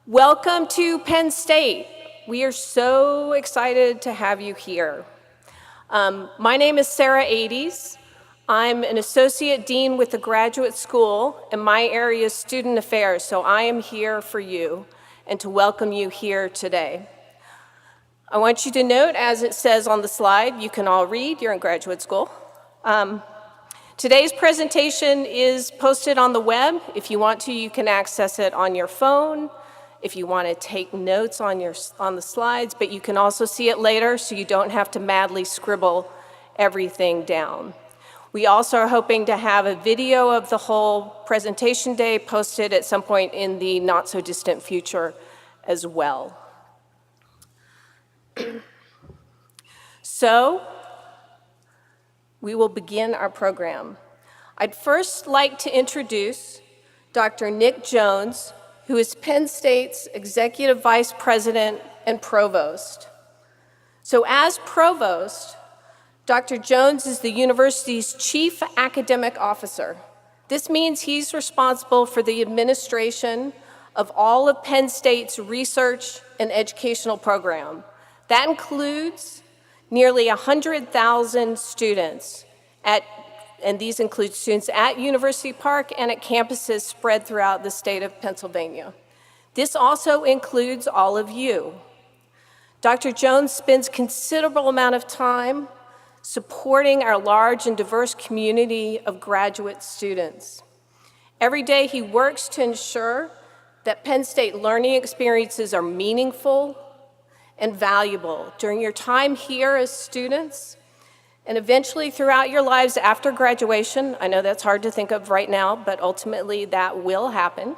Welcome to Penn State. We are so excited to have you here. My name is Sarah Ades. I'm an associate dean with the graduate school, and my area is student affairs, so I am here for you and to welcome you here today. I want you to note, as it says on the slide, you can all read, you're in graduate school. Today's presentation is posted on the web. If you want to, you can access it on your phone. If you want to take notes on the slides, but you can also see it later so you don't have to madly scribble everything down. We also are hoping to have a video of the whole presentation day posted at some point in the not so distant future as well. So, we will begin our program. I'd first like to introduce Dr. Nick Jones, who is Penn State's Executive Vice President and Provost. So as Provost, Dr. Jones is the university's Chief Academic Officer. This means he's responsible for the administration of all of Penn State's research and educational program. That includes nearly 100,000 students and these include students at University Park and at campuses spread throughout the state of Pennsylvania. This also includes all of you. Dr. Jones spends a considerable amount of time supporting our large and diverse community of graduate students. Every day he works to ensure that Penn State learning experiences are meaningful and valuable during your time here as students, and eventually throughout your lives after graduation. I know that's hard to think of right now, but ultimately that will happen.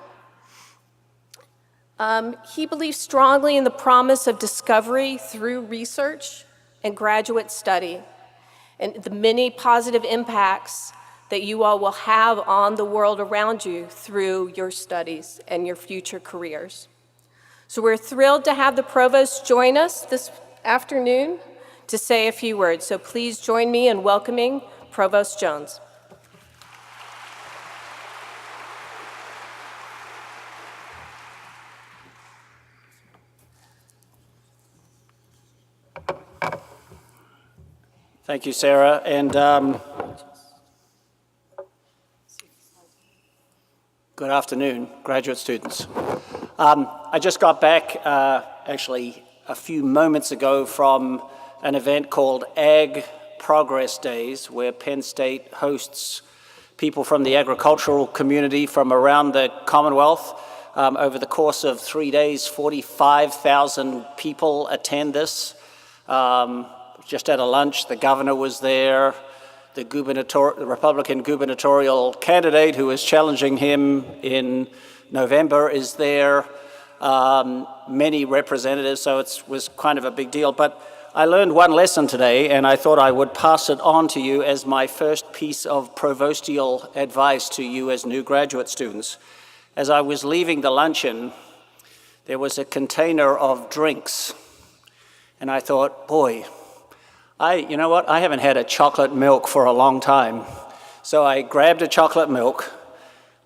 He believes strongly in the promise of discovery through research and graduate study, and the many positive impacts that you all will have on the world around you through your studies and your future careers. So we're thrilled to have the provost join us this afternoon to say a few words. So please join me in welcoming Provost Jones. Thank you, Sarah. And good afternoon, graduate students. I just got back actually a few moments ago from an event called Ag Progress Days, where Penn State hosts people from the agricultural community from around the Commonwealth. Over the course of 3 days, 45,000 people attend this. Just at a lunch, the governor was there, the Republican gubernatorial candidate who is challenging him in November is there, many representatives, so it was kind of a big deal. But I learned one lesson today, and I thought I would pass it on to you as my first piece of provostial advice to you as new graduate students. As I was leaving the luncheon, there was a container of drinks, and I thought, boy, you know what? I haven't had a chocolate milk for a long time. So I grabbed a chocolate milk,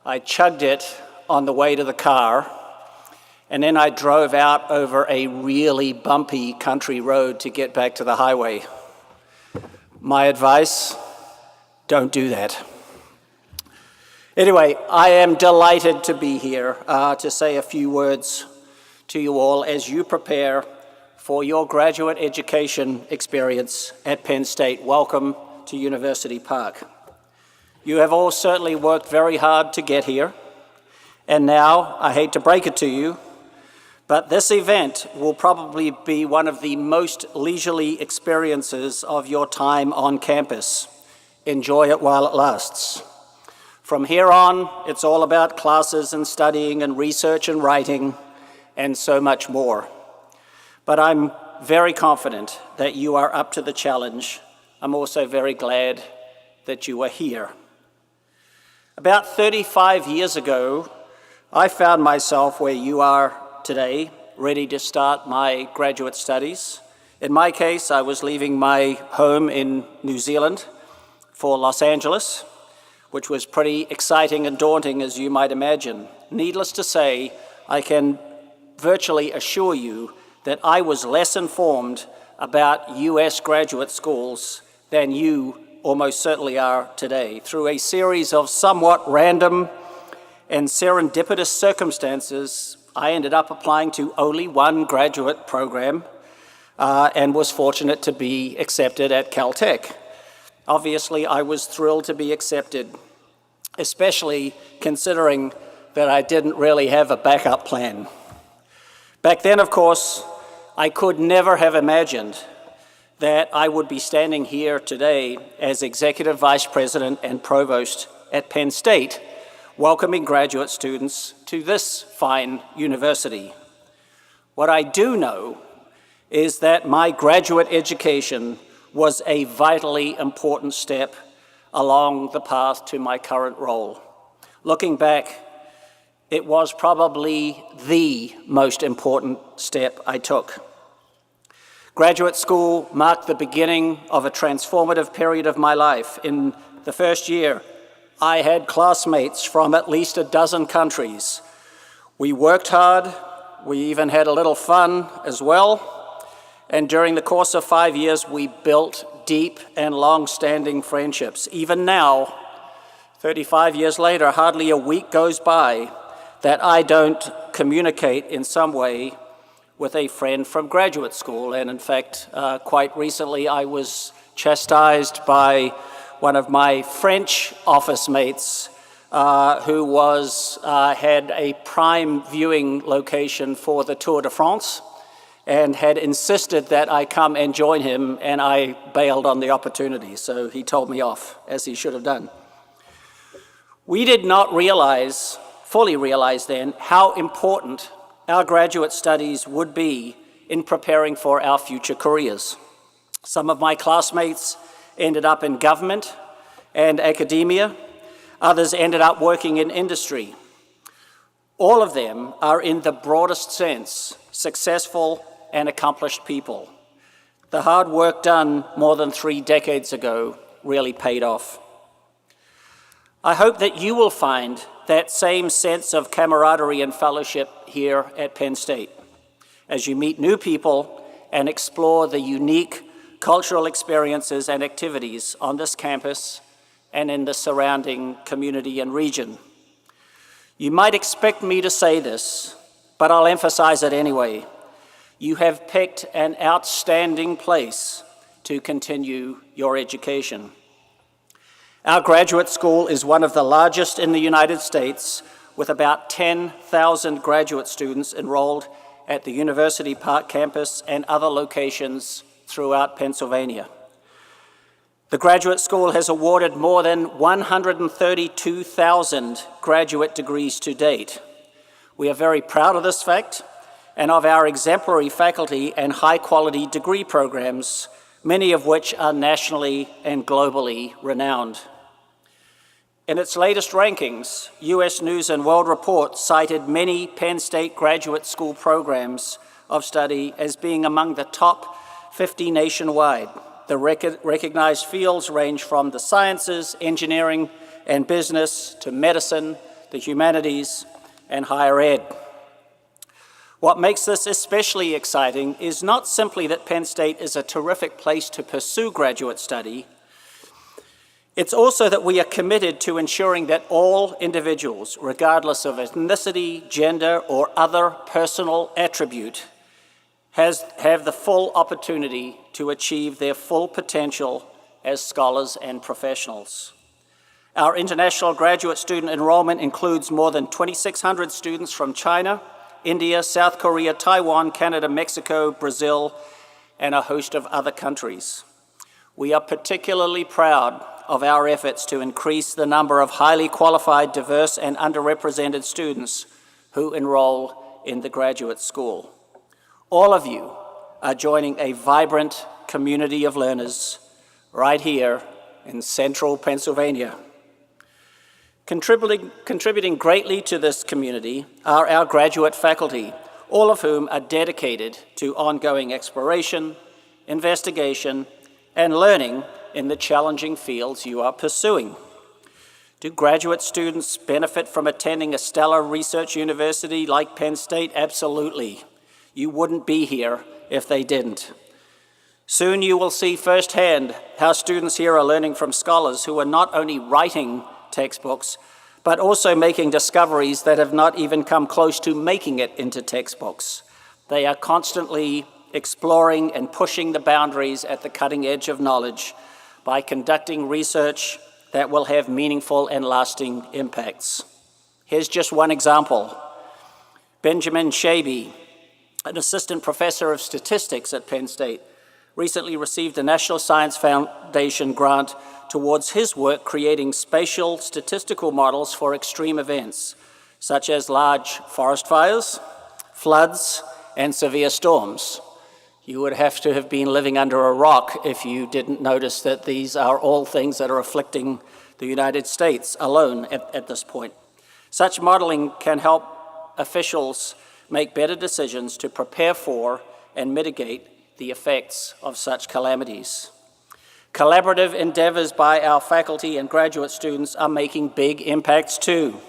I chugged it on the way to the car, and then I drove out over a really bumpy country road to get back to the highway. My advice, don't do that. Anyway, I am delighted to be here to say a few words to you all as you prepare for your graduate education experience at Penn State. Welcome to University Park. You have all certainly worked very hard to get here, and now, I hate to break it to you, but this event will probably be one of the most leisurely experiences of your time on campus. Enjoy it while it lasts. From here on, it's all about classes and studying and research and writing and so much more. But I'm very confident that you are up to the challenge. I'm also very glad that you are here. About 35 years ago, I found myself where you are today, ready to start my graduate studies. In my case, I was leaving my home in New Zealand for Los Angeles, which was pretty exciting and daunting, as you might imagine. Needless to say, I can virtually assure you that I was less informed about US graduate schools than you almost certainly are today. Through a series of somewhat random and serendipitous circumstances, I ended up applying to only one graduate program and was fortunate to be accepted at Caltech. Obviously, I was thrilled to be accepted, especially considering that I didn't really have a backup plan. Back then, of course, I could never have imagined that I would be standing here today as Executive Vice President and Provost at Penn State, welcoming graduate students to this fine university. What I do know is that my graduate education was a vitally important step along the path to my current role. Looking back, it was probably the most important step I took. Graduate school marked the beginning of a transformative period of my life. In the first year, I had classmates from at least a dozen countries. We worked hard, we even had a little fun as well, and during the course of 5 years, we built deep and long-standing friendships. Even now, 35 years later, hardly a week goes by that I don't communicate in some way with a friend from graduate school. And in fact, quite recently, I was chastised by one of my French office mates who had a prime viewing location for the Tour de France and had insisted that I come and join him, and I bailed on the opportunity, so he told me off, as he should have done. We did not fully realize then how important our graduate studies would be in preparing for our future careers. Some of my classmates ended up in government and academia. Others ended up working in industry. All of them are, in the broadest sense, successful and accomplished people. The hard work done more than 3 decades ago really paid off. I hope that you will find that same sense of camaraderie and fellowship here at Penn State as you meet new people and explore the unique cultural experiences and activities on this campus and in the surrounding community and region. You might expect me to say this, but I'll emphasize it anyway. You have picked an outstanding place to continue your education. Our graduate school is one of the largest in the United States, with about 10,000 graduate students enrolled at the University Park campus and other locations throughout Pennsylvania. The graduate school has awarded more than 132,000 graduate degrees to date. We are very proud of this fact and of our exemplary faculty and high-quality degree programs, many of which are nationally and globally renowned. In its latest rankings, U.S. News & World Report cited many Penn State graduate school programs of study as being among the top 50 nationwide. The recognized fields range from the sciences, engineering, and business to medicine, the humanities, and higher ed. What makes this especially exciting is not simply that Penn State is a terrific place to pursue graduate study. It's also that we are committed to ensuring that all individuals, regardless of ethnicity, gender, or other personal attribute, have the full opportunity to achieve their full potential as scholars and professionals. Our international graduate student enrollment includes more than 2,600 students from China, India, South Korea, Taiwan, Canada, Mexico, Brazil, and a host of other countries. We are particularly proud of our efforts to increase the number of highly qualified, diverse, and underrepresented students who enroll in the graduate school. All of you are joining a vibrant community of learners right here in central Pennsylvania. Contributing greatly to this community are our graduate faculty, all of whom are dedicated to ongoing exploration, investigation, and learning in the challenging fields you are pursuing. Do graduate students benefit from attending a stellar research university like Penn State? Absolutely. You wouldn't be here if they didn't. Soon you will see firsthand how students here are learning from scholars who are not only writing textbooks, but also making discoveries that have not even come close to making it into textbooks. They are constantly exploring and pushing the boundaries at the cutting edge of knowledge by conducting research that will have meaningful and lasting impacts. Here's just one example. Benjamin Shaby, an assistant professor of statistics at Penn State, recently received a National Science Foundation grant towards his work creating spatial statistical models for extreme events, such as large forest fires, floods, and severe storms. You would have to have been living under a rock if you didn't notice that these are all things that are afflicting the United States alone at this point. Such modeling can help officials make better decisions to prepare for and mitigate the effects of such calamities. Collaborative endeavors by our faculty and graduate students are making big impacts too.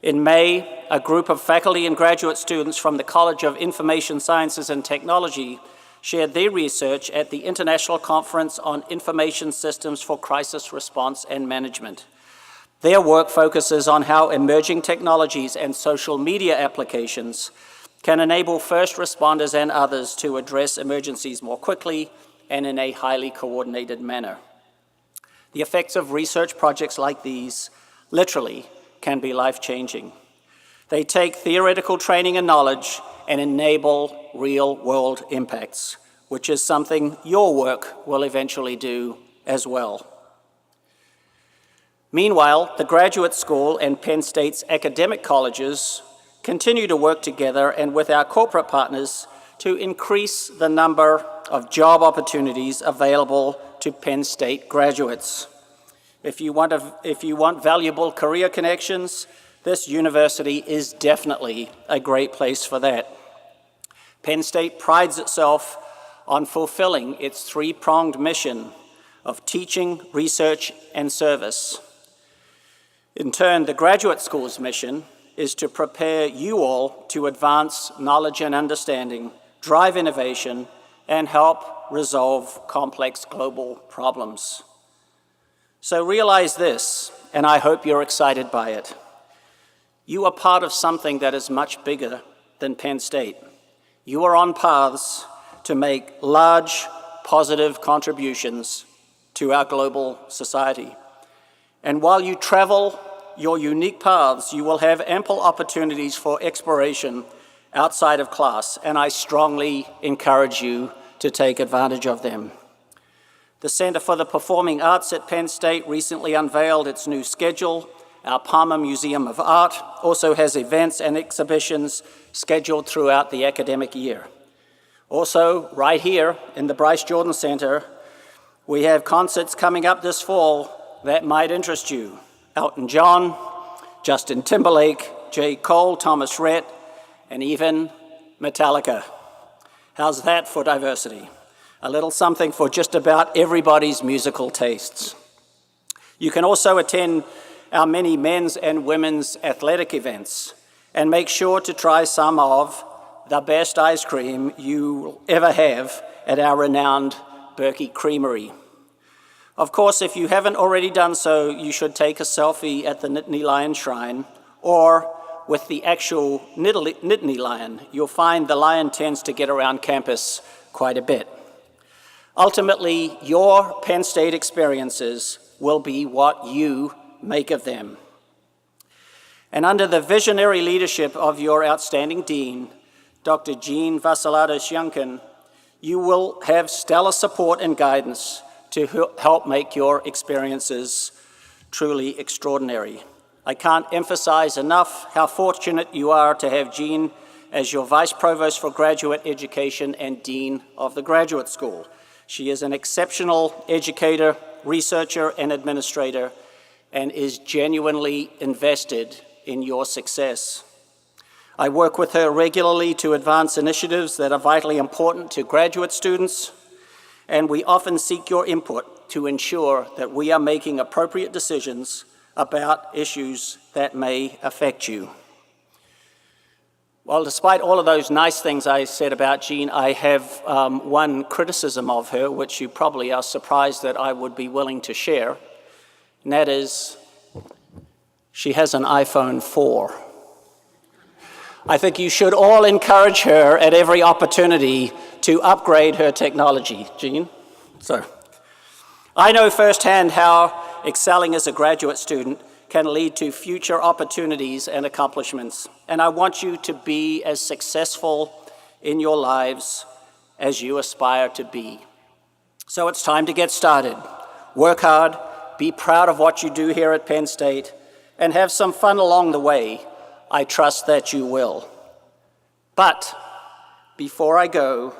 In May, a group of faculty and graduate students from the College of Information Sciences and Technology shared their research at the International Conference on Information Systems for Crisis Response and Management. Their work focuses on how emerging technologies and social media applications can enable first responders and others to address emergencies more quickly and in a highly coordinated manner. The effects of research projects like these literally can be life-changing. They take theoretical training and knowledge and enable real-world impacts, which is something your work will eventually do as well. Meanwhile, the Graduate School and Penn State's academic colleges continue to work together and with our corporate partners to increase the number of job opportunities available to Penn State graduates. If you want valuable career connections, this university is definitely a great place for that. Penn State prides itself on fulfilling its three-pronged mission of teaching, research, and service. In turn, the graduate school's mission is to prepare you all to advance knowledge and understanding, drive innovation, and help resolve complex global problems. So realize this, and I hope you're excited by it. You are part of something that is much bigger than Penn State. You are on paths to make large, positive contributions to our global society. And while you travel your unique paths, you will have ample opportunities for exploration outside of class, and I strongly encourage you to take advantage of them. The Center for the Performing Arts at Penn State recently unveiled its new schedule. Our Palmer Museum of Art also has events and exhibitions scheduled throughout the academic year. Also, right here in the Bryce Jordan Center, we have concerts coming up this fall that might interest you. Elton John, Justin Timberlake, J. Cole, Thomas Rhett, and even Metallica. How's that for diversity? A little something for just about everybody's musical tastes. You can also attend our many men's and women's athletic events and make sure to try some of the best ice cream you'll ever have at our renowned Berkey Creamery. Of course, if you haven't already done so, you should take a selfie at the Nittany Lion Shrine or with the actual Nittany Lion. You'll find the lion tends to get around campus quite a bit. Ultimately, your Penn State experiences will be what you make of them. And under the visionary leadership of your outstanding dean, Dr. Jean Vassalatos-Yunkin, you will have stellar support and guidance to help make your experiences truly extraordinary. I can't emphasize enough how fortunate you are to have Jean as your Vice Provost for Graduate Education and Dean of the Graduate School. She is an exceptional educator, researcher, and administrator, and is genuinely invested in your success. I work with her regularly to advance initiatives that are vitally important to graduate students, and we often seek your input to ensure that we are making appropriate decisions about issues that may affect you. Well, despite all of those nice things I said about Jean, I have one criticism of her, which you probably are surprised that I would be willing to share, and that is she has an iPhone 4. I think you should all encourage her at every opportunity to upgrade her technology. Jean? So, I know firsthand how excelling as a graduate student can lead to future opportunities and accomplishments. And I want you to be as successful in your lives as you aspire to be. So it's time to get started. Work hard, be proud of what you do here at Penn State, and have some fun along the way. I trust that you will. But before I go,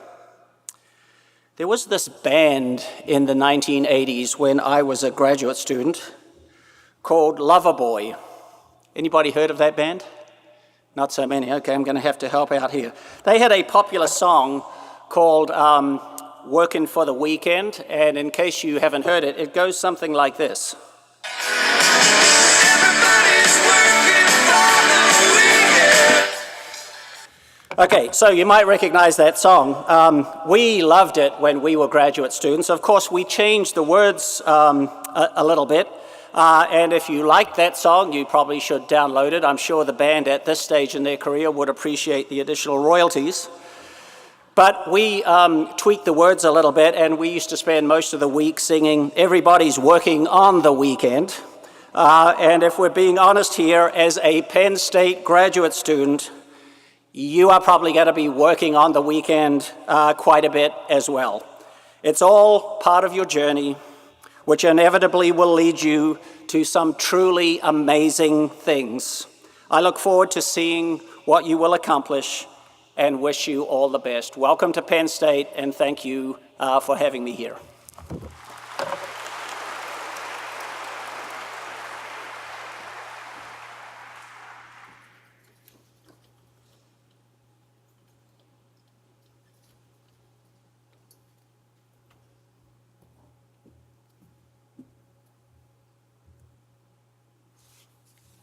there was this band in the 1980s when I was a graduate student called Loverboy. Anybody heard of that band? Not so many. Okay, I'm going to have to help out here. They had a popular song called Workin' for the Weekend, and in case you haven't heard it, it goes something like this. Okay, so you might recognize that song. We loved it when we were graduate students. Of course, we changed the words a little bit. And if you like that song, you probably should download it. I'm sure the band at this stage in their career would appreciate the additional royalties. But we tweaked the words a little bit, and we used to spend most of the week singing "Everybody's Working on the Weekend." And if we're being honest here, as a Penn State graduate student, you are probably going to be working on the weekend quite a bit as well. It's all part of your journey, which inevitably will lead you to some truly amazing things. I look forward to seeing what you will accomplish and wish you all the best. Welcome to Penn State, and thank you for having me here.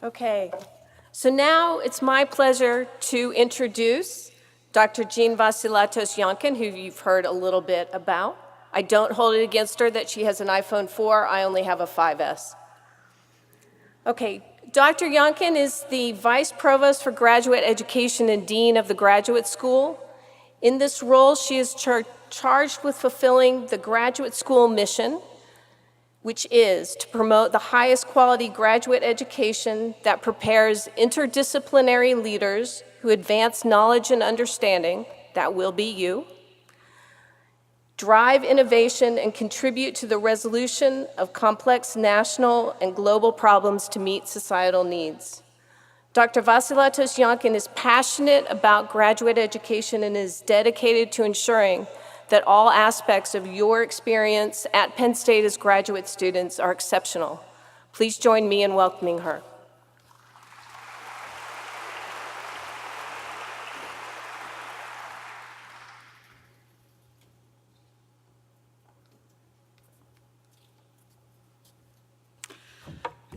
Okay, so now it's my pleasure to introduce Dr. Jean Vassilatos-Yankin, who you've heard a little bit about. I don't hold it against her that she has an iPhone 4. I only have a 5S. Okay, Dr. Yankin is the Vice Provost for Graduate Education and Dean of the Graduate School. In this role, she is charged with fulfilling the graduate school mission, which is to promote the highest quality graduate education that prepares interdisciplinary leaders who advance knowledge and understanding, that will be you, drive innovation and contribute to the resolution of complex national and global problems to meet societal needs. Dr. Vassilatos-Yankin is passionate about graduate education and is dedicated to ensuring that all aspects of your experience at Penn State as graduate students are exceptional. Please join me in welcoming her.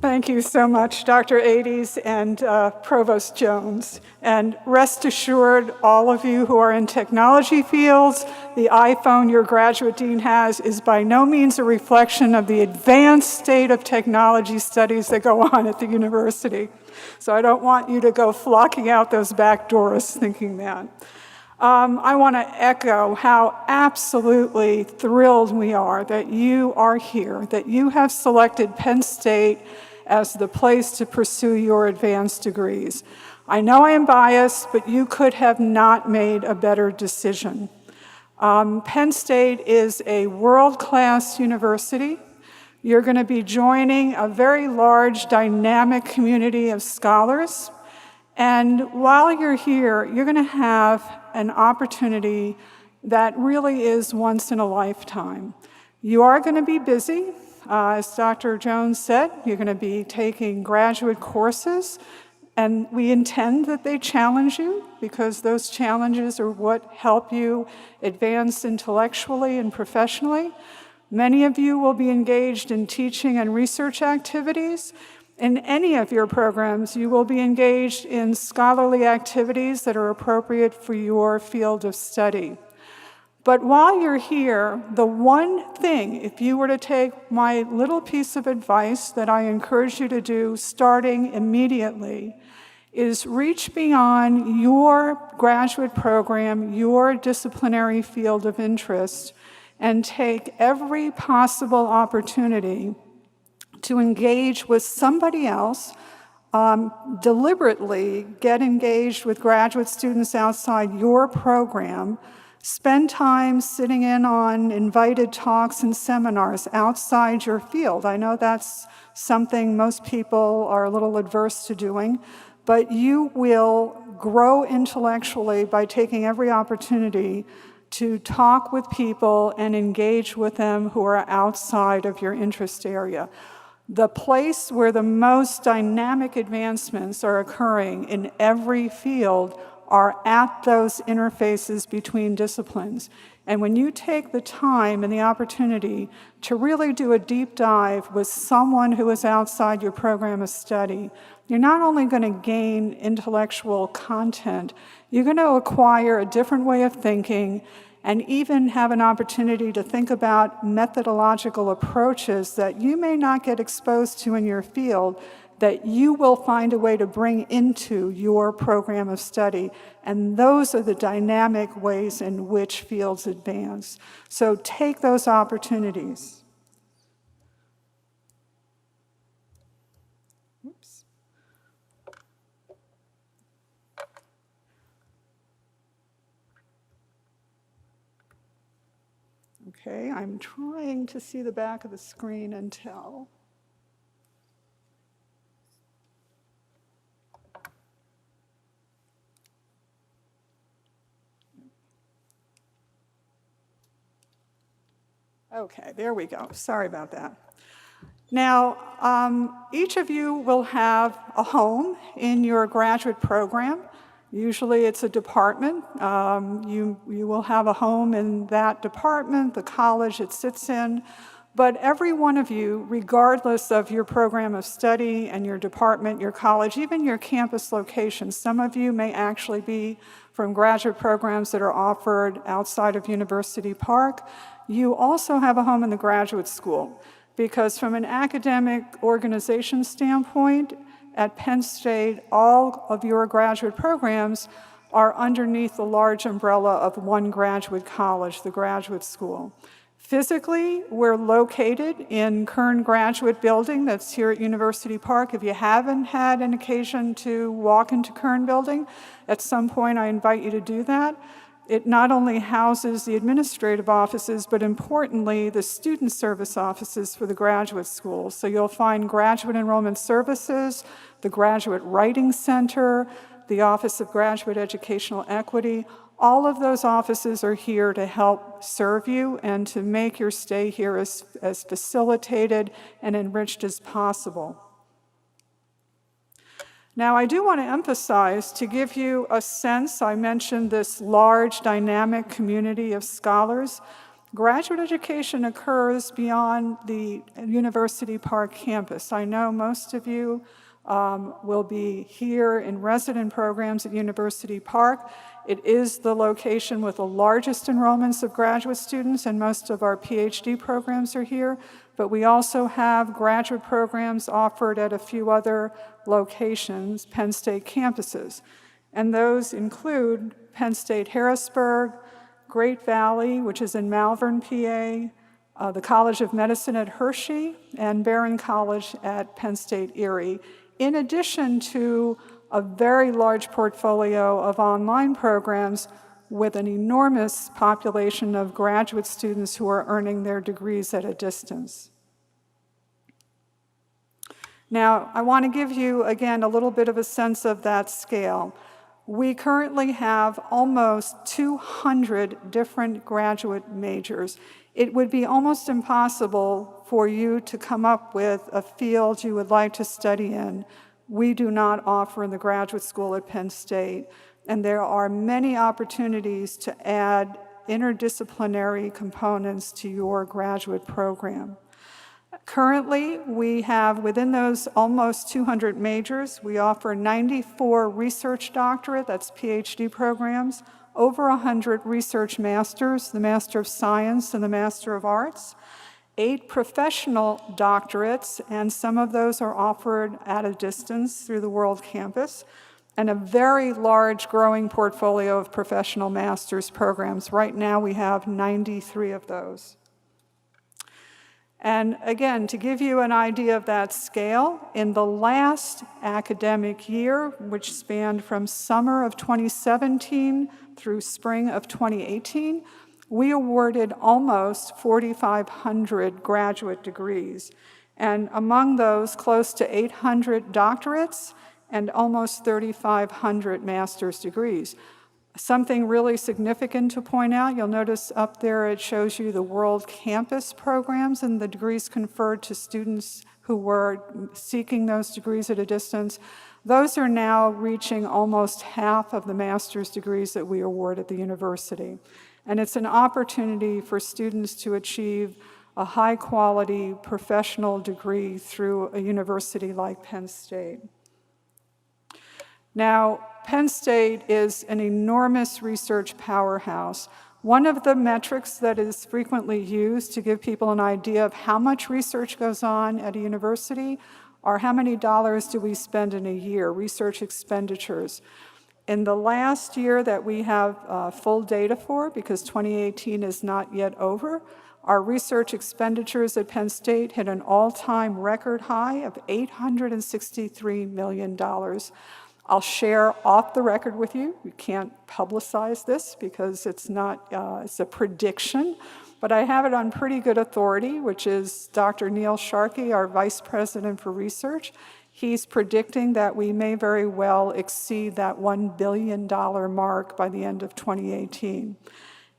Thank you so much, Dr. Ades and Provost Jones. And rest assured, all of you who are in technology fields, the iPhone your graduate dean has is by no means a reflection of the advanced state of technology studies that go on at the university. So I don't want you to go flocking out those back doors thinking that. I want to echo how absolutely thrilled we are that you are here, that you have selected Penn State as the place to pursue your advanced degrees. I know I am biased, but you could have not made a better decision. Penn State is a world-class university. You're going to be joining a very large, dynamic community of scholars. And while you're here, you're going to have an opportunity that really is once in a lifetime. You are going to be busy. As Dr. Jones said, you're going to be taking graduate courses, and we intend that they challenge you because those challenges are what help you advance intellectually and professionally. Many of you will be engaged in teaching and research activities, In any of your programs, you will be engaged in scholarly activities that are appropriate for your field of study. But while you're here, the one thing, if you were to take my little piece of advice that I encourage you to do starting immediately, is reach beyond your graduate program, your disciplinary field of interest, and take every possible opportunity to engage with somebody else, deliberately get engaged with graduate students outside your program, spend time sitting in on invited talks and seminars outside your field. I know that's something most people are a little adverse to doing, but you will grow intellectually by taking every opportunity to talk with people and engage with them who are outside of your interest area. The place where the most dynamic advancements are occurring in every field are at those interfaces between disciplines. And when you take the time and the opportunity to really do a deep dive with someone who is outside your program of study, you're not only going to gain intellectual content, you're going to acquire a different way of thinking and even have an opportunity to think about methodological approaches that you may not get exposed to in your field that you will find a way to bring into your program of study. And those are the dynamic ways in which fields advance. So take those opportunities. Oops. Okay, I'm trying to see the back of the screen and tell. Okay, there we go. Sorry about that. Now, each of you will have a home in your graduate program. Usually it's a department. You will have a home in that department, the college it sits in. But every one of you, regardless of your program of study and your department, your college, even your campus location, some of you may actually be from graduate programs that are offered outside of University Park. You also have a home in the graduate school, because from an academic organization standpoint, at Penn State, all of your graduate programs are underneath the large umbrella of one graduate college, the graduate school. Physically, we're located in Kern Graduate Building that's here at University Park. If you haven't had an occasion to walk into Kern Building, at some point I invite you to do that. It not only houses the administrative offices, but importantly, the student service offices for the graduate school. So you'll find graduate enrollment services, the Graduate Writing Center, the Office of Graduate Educational Equity. All of those offices are here to help serve you and to make your stay here as facilitated and enriched as possible. Now, I do want to emphasize, to give you a sense, I mentioned this large dynamic community of scholars. Graduate education occurs beyond the University Park campus. I know most of you will be here in resident programs at University Park. It is the location with the largest enrollments of graduate students, and most of our PhD programs are here. But we also have graduate programs offered at a few other locations, Penn State campuses. And those include Penn State Harrisburg, Great Valley, which is in Malvern, PA, the College of Medicine at Hershey, and Barron College at Penn State Erie, in addition to a very large portfolio of online programs with an enormous population of graduate students who are earning their degrees at a distance. Now, I want to give you, again, a little bit of a sense of that scale. We currently have almost 200 different graduate majors. It would be almost impossible for you to come up with a field you would like to study in. We do not offer in the graduate school at Penn State. And there are many opportunities to add interdisciplinary components to your graduate program. Currently, we have, within those almost 200 majors, we offer 94 research doctorate, that's PhD programs, over 100 research masters, the Master of Science and the Master of Arts, 8 professional doctorates, and some of those are offered at a distance through the World Campus, and a very large growing portfolio of professional master's programs. Right now, we have 93 of those. And again, to give you an idea of that scale, in the last academic year, which spanned from summer of 2017 through spring of 2018, we awarded almost 4,500 graduate degrees. And among those, close to 800 doctorates and almost 3,500 master's degrees. Something really significant to point out, you'll notice up there it shows you the World Campus programs and the degrees conferred to students who were seeking those degrees at a distance. Those are now reaching almost half of the master's degrees that we award at the university. And it's an opportunity for students to achieve a high-quality professional degree through a university like Penn State. Now, Penn State is an enormous research powerhouse. One of the metrics that is frequently used to give people an idea of how much research goes on at a university are how many dollars do we spend in a year, research expenditures. In the last year that we have full data for, because 2018 is not yet over, our research expenditures at Penn State hit an all-time record high of $863 million. I'll share off the record with you. We can't publicize this because it's not, it's a prediction, but I have it on pretty good authority, which is Dr. Neil Sharkey, our Vice President for Research. He's predicting that we may very well exceed that $1 billion mark by the end of 2018.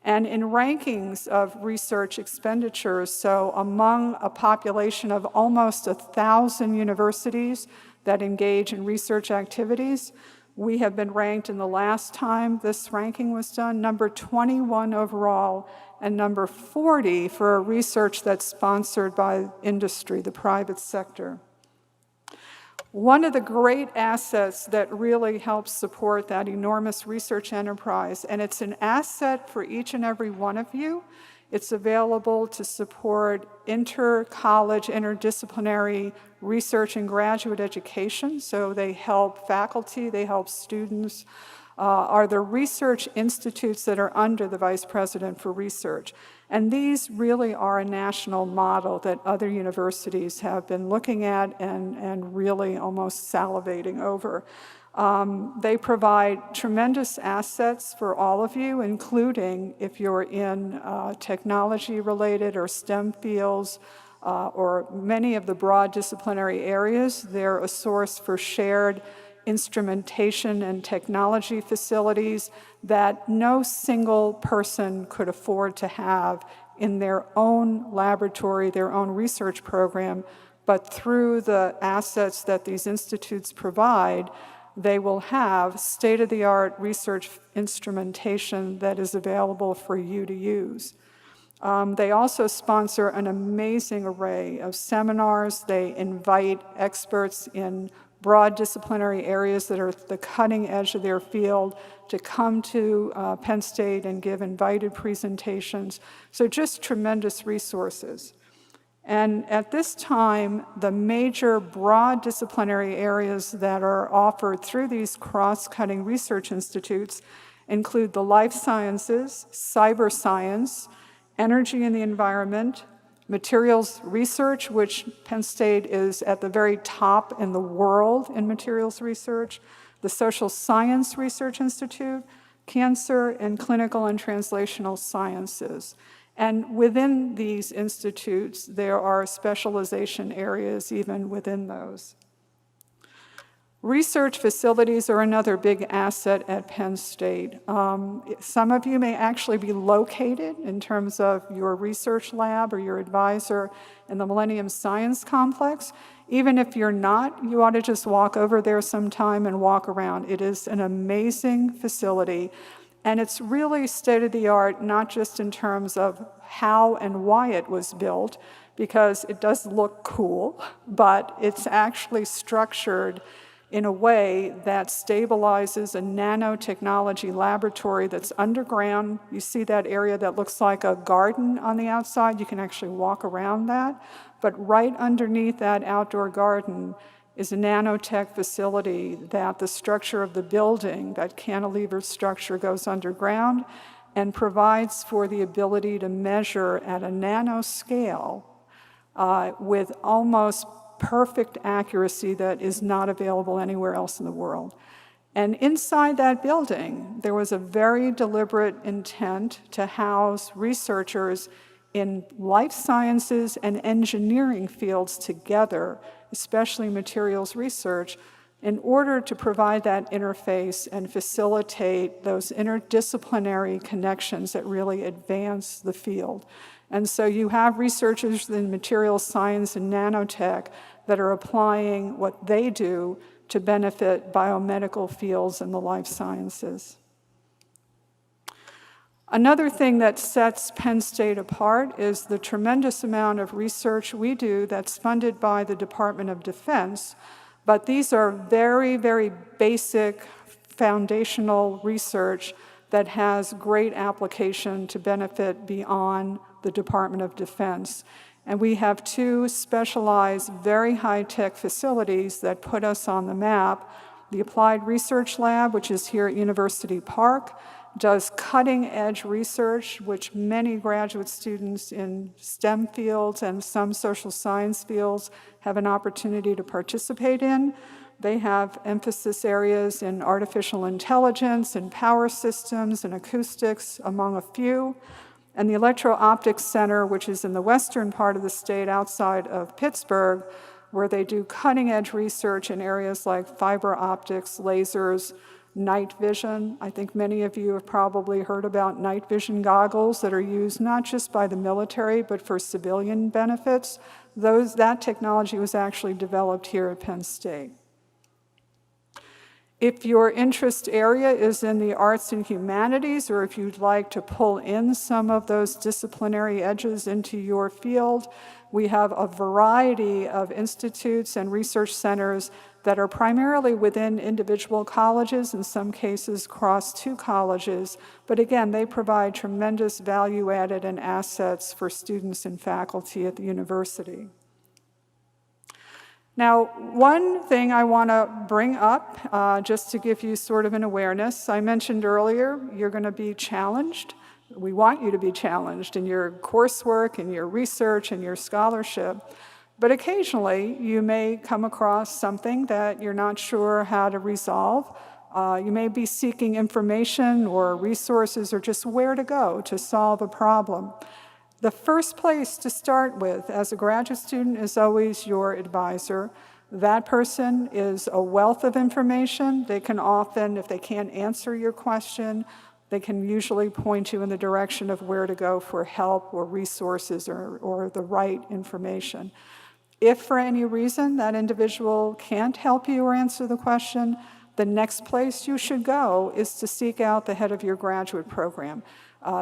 And in rankings of research expenditures, so among a population of almost 1,000 universities that engage in research activities, we have been ranked in the last time this ranking was done, number 21 overall, and number 40 for research that's sponsored by industry, the private sector. One of the great assets that really helps support that enormous research enterprise, and it's an asset for each and every one of you, it's available to support inter-college, interdisciplinary research and graduate education, so they help faculty, they help students, are the research institutes that are under the Vice President for Research. And these really are a national model that other universities have been looking at and really almost salivating over. They provide tremendous assets for all of you, including if you're in technology-related or STEM fields, or many of the broad disciplinary areas. They're a source for shared instrumentation and technology facilities that no single person could afford to have in their own laboratory, their own research program, but through the assets that these institutes provide, they will have state-of-the-art research instrumentation that is available for you to use. They also sponsor an amazing array of seminars. They invite experts in broad disciplinary areas that are at the cutting edge of their field to come to Penn State and give invited presentations. So just tremendous resources. And at this time, the major broad disciplinary areas that are offered through these cross-cutting research institutes include the life sciences, cyber science, energy and the environment, materials research, which Penn State is at the very top in the world in materials research, the Social Science Research Institute, cancer, and clinical and translational sciences. And within these institutes, there are specialization areas even within those. Research facilities are another big asset at Penn State. Some of you may actually be located in terms of your research lab or your advisor in the Millennium Science Complex. Even if you're not, you ought to just walk over there sometime and walk around. It is an amazing facility, and it's really state-of-the-art, not just in terms of how and why it was built, because it does look cool, but it's actually structured in a way that stabilizes a nanotechnology laboratory that's underground. You see that area that looks like a garden on the outside? You can actually walk around that. But right underneath that outdoor garden is a nanotech facility that the structure of the building, that cantilever structure, goes underground and provides for the ability to measure at a nanoscale with almost perfect accuracy that is not available anywhere else in the world. And inside that building, there was a very deliberate intent to house researchers in life sciences and engineering fields together, especially materials research, in order to provide that interface and facilitate those interdisciplinary connections that really advance the field. And so you have researchers in materials science and nanotech that are applying what they do to benefit biomedical fields and the life sciences. Another thing that sets Penn State apart is the tremendous amount of research we do that's funded by the Department of Defense, but these are very, very basic foundational research that has great application to benefit beyond the Department of Defense. And we have two specialized, very high-tech facilities that put us on the map. The Applied Research Lab, which is here at University Park, does cutting-edge research, which many graduate students in STEM fields and some social science fields have an opportunity to participate in. They have emphasis areas in artificial intelligence and power systems and acoustics, among a few. And the Electro-Optics Center, which is in the western part of the state outside of Pittsburgh, where they do cutting-edge research in areas like fiber optics, lasers, night vision. I think many of you have probably heard about night vision goggles that are used not just by the military, but for civilian benefits. That technology was actually developed here at Penn State. If your interest area is in the arts and humanities, or if you'd like to pull in some of those disciplinary edges into your field, we have a variety of institutes and research centers that are primarily within individual colleges, in some cases cross two colleges, but again, they provide tremendous value added and assets for students and faculty at the university. Now, one thing I want to bring up, just to give you sort of an awareness, I mentioned earlier, you're going to be challenged. We want you to be challenged in your coursework, in your research, in your scholarship. But occasionally, you may come across something that you're not sure how to resolve. You may be seeking information or resources or just where to go to solve a problem. The first place to start with as a graduate student is always your advisor. That person is a wealth of information. They can often, if they can't answer your question, they can usually point you in the direction of where to go for help or resources or the right information. If for any reason that individual can't help you or answer the question, the next place you should go is to seek out the head of your graduate program.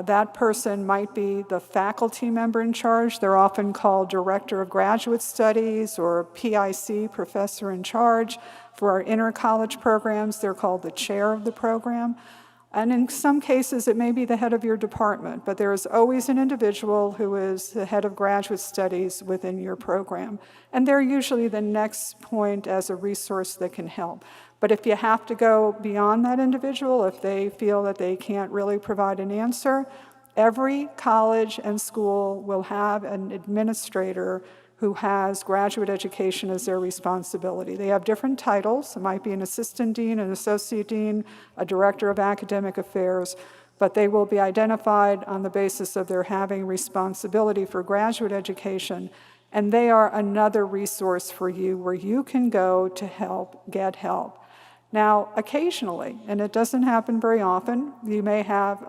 That person might be the faculty member in charge. They're often called Director of Graduate Studies or PIC, Professor in Charge. For our inter-college programs, they're called the chair of the program. And in some cases, it may be the head of your department, but there is always an individual who is the head of graduate studies within your program. And they're usually the next point as a resource that can help. But if you have to go beyond that individual, if they feel that they can't really provide an answer, every college and school will have an administrator who has graduate education as their responsibility. They have different titles. It might be an assistant dean, an associate dean, a director of academic affairs, but they will be identified on the basis of their having responsibility for graduate education, and they are another resource for you where you can go to get help. Now, occasionally, and it doesn't happen very often, you may have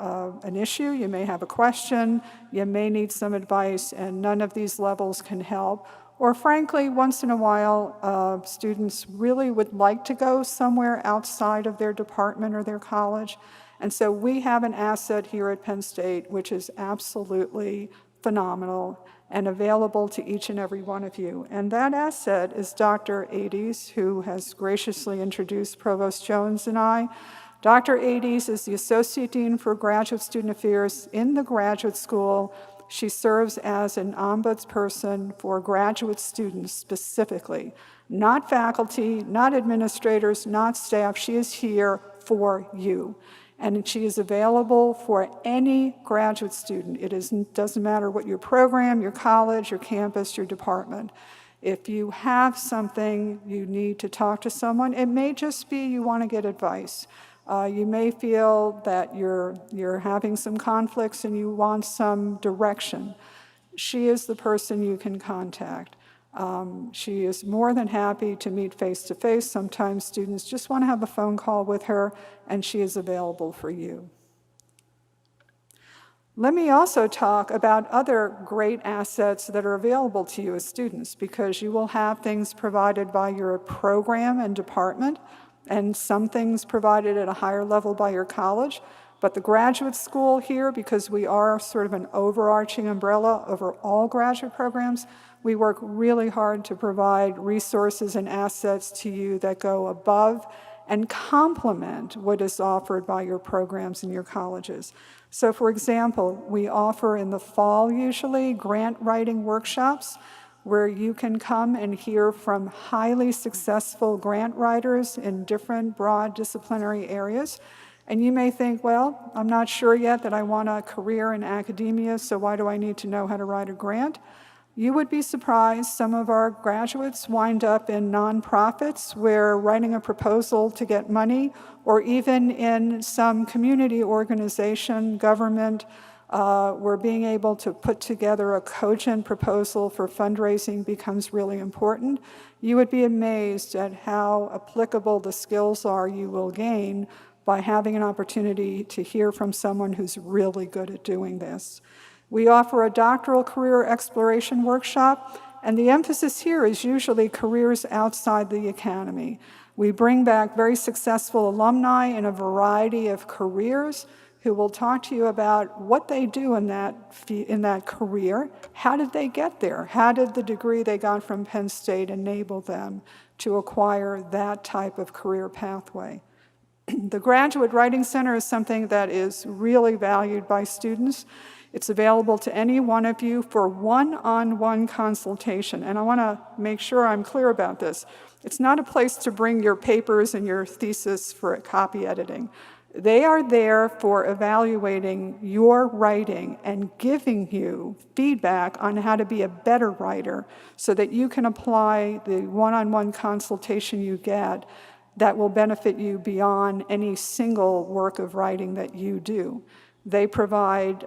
an issue, you may have a question, you may need some advice, and none of these levels can help. Or frankly, once in a while, students really would like to go somewhere outside of their department or their college. And so we have an asset here at Penn State, which is absolutely phenomenal. and available to each and every one of you. And that asset is Dr. Ades, who has graciously introduced Provost Jones and I. Dr. Ades is the Associate Dean for Graduate Student Affairs in the graduate school. She serves as an ombudsperson for graduate students specifically, not faculty, not administrators, not staff. She is here for you. And she is available for any graduate student. Doesn't matter what your program, your college, your campus, your department. If you have something you need to talk to someone, it may just be you want to get advice. You may feel that you're having some conflicts and you want some direction. She is the person you can contact. She is more than happy to meet face-to-face. Sometimes students just want to have a phone call with her, and she is available for you. Let me also talk about other great assets that are available to you as students, because you will have things provided by your program and department, and some things provided at a higher level by your college. But the graduate school here, because we are sort of an overarching umbrella over all graduate programs, we work really hard to provide resources and assets to you that go above and complement what is offered by your programs in your colleges. So for example, we offer in the fall usually grant writing workshops where you can come and hear from highly successful grant writers in different broad disciplinary areas. And you may think, well, I'm not sure yet that I want a career in academia, so why do I need to know how to write a grant? You would be surprised, some of our graduates wind up in nonprofits where writing a proposal to get money, or even in some community organization, government, where being able to put together a cogent proposal for fundraising becomes really important. You would be amazed at how applicable the skills are you will gain by having an opportunity to hear from someone who's really good at doing this. We offer a doctoral career exploration workshop, and the emphasis here is usually careers outside the academy. We bring back very successful alumni in a variety of careers who will talk to you about what they do in that career. How did they get there? How did the degree they got from Penn State enable them to acquire that type of career pathway? The Graduate Writing Center is something that is really valued by students. It's available to any one of you for one-on-one consultation. And I want to make sure I'm clear about this. It's not a place to bring your papers and your thesis for copy editing. They are there for evaluating your writing and giving you feedback on how to be a better writer so that you can apply the one-on-one consultation you get that will benefit you beyond any single work of writing that you do. They provide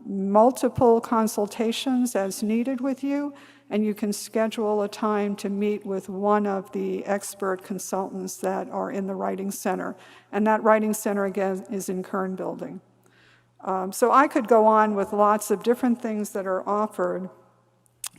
multiple consultations as needed with you, and you can schedule a time to meet with one of the expert consultants that are in the Writing Center. And that Writing Center, again, is in Kern Building. So I could go on with lots of different things that are offered,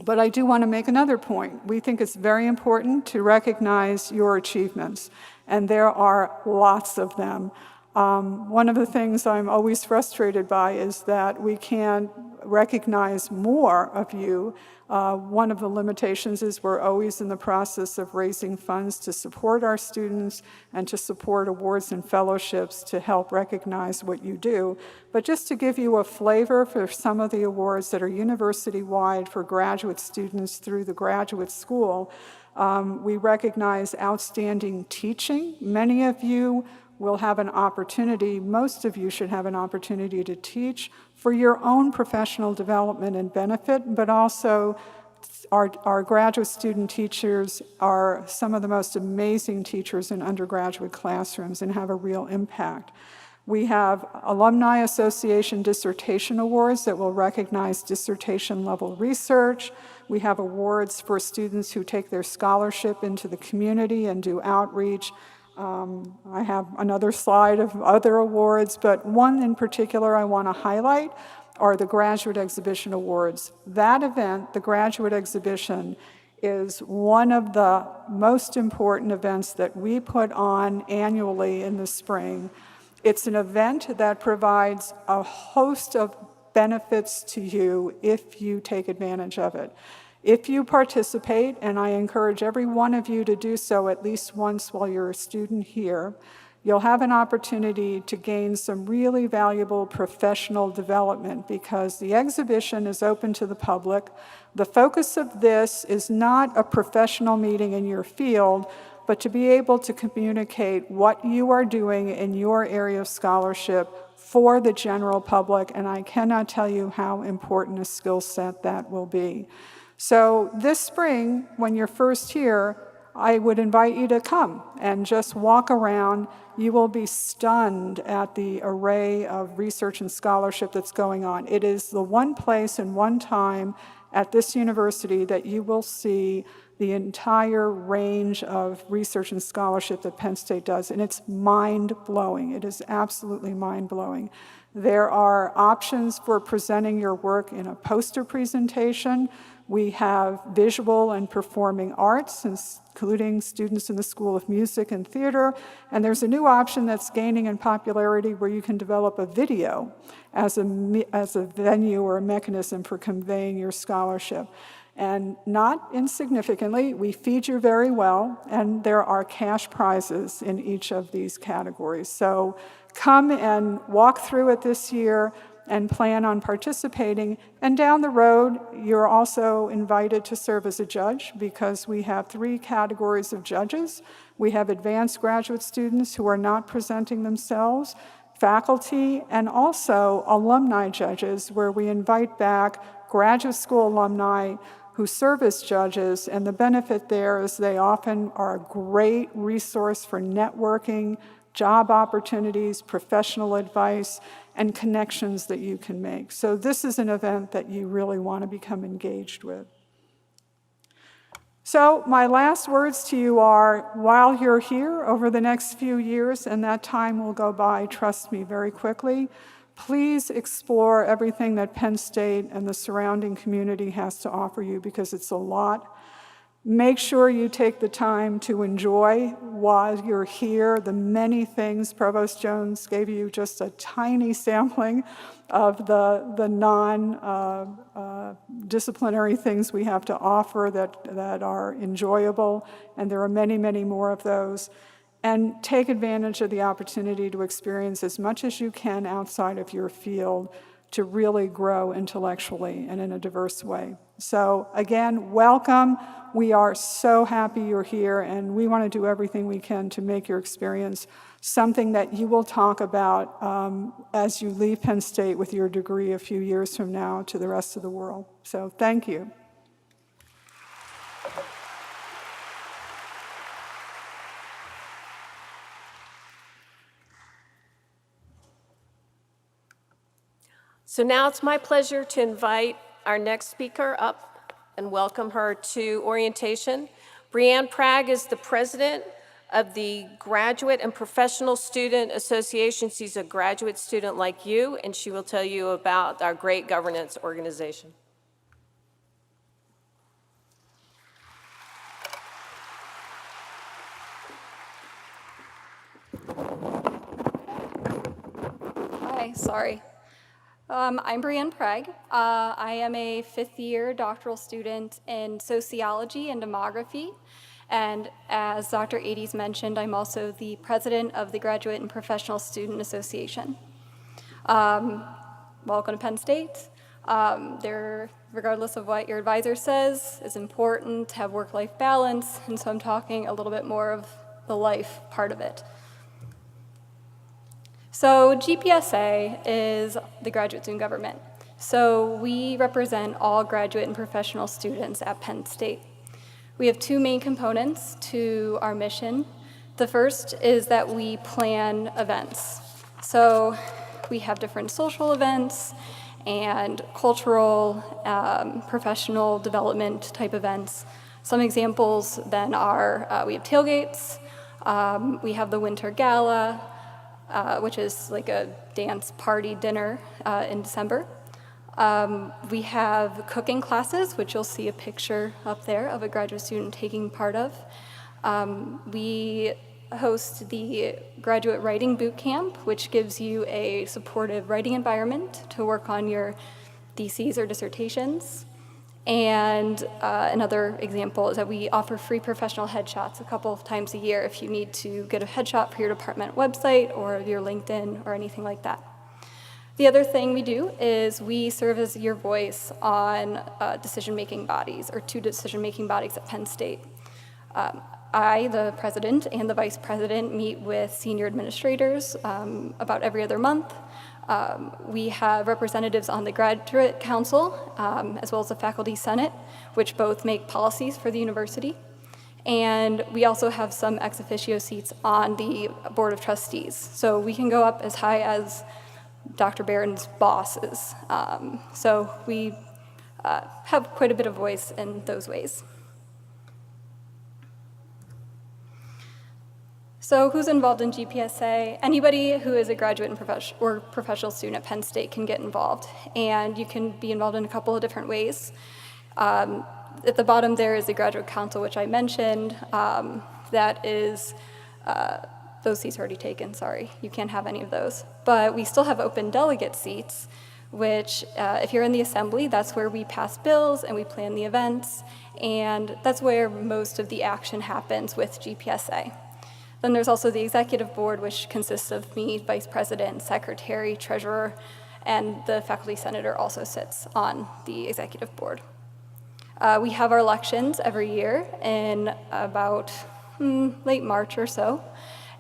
but I do want to make another point. We think it's very important to recognize your achievements, and there are lots of them. One of the things I'm always frustrated by is that we can't recognize more of you. One of the limitations is we're always in the process of raising funds to support our students and to support awards and fellowships to help recognize what you do. But just to give you a flavor for some of the awards that are university-wide for graduate students through the graduate school, we recognize outstanding teaching. Many of you will have an opportunity, most of you should have an opportunity to teach for your own professional development and benefit, but also our graduate student teachers are some of the most amazing teachers in undergraduate classrooms and have a real impact. We have Alumni Association Dissertation Awards that will recognize dissertation level research. We have awards for students who take their scholarship into the community and do outreach. I have another slide of other awards, but one in particular I want to highlight are the Graduate Exhibition Awards. That event, the Graduate Exhibition, is one of the most important events that we put on annually in the spring. It's an event that provides a host of benefits to you if you take advantage of it. If you participate, and I encourage every one of you to do so at least once while you're a student here, you'll have an opportunity to gain some really valuable professional development because the exhibition is open to the public. The focus of this is not a professional meeting in your field, but to be able to communicate what you are doing in your area of scholarship for the general public, and I cannot tell you how important a skill set that will be. So this spring, when you're first here, I would invite you to come and just walk around. You will be stunned at the array of research and scholarship that's going on. It is the one place and one time at this university that you will see the entire range of research and scholarship that Penn State does, and it's mind-blowing. It is absolutely mind-blowing. There are options for presenting your work in a poster presentation. We have visual and performing arts, including students in the School of Music and Theater. And there's a new option that's gaining in popularity where you can develop a video as a venue or a mechanism for conveying your scholarship. And not insignificantly, we feed you very well, and there are cash prizes in each of these categories. So come and walk through it this year and plan on participating. And down the road, you're also invited to serve as a judge because we have 3 categories of judges. We have advanced graduate students who are not presenting themselves, faculty, and also alumni judges, where we invite back graduate school alumni who serve as judges, and the benefit there is they often are a great resource for networking, job opportunities, professional advice, and connections that you can make. So this is an event that you really want to become engaged with. So my last words to you are, while you're here over the next few years, and that time will go by, trust me, very quickly, please explore everything that Penn State and the surrounding community has to offer you because it's a lot. Make sure you take the time to enjoy while you're here the many things. Provost Jones gave you just a tiny sampling of the non-disciplinary things we have to offer that are enjoyable, and there are many, many more of those. And take advantage of the opportunity to experience as much as you can outside of your field to really grow intellectually and in a diverse way. So again, welcome. We are so happy you're here, and we want to do everything we can to make your experience something that you will talk about as you leave Penn State with your degree a few years from now to the rest of the world. So thank you. So now it's my pleasure to invite our next speaker up and welcome her to orientation. Brianne Pragg is the president of the Graduate and Professional Student Association. She's a graduate student like you, and she will tell you about our great governance organization. Hi, sorry. I'm Brianne Pragg. I am a 5th-year doctoral student in sociology and demography. And as Dr. Ades mentioned, I'm also the president of the Graduate and Professional Student Association. Welcome to Penn State. Regardless of what your advisor says, it's important to have work-life balance, and so I'm talking a little bit more of the life part of it. So GPSA is the graduate student government. So we represent all graduate and professional students at Penn State. We have 2 main components to our mission. The first is that we plan events. So we have different social events and cultural, professional development type events. Some examples then are we have tailgates, we have the Winter Gala, which is like a dance party dinner in December. We have cooking classes, which you'll see a picture up there of a graduate student taking part of. We host the Graduate Writing Boot Camp, which gives you a supportive writing environment to work on your theses or dissertations. And another example is that we offer free professional headshots a couple of times a year if you need to get a headshot for your department website or your LinkedIn or anything like that. The other thing we do is we serve as your voice on decision-making bodies, or two decision-making bodies at Penn State. I, the president, and the vice president meet with senior administrators about every other month. We have representatives on the Graduate Council, as well as the Faculty Senate, which both make policies for the university. And we also have some ex officio seats on the Board of Trustees. So we can go up as high as Dr. Barron's bosses. So we have quite a bit of voice in those ways. So who's involved in GPSA? Anybody who is a graduate and professional student at Penn State can get involved, and you can be involved in a couple of different ways. At the bottom there is the Graduate Council, which I mentioned. That is, those seats are already taken, sorry. You can't have any of those. But we still have open delegate seats, which if you're in the assembly, that's where we pass bills and we plan the events, and that's where most of the action happens with GPSA. Then there's also the executive board, which consists of me, vice president, secretary, treasurer, and the faculty senator also sits on the executive board. We have our elections every year in about late March or so,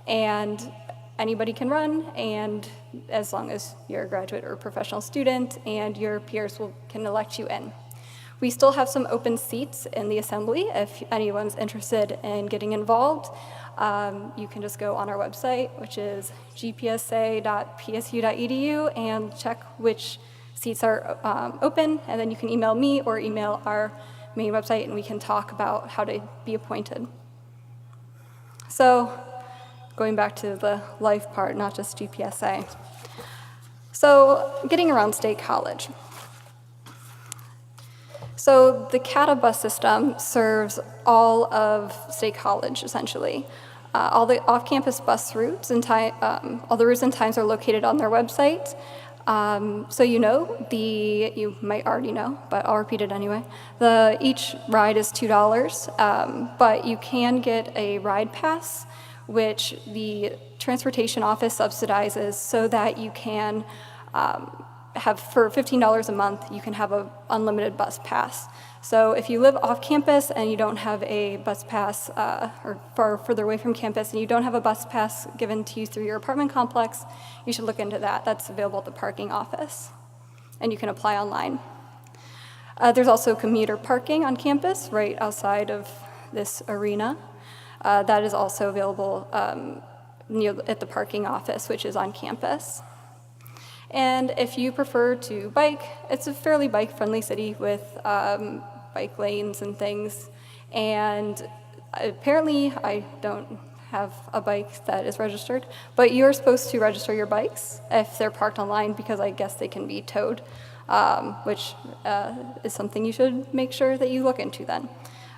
and anybody can run, and as long as you're a graduate or professional student, and your peers can elect you in. We still have some open seats in the assembly if anyone's interested in getting involved. You can just go on our website, which is gpsa.psu.edu, and check which seats are open, and then you can email me or email our main website, and we can talk about how to be appointed. So, going back to the life part, not just GPSA. So, getting around State College. So the CATA bus system serves all of State College, essentially. All the off-campus bus routes and all the routes and times are located on their website. So you might already know, but I'll repeat it anyway. Each ride is $2, but you can get a ride pass, which the transportation office subsidizes so that you can have, for $15 a month, you can have an unlimited bus pass. So if you live off campus and you don't have a bus pass, or further away from campus, and you don't have a bus pass given to you through your apartment complex, you should look into that. That's available at the parking office, and you can apply online. There's also commuter parking on campus right outside of this arena. That is also available at the parking office, which is on campus. And if you prefer to bike, it's a fairly bike-friendly city with bike lanes and things. And apparently, I don't have a bike that is registered, but you're supposed to register your bikes if they're parked online, because I guess they can be towed, which is something you should make sure that you look into then,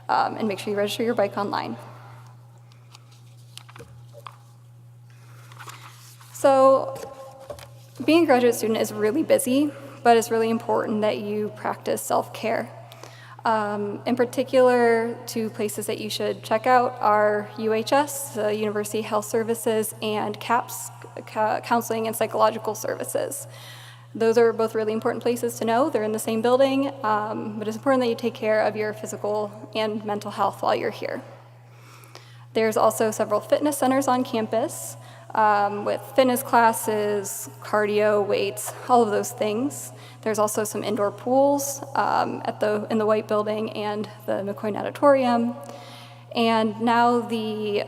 and make sure you register your bike online. So, being a graduate student is really busy, but it's really important that you practice self-care. In particular, two places that you should check out are UHS, the University Health Services, and CAPS, Counseling and Psychological Services. Those are both really important places to know. They're in the same building, but it's important that you take care of your physical and mental health while you're here. There's also several fitness centers on campus, with fitness classes, cardio, weights, all of those things. There's also some indoor pools in the White Building and the McCoy Auditorium. And now the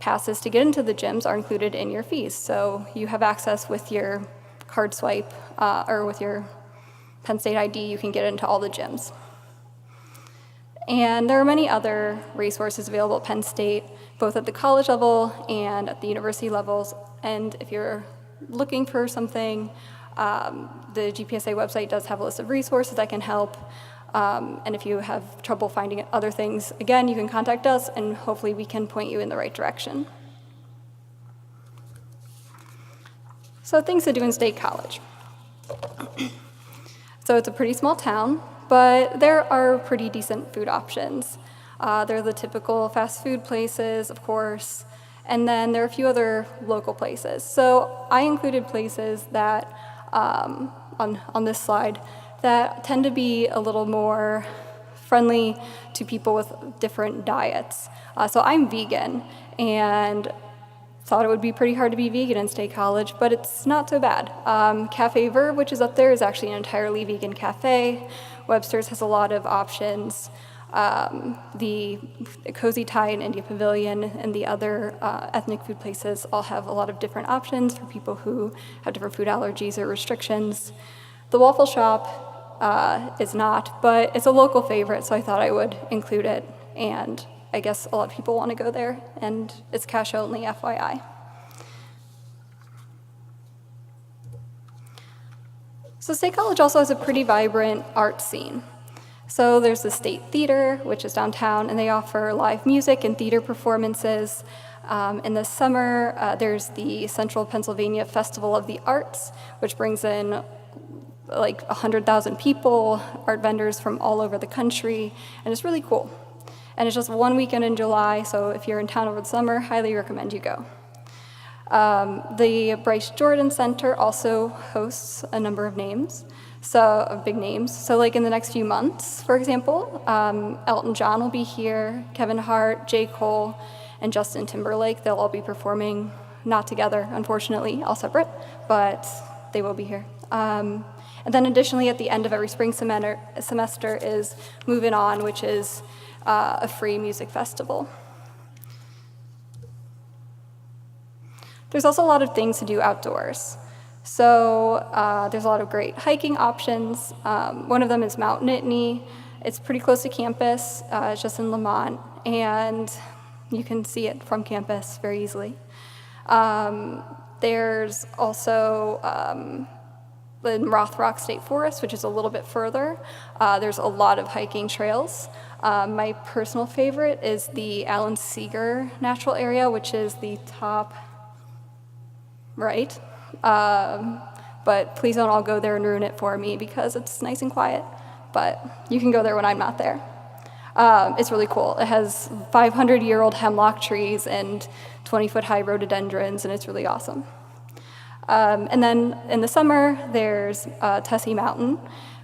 passes to get into the gyms are included in your fees. So you have access with your card swipe or with your Penn State ID, you can get into all the gyms. And there are many other resources available at Penn State, both at the college level and at the university levels. And if you're looking for something, the GPSA website does have a list of resources that can help. And if you have trouble finding other things, again, you can contact us, and hopefully we can point you in the right direction. So things to do in State College. So it's a pretty small town, but there are pretty decent food options. There are the typical fast food places, of course, and then there are a few other local places. So I included places that, on this slide, that tend to be a little more friendly to people with different diets. So I'm vegan, and thought it would be pretty hard to be vegan in State College, but it's not so bad. Cafe Verve, which is up there, is actually an entirely vegan cafe. Webster's has a lot of options. The Cozy Thai and India Pavilion and the other ethnic food places all have a lot of different options for people who have different food allergies or restrictions. The Waffle Shop is not, but it's a local favorite, so I thought I would include it. And I guess a lot of people want to go there, and it's cash only, FYI. So State College also has a pretty vibrant art scene. So there's the State Theater, which is downtown, and they offer live music and theater performances. In the summer, there's the Central Pennsylvania Festival of the Arts, which brings in like 100,000 people, art vendors from all over the country, and it's really cool. And it's just one weekend in July, so if you're in town over the summer, highly recommend you go. The Bryce Jordan Center also hosts a number of big names. So like in the next few months, for example, Elton John will be here, Kevin Hart, J. Cole, and Justin Timberlake. They'll all be performing, not together, unfortunately, all separate, but they will be here. And then additionally, at the end of every spring semester is Movin' On, which is a free music festival. There's also a lot of things to do outdoors. So there's a lot of great hiking options. One of them is Mount Nittany. It's pretty close to campus. It's just in Lamont, and you can see it from campus very easily. There's also in Rothrock State Forest, which is a little bit further. There's a lot of hiking trails. My personal favorite is the Alan Seeger Natural Area, which is the top right. But please don't all go there and ruin it for me because it's nice and quiet. But you can go there when I'm not there. It's really cool. It has 500-year-old hemlock trees and 20-foot high rhododendrons, and it's really awesome. And then in the summer, there's Tussey Mountain,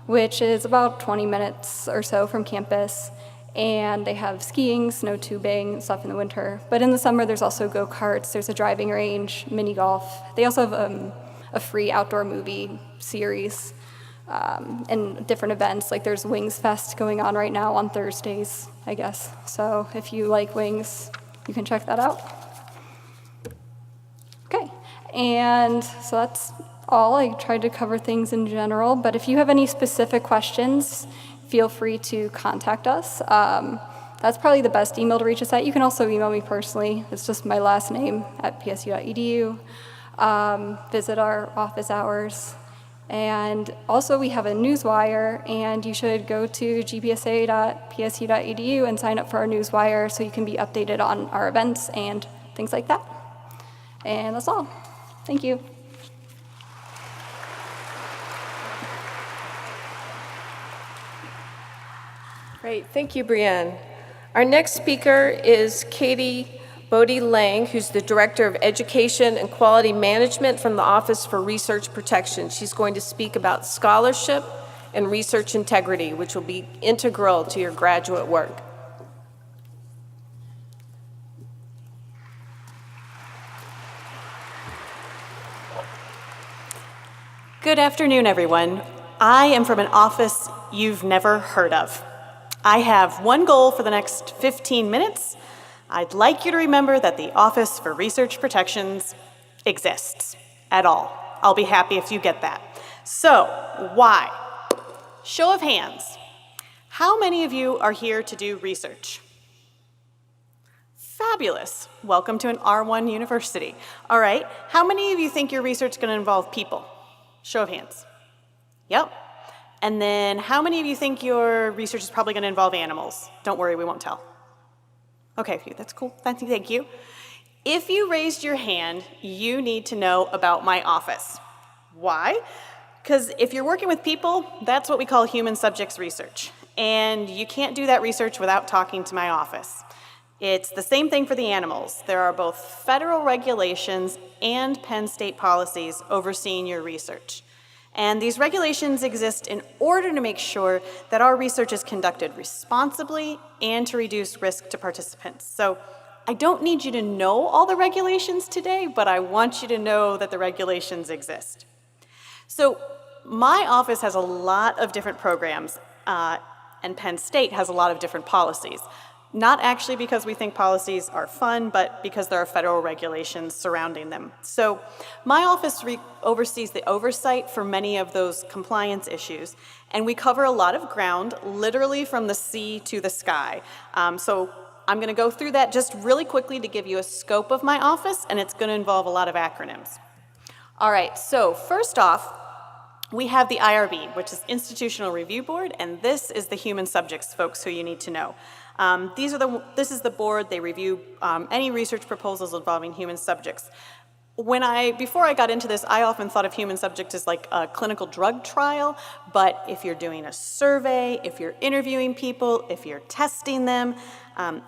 which is about 20 minutes or so from campus. And they have skiing, snow tubing, stuff in the winter. But in the summer, there's also go-karts, there's a driving range, mini golf. They also have a free outdoor movie series and different events. Like there's Wings Fest going on right now on Thursdays, I guess. So if you like wings, you can check that out. Okay, and so that's all. I tried to cover things in general, but if you have any specific questions, feel free to contact us. That's probably the best email to reach us at. You can also email me personally. It's just my last name at psu.edu. Visit our office hours. And also we have a newswire, and you should go to gpsa.psu.edu and sign up for our newswire so you can be updated on our events and things like that. And that's all. Thank you. Great, thank you, Brienne. Our next speaker is Katie Bodie-Lang, who's the Director of Education and Quality Management from the Office for Research Protection. She's going to speak about scholarship and research integrity, which will be integral to your graduate work. Good afternoon, everyone. I am from an office you've never heard of. I have one goal for the next 15 minutes. I'd like you to remember that the Office for Research Protections exists at all. I'll be happy if you get that. So, why? Show of hands. How many of you are here to do research? Fabulous. Welcome to an R1 university. All right, how many of you think your research is going to involve people? Show of hands. Yep. And then how many of you think your research is probably going to involve animals? Don't worry, we won't tell. Okay, that's cool. Thank you. If you raised your hand, you need to know about my office. Why? Because if you're working with people, that's what we call human subjects research. And you can't do that research without talking to my office. It's the same thing for the animals. There are both federal regulations and Penn State policies overseeing your research. And these regulations exist in order to make sure that our research is conducted responsibly and to reduce risk to participants. So I don't need you to know all the regulations today, but I want you to know that the regulations exist. So my office has a lot of different programs, and Penn State has a lot of different policies. Not actually because we think policies are fun, but because there are federal regulations surrounding them. So my office oversees the oversight for many of those compliance issues, and we cover a lot of ground, literally from the sea to the sky. So I'm going to go through that just really quickly to give you a scope of my office, and it's going to involve a lot of acronyms. All right, so first off, we have the IRB, which is Institutional Review Board, and this is the human subjects folks who you need to know. This is the board. They review any research proposals involving human subjects. Before I got into this, I often thought of human subjects as like a clinical drug trial, but if you're doing a survey, if you're interviewing people, if you're testing them,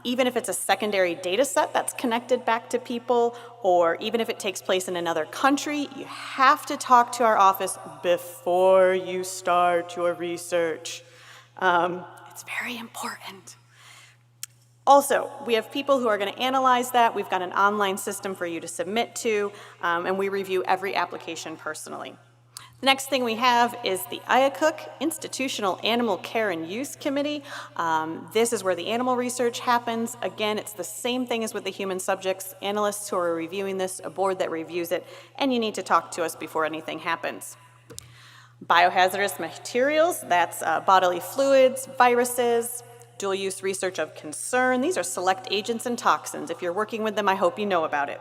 even if it's a secondary data set that's connected back to people, or even if it takes place in another country, you have to talk to our office before you start your research. It's very important. Also, we have people who are going to analyze that. We've got an online system for you to submit to, and we review every application personally. The next thing we have is the IACUC, Institutional Animal Care and Use Committee. This is where the animal research happens. Again, it's the same thing as with the human subjects, analysts who are reviewing this, a board that reviews it, and you need to talk to us before anything happens. Biohazardous materials, that's bodily fluids, viruses, dual-use research of concern. These are select agents and toxins. If you're working with them, I hope you know about it.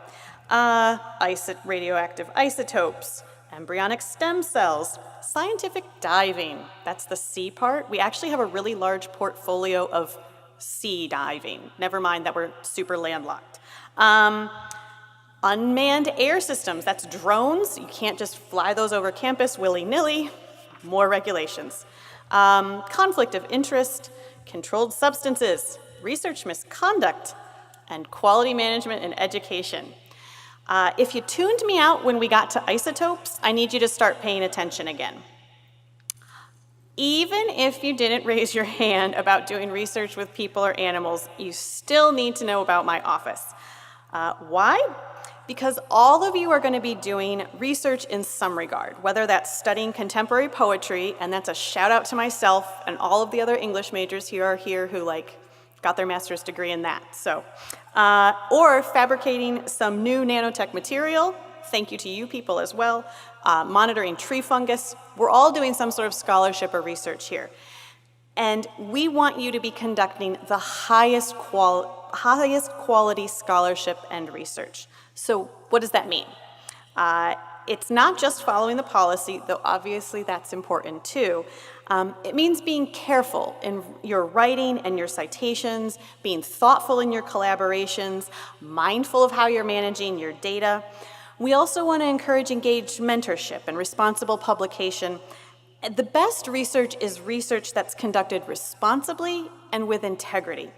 Radioactive isotopes, embryonic stem cells, scientific diving. That's the C part. We actually have a really large portfolio of sea diving. Never mind that we're super landlocked. Unmanned air systems, that's drones. You can't just fly those over campus willy-nilly. More regulations. Conflict of interest, controlled substances, research misconduct, and quality management and education. If you tuned me out when we got to isotopes, I need you to start paying attention again. Even if you didn't raise your hand about doing research with people or animals, you still need to know about my office. Why? Because all of you are going to be doing research in some regard, whether that's studying contemporary poetry, and that's a shout out to myself and all of the other English majors who are here who got their master's degree in that. So, or fabricating some new nanotech material. Thank you to you people as well. Monitoring tree fungus. We're all doing some sort of scholarship or research here. And we want you to be conducting the highest quality scholarship and research. So what does that mean? It's not just following the policy, though obviously that's important too. It means being careful in your writing and your citations, being thoughtful in your collaborations, mindful of how you're managing your data. We also want to encourage engaged mentorship and responsible publication. The best research is research that's conducted responsibly and with integrity.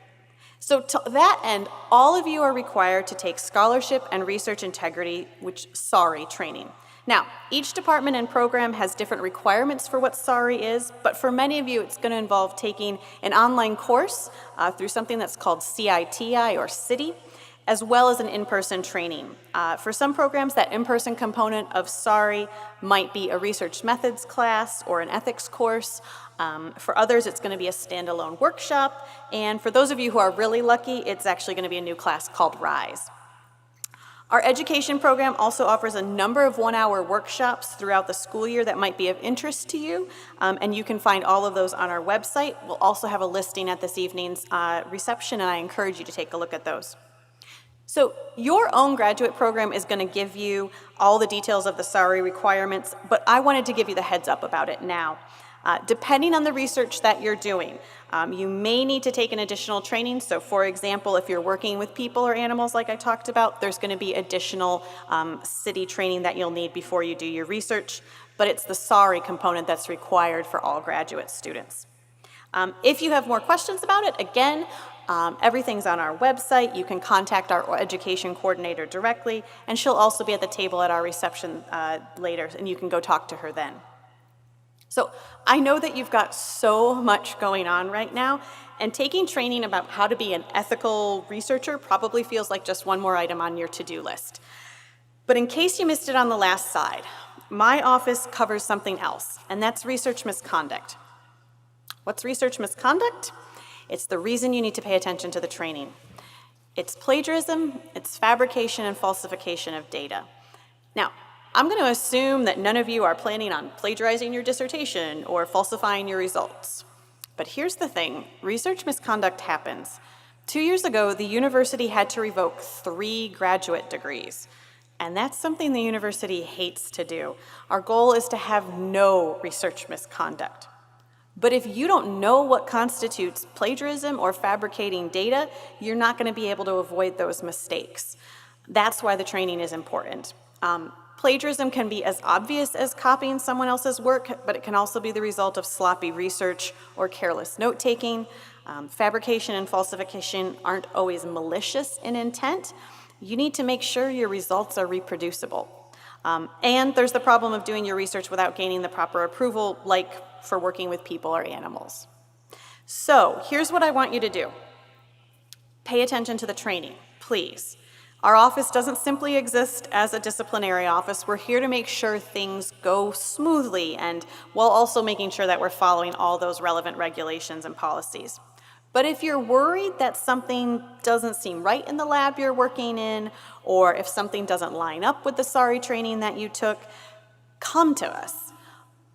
So to that end, all of you are required to take scholarship and research integrity, SARI training. Now, each department and program has different requirements for what SARI is, but for many of you, it's going to involve taking an online course through something that's called CITI or CITI, as well as an in-person training. For some programs, that in-person component of SARI might be a research methods class or an ethics course. For others, it's going to be a standalone workshop. And for those of you who are really lucky, it's actually going to be a new class called RISE. Our education program also offers a number of one-hour workshops throughout the school year that might be of interest to you, and you can find all of those on our website. We'll also have a listing at this evening's reception, and I encourage you to take a look at those. So your own graduate program is going to give you all the details of the SARI requirements, but I wanted to give you the heads up about it now. Depending on the research that you're doing, you may need to take an additional training. So for example, if you're working with people or animals like I talked about, there's going to be additional city training that you'll need before you do your research, but it's the SARI component that's required for all graduate students. If you have more questions about it, again, everything's on our website. You can contact our education coordinator directly, and she'll also be at the table at our reception later, and you can go talk to her then. So I know that you've got so much going on right now, and taking training about how to be an ethical researcher probably feels like just one more item on your to-do list. But in case you missed it on the last slide, my office covers something else, and that's research misconduct. What's research misconduct? It's the reason you need to pay attention to the training. It's plagiarism, it's fabrication and falsification of data. Now, I'm going to assume that none of you are planning on plagiarizing your dissertation or falsifying your results. But here's the thing, research misconduct happens. 2 years ago, the university had to revoke 3 graduate degrees. And that's something the university hates to do. Our goal is to have no research misconduct. But if you don't know what constitutes plagiarism or fabricating data, you're not going to be able to avoid those mistakes. That's why the training is important. Plagiarism can be as obvious as copying someone else's work, but it can also be the result of sloppy research or careless note-taking. Fabrication and falsification aren't always malicious in intent. You need to make sure your results are reproducible. And there's the problem of doing your research without gaining the proper approval, like for working with people or animals. So here's what I want you to do. Pay attention to the training, please. Our office doesn't simply exist as a disciplinary office. We're here to make sure things go smoothly and while also making sure that we're following all those relevant regulations and policies. But if you're worried that something doesn't seem right in the lab you're working in, or if something doesn't line up with the SARI training that you took, come to us.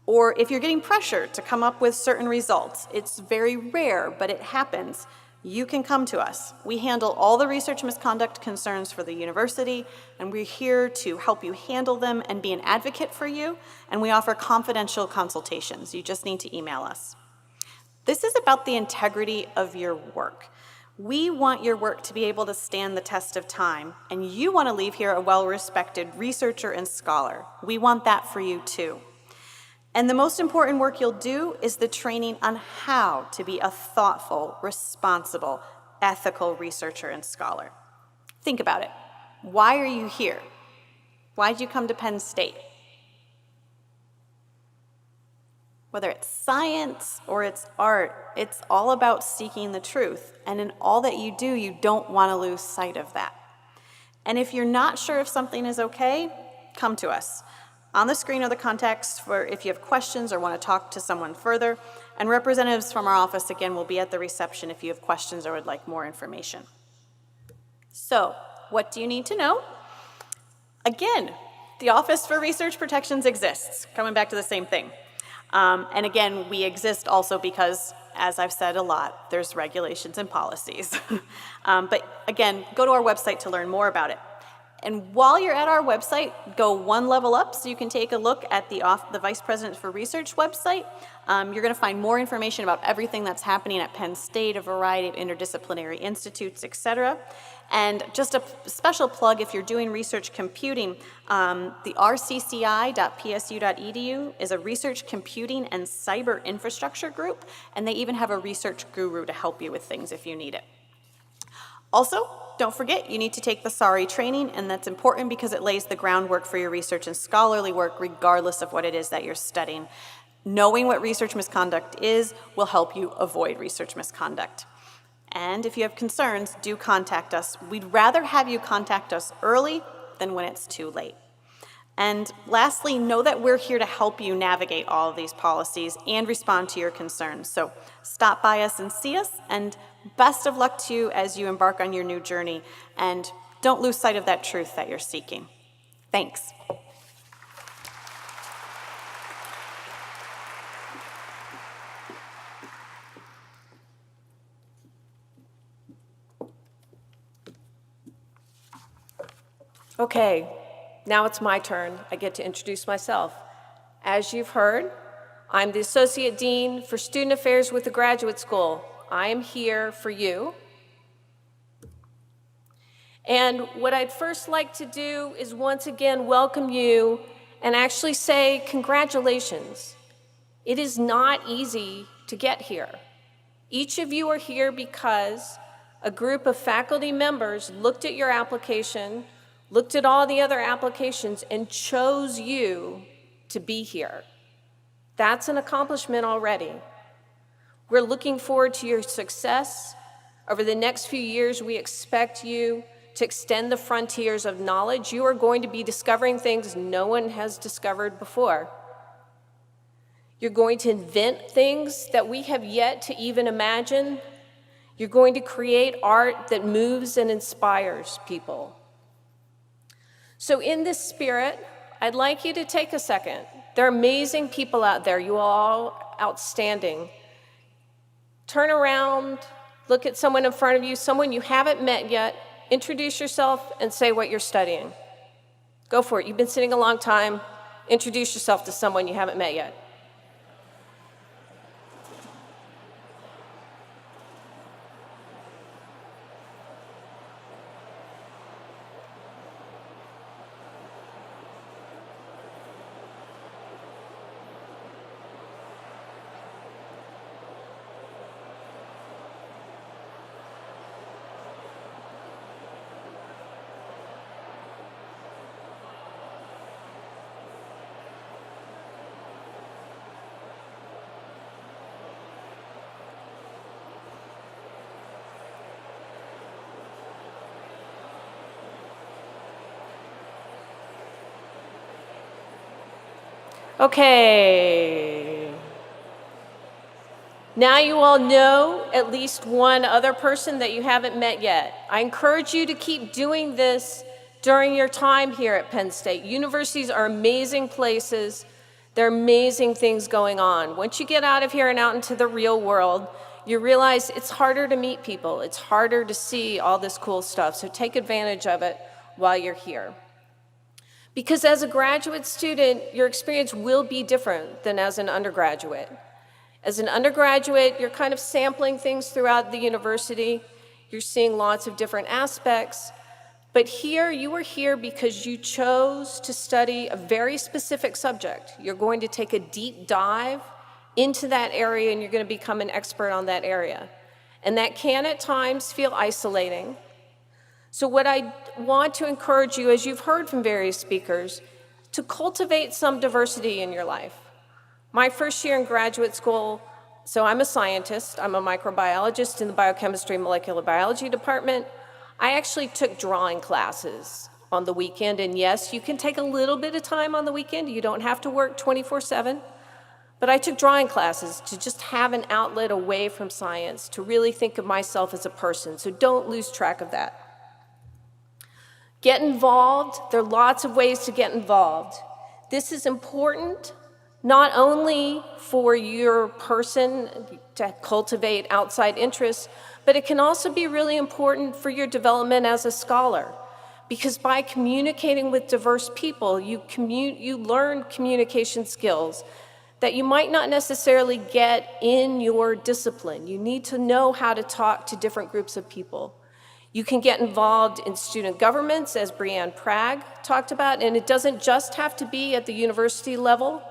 Or if you're getting pressure to come up with certain results, it's very rare, but it happens, you can come to us. We handle all the research misconduct concerns for the university, and we're here to help you handle them and be an advocate for you, and we offer confidential consultations. You just need to email us. This is about the integrity of your work. We want your work to be able to stand the test of time, and you want to leave here a well-respected researcher and scholar. We want that for you too. And the most important work you'll do is the training on how to be a thoughtful, responsible, ethical researcher and scholar. Think about it. Why are you here? Why did you come to Penn State? Whether it's science or it's art, it's all about seeking the truth. And in all that you do, you don't want to lose sight of that. And if you're not sure if something is okay, come to us. On the screen are the contacts for if you have questions or want to talk to someone further. And representatives from our office, again, will be at the reception if you have questions or would like more information. So, what do you need to know? Again, the Office for Research Protections exists, coming back to the same thing. And again, we exist also because, as I've said a lot, there's regulations and policies. But again, go to our website to learn more about it. And while you're at our website, go one level up so you can take a look at the Vice President for Research website. You're going to find more information about everything that's happening at Penn State, a variety of interdisciplinary institutes, etc. And just a special plug, if you're doing research computing, the rcci.psu.edu is a research computing and cyber infrastructure group, and they even have a research guru to help you with things if you need it. Also, don't forget, you need to take the SARI training, and that's important because it lays the groundwork for your research and scholarly work regardless of what it is that you're studying. Knowing what research misconduct is will help you avoid research misconduct. And if you have concerns, do contact us. We'd rather have you contact us early than when it's too late. And lastly, know that we're here to help you navigate all of these policies and respond to your concerns. So stop by us and see us, and best of luck to you as you embark on your new journey. And don't lose sight of that truth that you're seeking. Thanks. Okay, now it's my turn. I get to introduce myself. As you've heard, I'm the Associate Dean for Student Affairs with the Graduate School. I am here for you. And what I'd first like to do is once again welcome you and actually say congratulations. It is not easy to get here. Each of you are here because a group of faculty members looked at your application, looked at all the other applications, and chose you to be here. That's an accomplishment already. We're looking forward to your success. Over the next few years, we expect you to extend the frontiers of knowledge. You are going to be discovering things no one has discovered before. You're going to invent things that we have yet to even imagine. You're going to create art that moves and inspires people. So in this spirit, I'd like you to take a second. There are amazing people out there. You are all outstanding. Turn around, look at someone in front of you, someone you haven't met yet. Introduce yourself and say what you're studying. Go for it. You've been sitting a long time. Introduce yourself to someone you haven't met yet. Okay. Now you all know at least one other person that you haven't met yet. I encourage you to keep doing this during your time here at Penn State. Universities are amazing places. There are amazing things going on. Once you get out of here and out into the real world, you realize it's harder to meet people. It's harder to see all this cool stuff. So take advantage of it while you're here. Because as a graduate student, your experience will be different than as an undergraduate. As an undergraduate, you're kind of sampling things throughout the university. You're seeing lots of different aspects. But here, you are here because you chose to study a very specific subject. You're going to take a deep dive into that area, and you're going to become an expert on that area. And that can at times feel isolating. So what I want to encourage you, as you've heard from various speakers, to cultivate some diversity in your life. My first year in graduate school, so I'm a scientist, I'm a microbiologist in the biochemistry and molecular biology department. I actually took drawing classes on the weekend, and yes, you can take a little bit of time on the weekend. You don't have to work 24/7. But I took drawing classes to just have an outlet away from science, to really think of myself as a person, so don't lose track of that. Get involved. There are lots of ways to get involved. This is important not only for your person to cultivate outside interests, but it can also be really important for your development as a scholar. Because by communicating with diverse people, you learn communication skills that you might not necessarily get in your discipline. You need to know how to talk to different groups of people. You can get involved in student governments, as Brianne Pragg talked about, and it doesn't just have to be at the university level.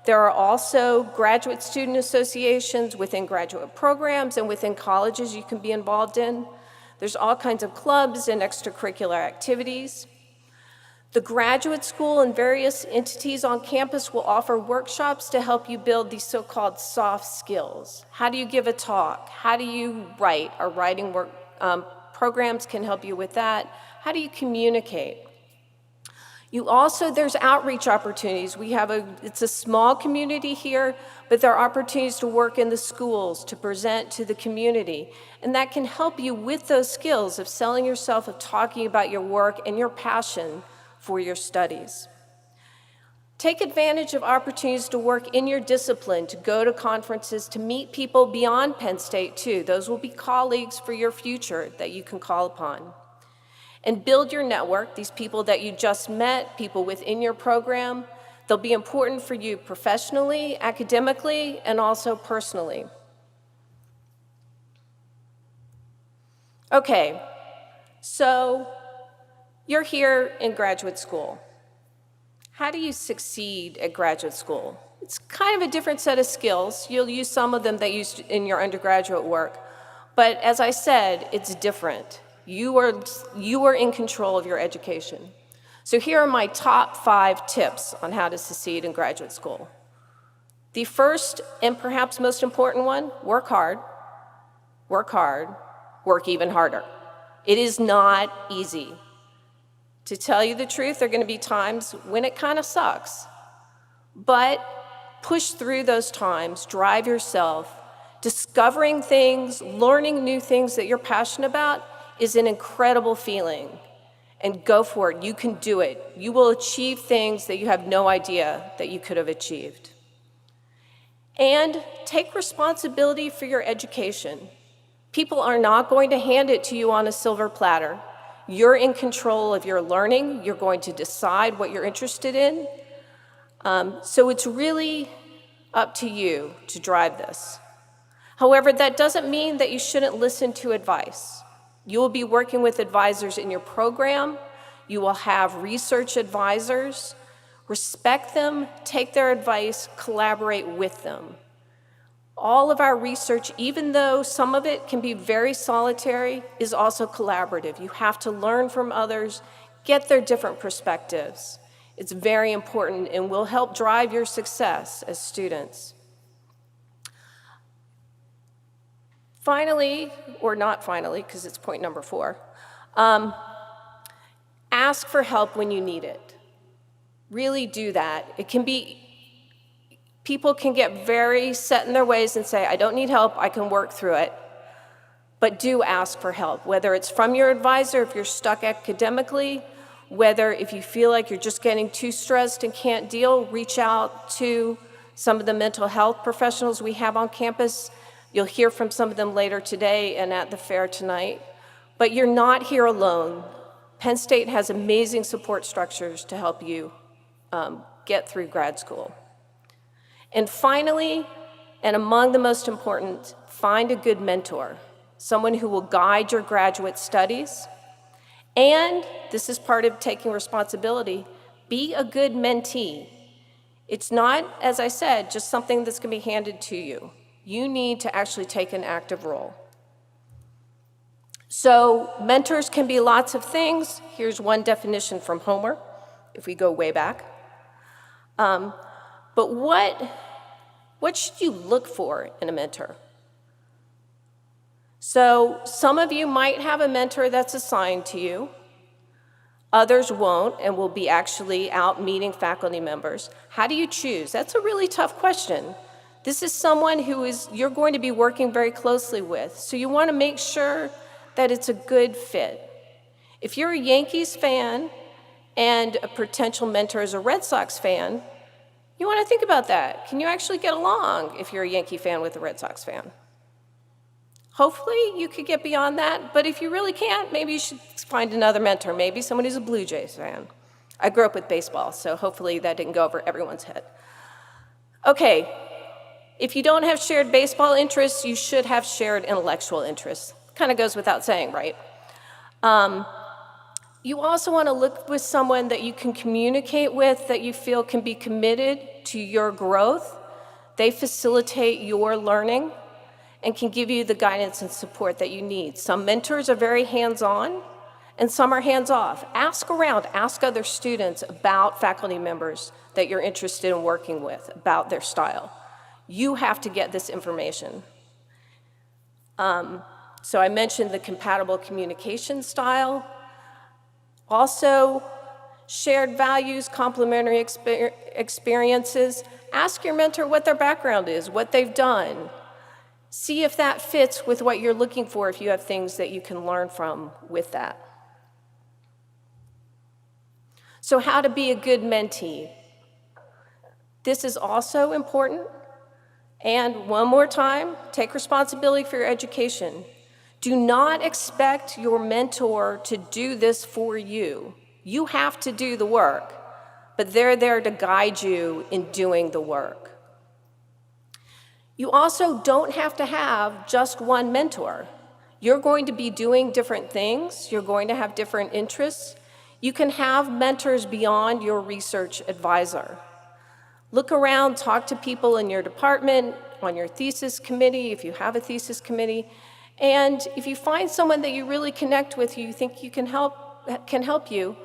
There are also graduate student associations within graduate programs and within colleges you can be involved in. There's all kinds of clubs and extracurricular activities. The graduate school and various entities on campus will offer workshops to help you build these so-called soft skills. How do you give a talk? How do you write? Our writing work programs can help you with that. How do you communicate? There's outreach opportunities. It's a small community here, but there are opportunities to work in the schools, to present to the community. And that can help you with those skills of selling yourself, of talking about your work and your passion for your studies. Take advantage of opportunities to work in your discipline, to go to conferences, to meet people beyond Penn State too. Those will be colleagues for your future that you can call upon. And build your network, these people that you just met, people within your program. They'll be important for you professionally, academically, and also personally. Okay, so you're here in graduate school. How do you succeed at graduate school? It's kind of a different set of skills. You'll use some of them that you used in your undergraduate work. But as I said, it's different. You are in control of your education. So here are my top 5 tips on how to succeed in graduate school. The first and perhaps most important one, work hard, work even harder. It is not easy. To tell you the truth, there are going to be times when it kind of sucks. But push through those times, drive yourself. Discovering things, learning new things that you're passionate about is an incredible feeling. And go for it. You can do it. You will achieve things that you have no idea that you could have achieved. And take responsibility for your education. People are not going to hand it to you on a silver platter. You're in control of your learning. You're going to decide what you're interested in. So it's really up to you to drive this. However, that doesn't mean that you shouldn't listen to advice. You will be working with advisors in your program. You will have research advisors. Respect them, take their advice, collaborate with them. All of our research, even though some of it can be very solitary, is also collaborative. You have to learn from others, get their different perspectives. It's very important and will help drive your success as students. Finally, or not finally, because it's point number 4, ask for help when you need it. Really do that. People can get very set in their ways and say, I don't need help, I can work through it. But do ask for help, whether it's from your advisor if you're stuck academically, whether if you feel like you're just getting too stressed and can't deal, reach out to some of the mental health professionals we have on campus. You'll hear from some of them later today and at the fair tonight. But you're not here alone. Penn State has amazing support structures to help you get through grad school. And finally, and among the most important, find a good mentor, someone who will guide your graduate studies. And this is part of taking responsibility, be a good mentee. It's not, as I said, just something that's going to be handed to you. You need to actually take an active role. So mentors can be lots of things. Here's one definition from Homer, if we go way back. But what should you look for in a mentor? So some of you might have a mentor that's assigned to you. Others won't and will be actually out meeting faculty members. How do you choose? That's a really tough question. This is someone you're going to be working very closely with. So you want to make sure that it's a good fit. If you're a Yankees fan and a potential mentor is a Red Sox fan, you want to think about that. Can you actually get along if you're a Yankee fan with a Red Sox fan? Hopefully you could get beyond that, but if you really can't, maybe you should find another mentor, maybe someone who's a Blue Jays fan. I grew up with baseball, so hopefully that didn't go over everyone's head. Okay, if you don't have shared baseball interests, you should have shared intellectual interests. Kind of goes without saying, right? You also want to look with someone that you can communicate with, that you feel can be committed to your growth. They facilitate your learning and can give you the guidance and support that you need. Some mentors are very hands-on, and some are hands-off. Ask around, ask other students about faculty members that you're interested in working with, about their style. You have to get this information. So I mentioned the compatible communication style. Also, shared values, complementary experiences. Ask your mentor what their background is, what they've done. See if that fits with what you're looking for, if you have things that you can learn from with that. So how to be a good mentee. This is also important. And one more time, take responsibility for your education. Do not expect your mentor to do this for you. You have to do the work, but they're there to guide you in doing the work. You also don't have to have just one mentor. You're going to be doing different things. You're going to have different interests. You can have mentors beyond your research advisor. Look around, talk to people in your department, on your thesis committee, if you have a thesis committee, and if you find someone that you really connect with, you think you can help you,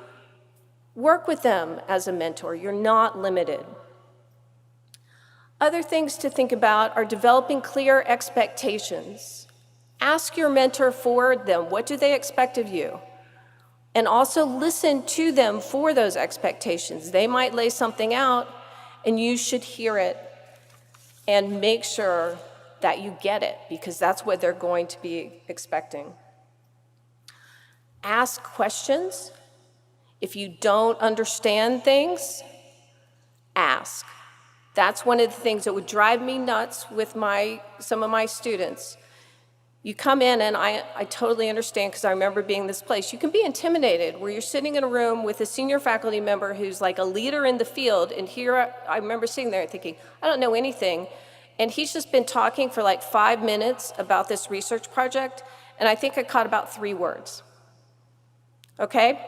work with them as a mentor. You're not limited. Other things to think about are developing clear expectations. Ask your mentor for them. What do they expect of you? And also listen to them for those expectations. They might lay something out, and you should hear it and make sure that you get it, because that's what they're going to be expecting. Ask questions. If you don't understand things, ask. That's one of the things that would drive me nuts with some of my students. You come in, and I totally understand, because I remember being in this place. You can be intimidated where you're sitting in a room with a senior faculty member who's like a leader in the field, and here I remember sitting there and thinking, I don't know anything, and he's just been talking for like 5 minutes about this research project, and I think I caught about 3 words. Okay?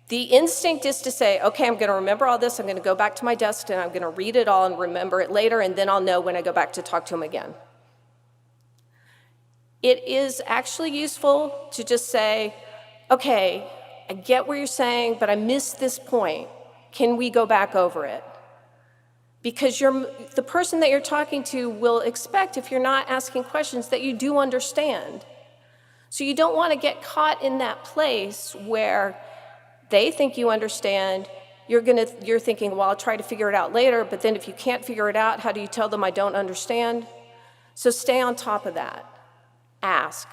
The instinct is to say, okay, I'm going to remember all this, I'm going to go back to my desk, and I'm going to read it all and remember it later, and then I'll know when I go back to talk to him again. It is actually useful to just say, okay, I get what you're saying, but I missed this point. Can we go back over it? Because the person that you're talking to will expect, if you're not asking questions, that you do understand. So you don't want to get caught in that place where they think you understand, you're thinking, well, I'll try to figure it out later, but then if you can't figure it out, how do you tell them I don't understand? So stay on top of that. Ask.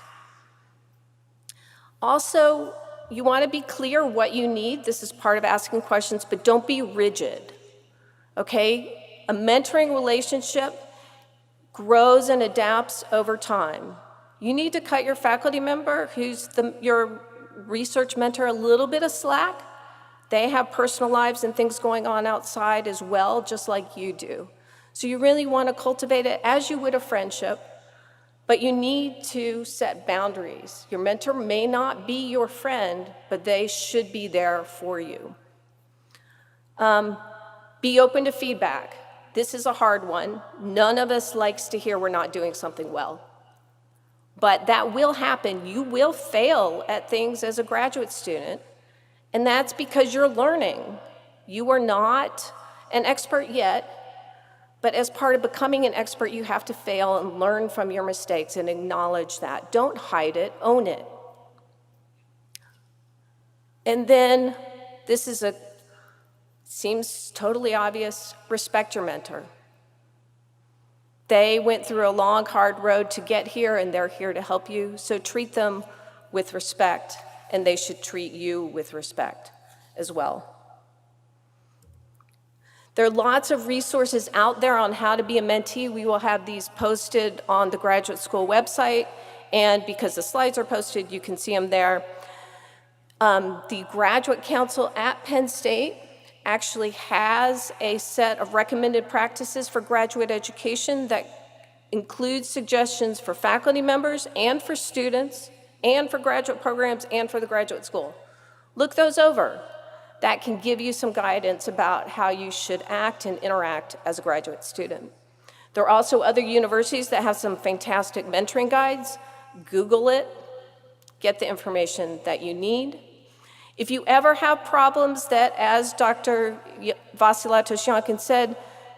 Also, you want to be clear what you need. This is part of asking questions, but don't be rigid, okay? A mentoring relationship grows and adapts over time. You need to cut your faculty member, who's your research mentor, a little bit of slack. They have personal lives and things going on outside as well, just like you do. So you really want to cultivate it as you would a friendship. But you need to set boundaries. Your mentor may not be your friend, but they should be there for you. Be open to feedback. This is a hard one. None of us likes to hear we're not doing something well. But that will happen. You will fail at things as a graduate student, and that's because you're learning. You are not an expert yet, but as part of becoming an expert, you have to fail and learn from your mistakes and acknowledge that. Don't hide it, own it. And then, seems totally obvious, respect your mentor. They went through a long, hard road to get here, and they're here to help you, so treat them with respect, and they should treat you with respect as well. There are lots of resources out there on how to be a mentee. We will have these posted on the graduate school website, and because the slides are posted, you can see them there. The Graduate Council at Penn State actually has a set of recommended practices for graduate education that includes suggestions for faculty members and for students and for graduate programs and for the graduate school. Look those over. That can give you some guidance about how you should act and interact as a graduate student. There are also other universities that have some fantastic mentoring guides. Google it, get the information that you need. If you ever have problems that, as Dr. Vasilatoshyankin said,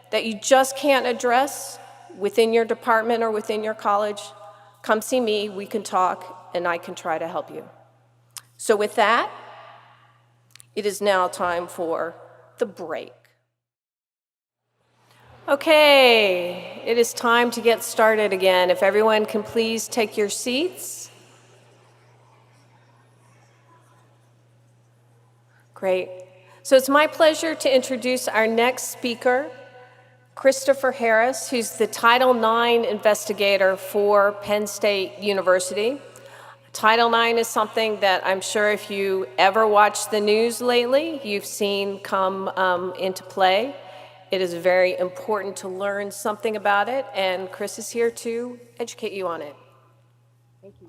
that you just can't address within your department or within your college, come see me, we can talk, and I can try to help you. So with that, it is now time for the break. Okay, it is time to get started again. If everyone can please take your seats. Great. So it's my pleasure to introduce our next speaker, Christopher Harris, who's the Title IX investigator for Penn State University. Title IX is something that I'm sure if you ever watched the news lately, you've seen come into play. It is very important to learn something about it, and Chris is here to educate you on it. Thank you.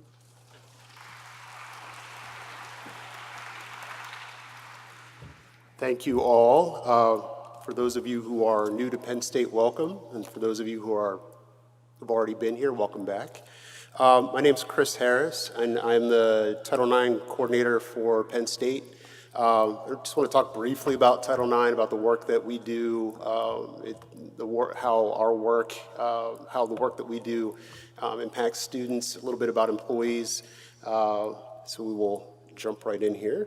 Thank you all. For those of you who are new to Penn State, welcome. And for those of you who have already been here, welcome back. My name is Chris Harris, and I'm the Title IX coordinator for Penn State. I just want to talk briefly about Title IX, about the work that we do, how the work that we do impacts students, a little bit about employees. So we will jump right in here.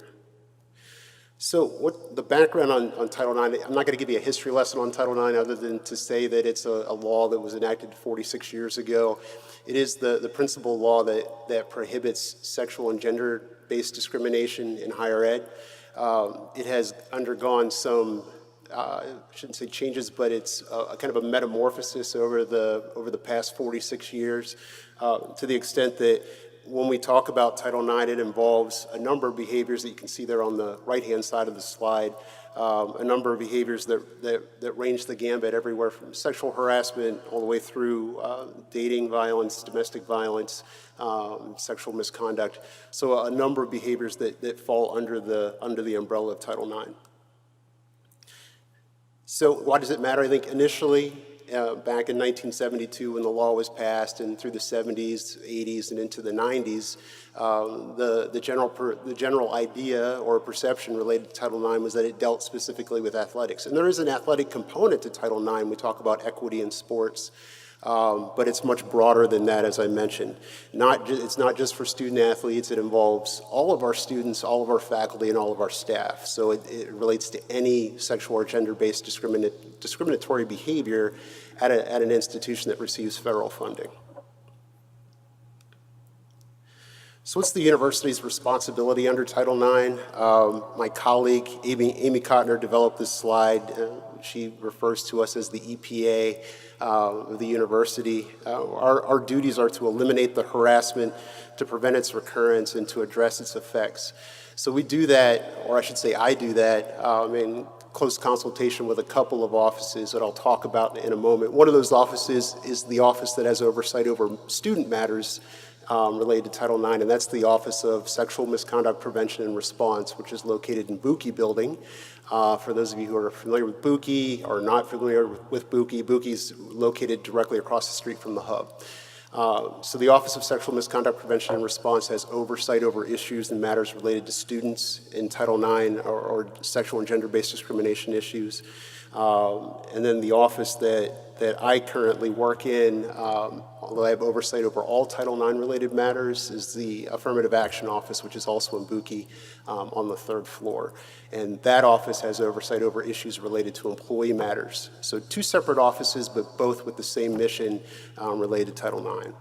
So what the background on Title IX, I'm not going to give you a history lesson on Title IX other than to say that it's a law that was enacted 46 years ago. It is the principal law that prohibits sexual and gender-based discrimination in higher ed. It has undergone some, I shouldn't say changes, but it's a kind of a metamorphosis over the past 46 years to the extent that when we talk about Title IX, it involves a number of behaviors that you can see there on the right-hand side of the slide, a number of behaviors that range the gambit everywhere from sexual harassment all the way through dating violence, domestic violence, sexual misconduct. So a number of behaviors that fall under the umbrella of Title IX. So why does it matter? I think initially, back in 1972 when the law was passed and through the 70s, 80s, and into the 90s, the general idea or perception related to Title IX was that it dealt specifically with athletics. And there is an athletic component to Title IX. We talk about equity in sports. But it's much broader than that, as I mentioned. It's not just for student athletes. It involves all of our students, all of our faculty, and all of our staff. So it relates to any sexual or gender-based discriminatory behavior at an institution that receives federal funding. So what's the university's responsibility under Title IX? My colleague, Amy Kottner, developed this slide. She refers to us as the EPA of the university. Our duties are to eliminate the harassment, to prevent its recurrence, and to address its effects. So we do that, or I should say I do that, in close consultation with a couple of offices that I'll talk about in a moment. One of those offices is the office that has oversight over student matters related to Title IX, and that's the Office of Sexual Misconduct Prevention and Response, which is located in Buki Building. For those of you who are familiar with Buki or not familiar with Buki, Buki is located directly across the street from the hub. So the Office of Sexual Misconduct Prevention and Response has oversight over issues and matters related to students in Title IX or sexual and gender-based discrimination issues. And then the office that I currently work in, although I have oversight over all Title IX related matters, is the Affirmative Action Office, which is also in Buki on the 3rd floor. And that office has oversight over issues related to employee matters. So 2 separate offices, but both with the same mission related to Title IX.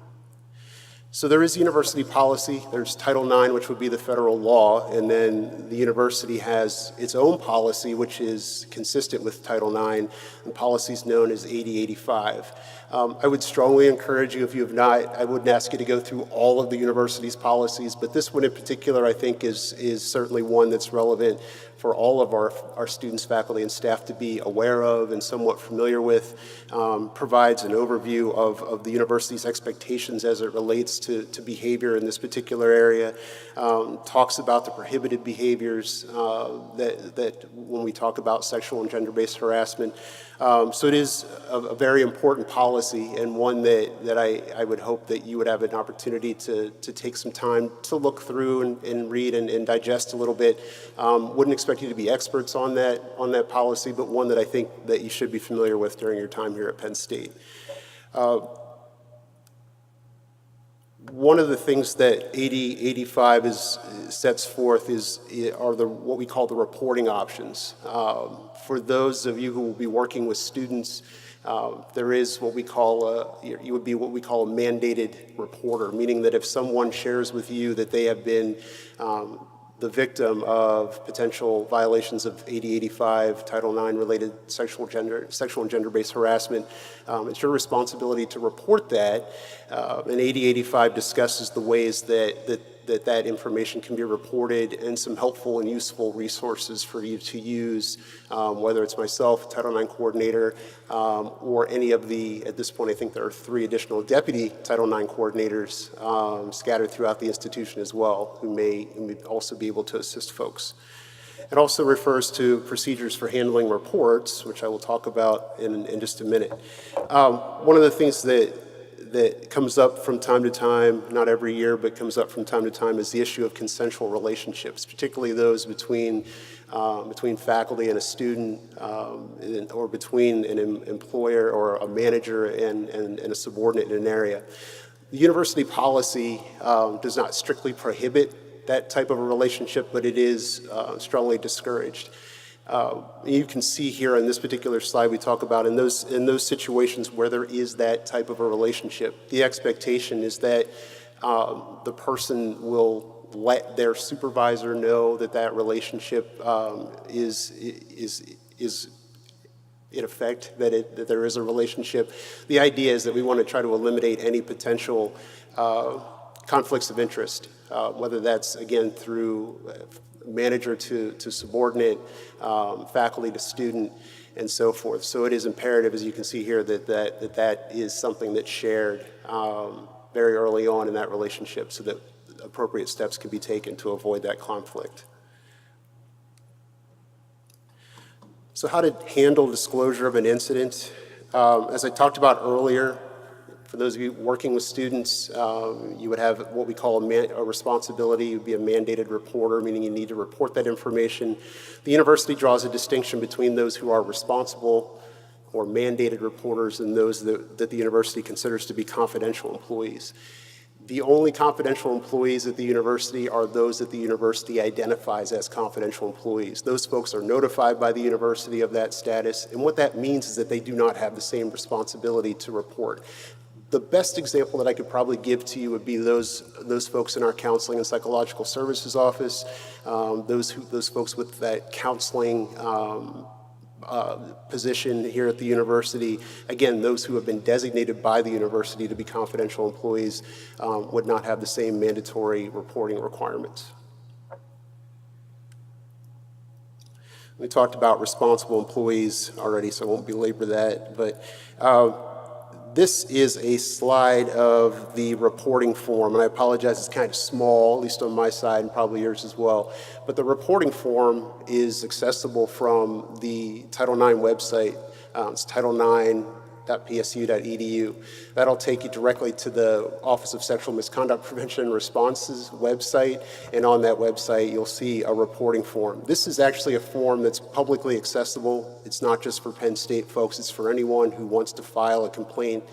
So there is university policy. There's Title IX, which would be the federal law, and then the university has its own policy, which is consistent with Title IX, and policies known as 8085. I would strongly encourage you, if you have not, I wouldn't ask you to go through all of the university's policies, but this one in particular I think is certainly one that's relevant for all of our students, faculty, and staff to be aware of and somewhat familiar with. Provides an overview of the university's expectations as it relates to behavior in this particular area. Talks about the prohibited behaviors that when we talk about sexual and gender-based harassment. So it is a very important policy and one that I would hope that you would have an opportunity to take some time to look through and read and digest a little bit. Wouldn't expect you to be experts on that policy, but one that I think that you should be familiar with during your time here at Penn State. One of the things that 8085 sets forth are what we call the reporting options. For those of you who will be working with students, there is what we call you would be what we call a mandated reporter, meaning that if someone shares with you that they have been the victim of potential violations of 8085, Title IX related sexual and gender-based harassment, it's your responsibility to report that. And 8085 discusses the ways that that information can be reported, and some helpful and useful resources for you to use, whether it's myself, Title IX coordinator, or any of the, at this point I think there are 3 additional deputy Title IX coordinators scattered throughout the institution as well, who may also be able to assist folks. It also refers to procedures for handling reports, which I will talk about in just a minute. One of the things that comes up from time to time, not every year, but comes up from time to time, is the issue of consensual relationships, particularly those between faculty and a student, or between an employer or a manager and a subordinate in an area. The university policy does not strictly prohibit that type of a relationship, but it is strongly discouraged. You can see here on this particular slide we talk about in those situations where there is that type of a relationship, the expectation is that the person will let their supervisor know that that relationship is in effect, that there is a relationship. The idea is that we want to try to eliminate any potential conflicts of interest, whether that's, again, through manager to subordinate, faculty to student, and so forth. So it is imperative, as you can see here, that is something that's shared very early on in that relationship so that appropriate steps can be taken to avoid that conflict. So how to handle disclosure of an incident. As I talked about earlier, for those of you working with students, you would have what we call a responsibility. You'd be a mandated reporter, meaning you need to report that information. The university draws a distinction between those who are responsible or mandated reporters and those that the university considers to be confidential employees. The only confidential employees at the university are those that the university identifies as confidential employees. Those folks are notified by the university of that status, and what that means is that they do not have the same responsibility to report. The best example that I could probably give to you would be those folks in our counseling and psychological services office, those folks with that counseling position here at the university. Again, those who have been designated by the university to be confidential employees would not have the same mandatory reporting requirements. We talked about responsible employees already, so I won't belabor that, but this is a slide of the reporting form, and I apologize, it's kind of small, at least on my side and probably yours as well. But the reporting form is accessible from the Title IX website. It's title9.psu.edu. That'll take you directly to the Office of Sexual Misconduct Prevention and Response's website, and on that website you'll see a reporting form. This is actually a form that's publicly accessible. It's not just for Penn State folks, it's for anyone who wants to file a complaint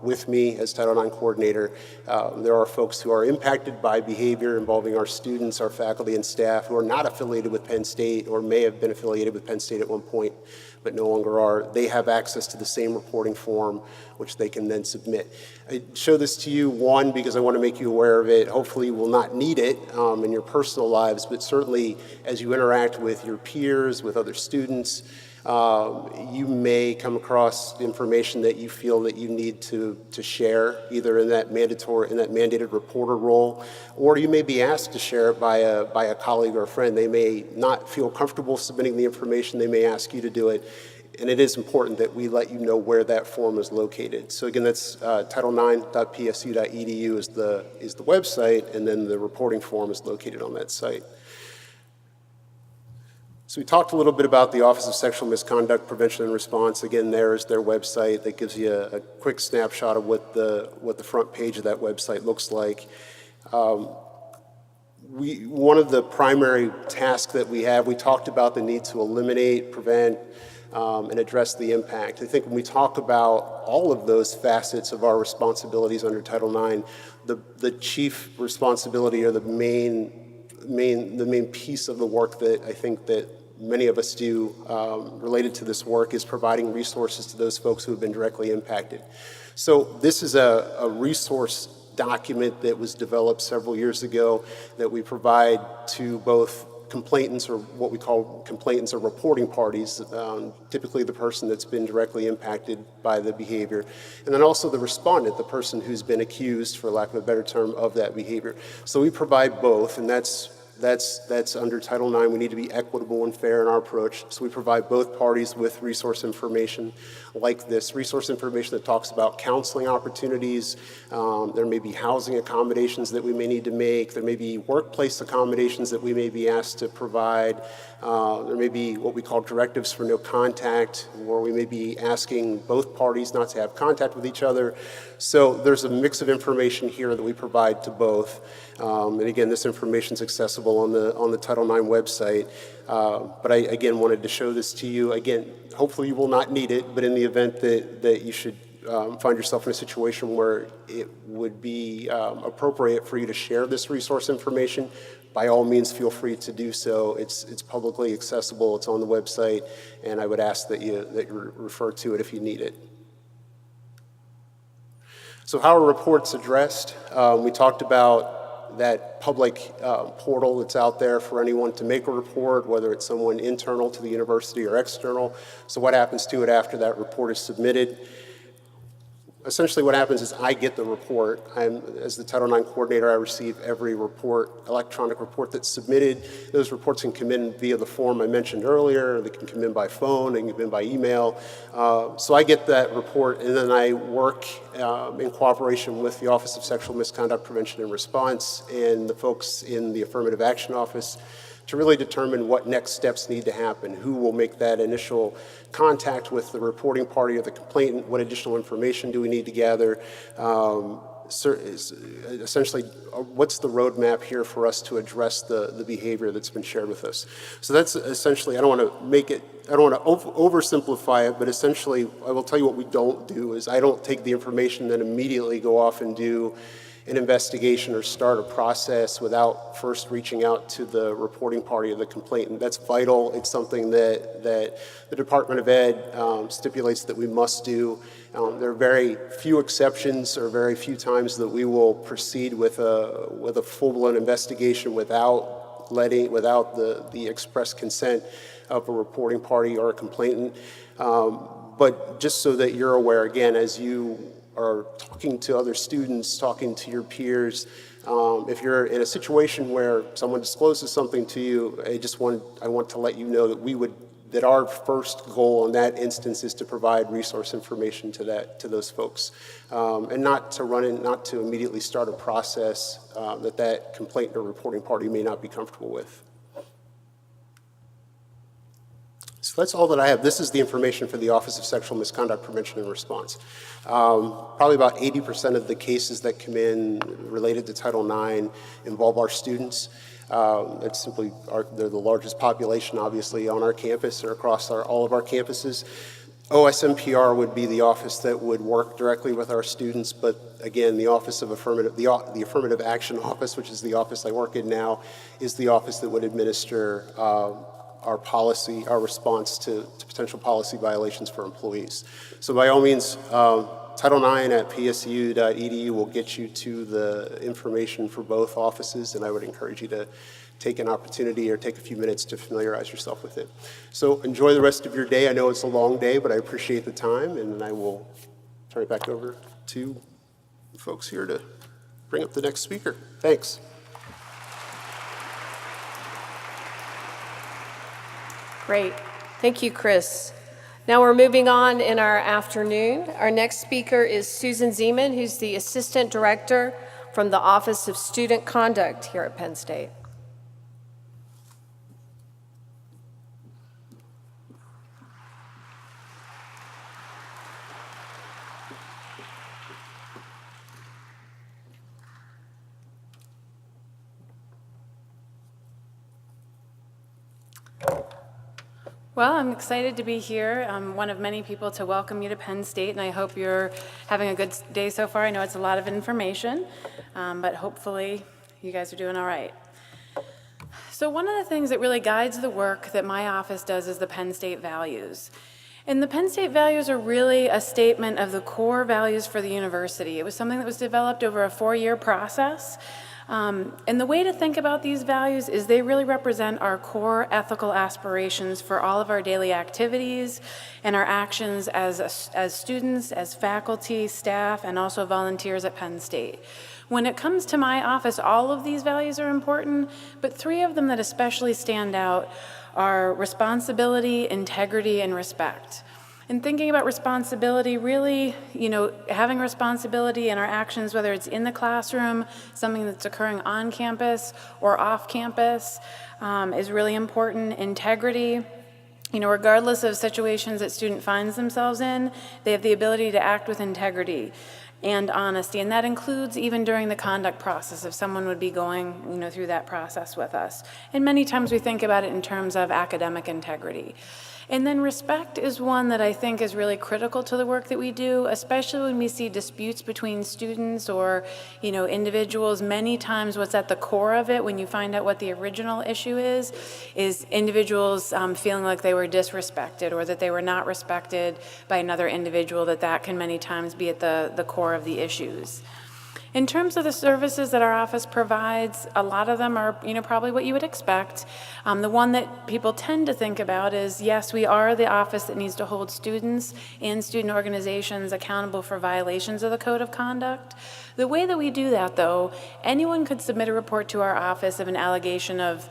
with me as Title IX coordinator. There are folks who are impacted by behavior involving our students, our faculty and staff who are not affiliated with Penn State or may have been affiliated with Penn State at one point but no longer are. They have access to the same reporting form, which they can then submit. I show this to you, one, because I want to make you aware of it. Hopefully you will not need it in your personal lives, but certainly as you interact with your peers, with other students, you may come across information that you feel that you need to share, either in that mandated reporter role, or you may be asked to share it by a colleague or a friend. They may not feel comfortable submitting the information. They may ask you to do it, and it is important that we let you know where that form is located. So again, that's title9.psu.edu is the website, and then the reporting form is located on that site. So we talked a little bit about the Office of Sexual Misconduct Prevention and Response. Again, there is their website that gives you a quick snapshot of what the front page of that website looks like. One of the primary tasks that we have, we talked about the need to eliminate, prevent, and address the impact. I think when we talk about all of those facets of our responsibilities under Title IX, the chief responsibility or the main piece of the work that I think that many of us do related to this work is providing resources to those folks who have been directly impacted. So this is a resource document that was developed several years ago that we provide to both complainants, or what we call complainants, or reporting parties, typically the person that's been directly impacted by the behavior, and then also the respondent, the person who's been accused, for lack of a better term, of that behavior. So we provide both, and that's under Title IX. We need to be equitable and fair in our approach. So we provide both parties with resource information like this, resource information that talks about counseling opportunities. There may be housing accommodations that we may need to make. There may be workplace accommodations that we may be asked to provide. There may be what we call directives for no contact, where we may be asking both parties not to have contact with each other. So there's a mix of information here that we provide to both. And again, this information is accessible on the Title IX website. But I, again, wanted to show this to you. Again, hopefully you will not need it, but in the event that you should find yourself in a situation where it would be appropriate for you to share this resource information, by all means, feel free to do so. It's publicly accessible. It's on the website, and I would ask that you refer to it if you need it. So how are reports addressed? We talked about that public portal that's out there for anyone to make a report, whether it's someone internal to the university or external. So what happens to it after that report is submitted? Essentially what happens is I get the report. As the Title IX coordinator, I receive every report, electronic report that's submitted. Those reports can come in via the form I mentioned earlier. They can come in by phone, they can come in by email. So I get that report, and then I work in cooperation with the Office of Sexual Misconduct Prevention and Response and the folks in the Affirmative Action Office to really determine what next steps need to happen, who will make that initial contact with the reporting party or the complainant, what additional information do we need to gather, essentially, what's the roadmap here for us to address the behavior that's been shared with us. So that's essentially, I don't want to oversimplify it, but essentially, I will tell you what we don't do is I don't take the information and immediately go off and do an investigation or start a process without first reaching out to the reporting party or the complainant. That's vital. It's something that the Department of Ed stipulates that we must do. There are very few exceptions or very few times that we will proceed with a full-blown investigation without the express consent of a reporting party or a complainant. But just so that you're aware, again, as you are talking to other students, talking to your peers, if you're in a situation where someone discloses something to you, I want to let you know that our first goal in that instance is to provide resource information to those folks, and not to immediately start a process that complainant or reporting party may not be comfortable with. So that's all that I have. This is the information for the Office of Sexual Misconduct Prevention and Response. Probably about 80% of the cases that come in related to Title IX involve our students. It's simply they're the largest population, obviously, on our campus or across all of our campuses. OSMPR would be the office that would work directly with our students, but again, the Office of the Affirmative Action Office, which is the office I work in now, is the office that would administer our policy, our response to potential policy violations for employees. So by all means, Title IX at psu.edu will get you to the information for both offices, and I would encourage you to take an opportunity or take a few minutes to familiarize yourself with it. So enjoy the rest of your day. I know it's a long day, but I appreciate the time, and I will turn it back over to the folks here to bring up the next speaker. Thanks. Great. Thank you, Chris. Now we're moving on in our afternoon. Our next speaker is Susan Zeman, who's the Assistant Director from the Office of Student Conduct here at Penn State. Well, I'm excited to be here. I'm one of many people to welcome you to Penn State, and I hope you're having a good day so far. I know it's a lot of information, but hopefully you guys are doing all right. So one of the things that really guides the work that my office does is the Penn State values. And the Penn State values are really a statement of the core values for the university. It was something that was developed over a 4-year process. And the way to think about these values is they really represent our core ethical aspirations for all of our daily activities and our actions as students, as faculty, staff, and also volunteers at Penn State. When it comes to my office, all of these values are important, but 3 of them that especially stand out are responsibility, integrity, and respect. And thinking about responsibility, really, having responsibility in our actions, whether it's in the classroom, something that's occurring on campus or off campus, is really important. Integrity, regardless of situations that student finds themselves in, they have the ability to act with integrity and honesty, and that includes even during the conduct process if someone would be going through that process with us. And many times we think about it in terms of academic integrity. And then respect is one that I think is really critical to the work that we do, especially when we see disputes between students or, individuals. Many times what's at the core of it, when you find out what the original issue is individuals feeling like they were disrespected or that they were not respected by another individual, that can many times be at the core of the issues. In terms of the services that our office provides, a lot of them are, probably what you would expect. The one that people tend to think about is, yes, we are the office that needs to hold students and student organizations accountable for violations of the Code of Conduct. The way that we do that, though, anyone could submit a report to our office of an allegation of,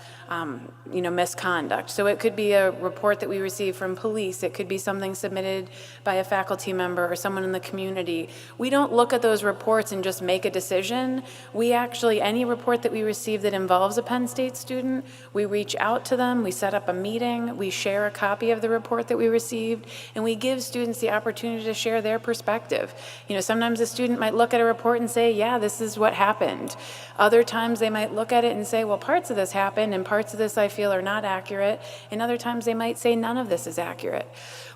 misconduct. So it could be a report that we receive from police. It could be something submitted by a faculty member or someone in the community. We don't look at those reports and just make a decision. We actually, any report that we receive that involves a Penn State student, we reach out to them, we set up a meeting, we share a copy of the report that we received, and we give students the opportunity to share their perspective. Sometimes a student might look at a report and say, yeah, this is what happened. Other times they might look at it and say, well, parts of this happened and parts of this I feel are not accurate. And other times they might say none of this is accurate.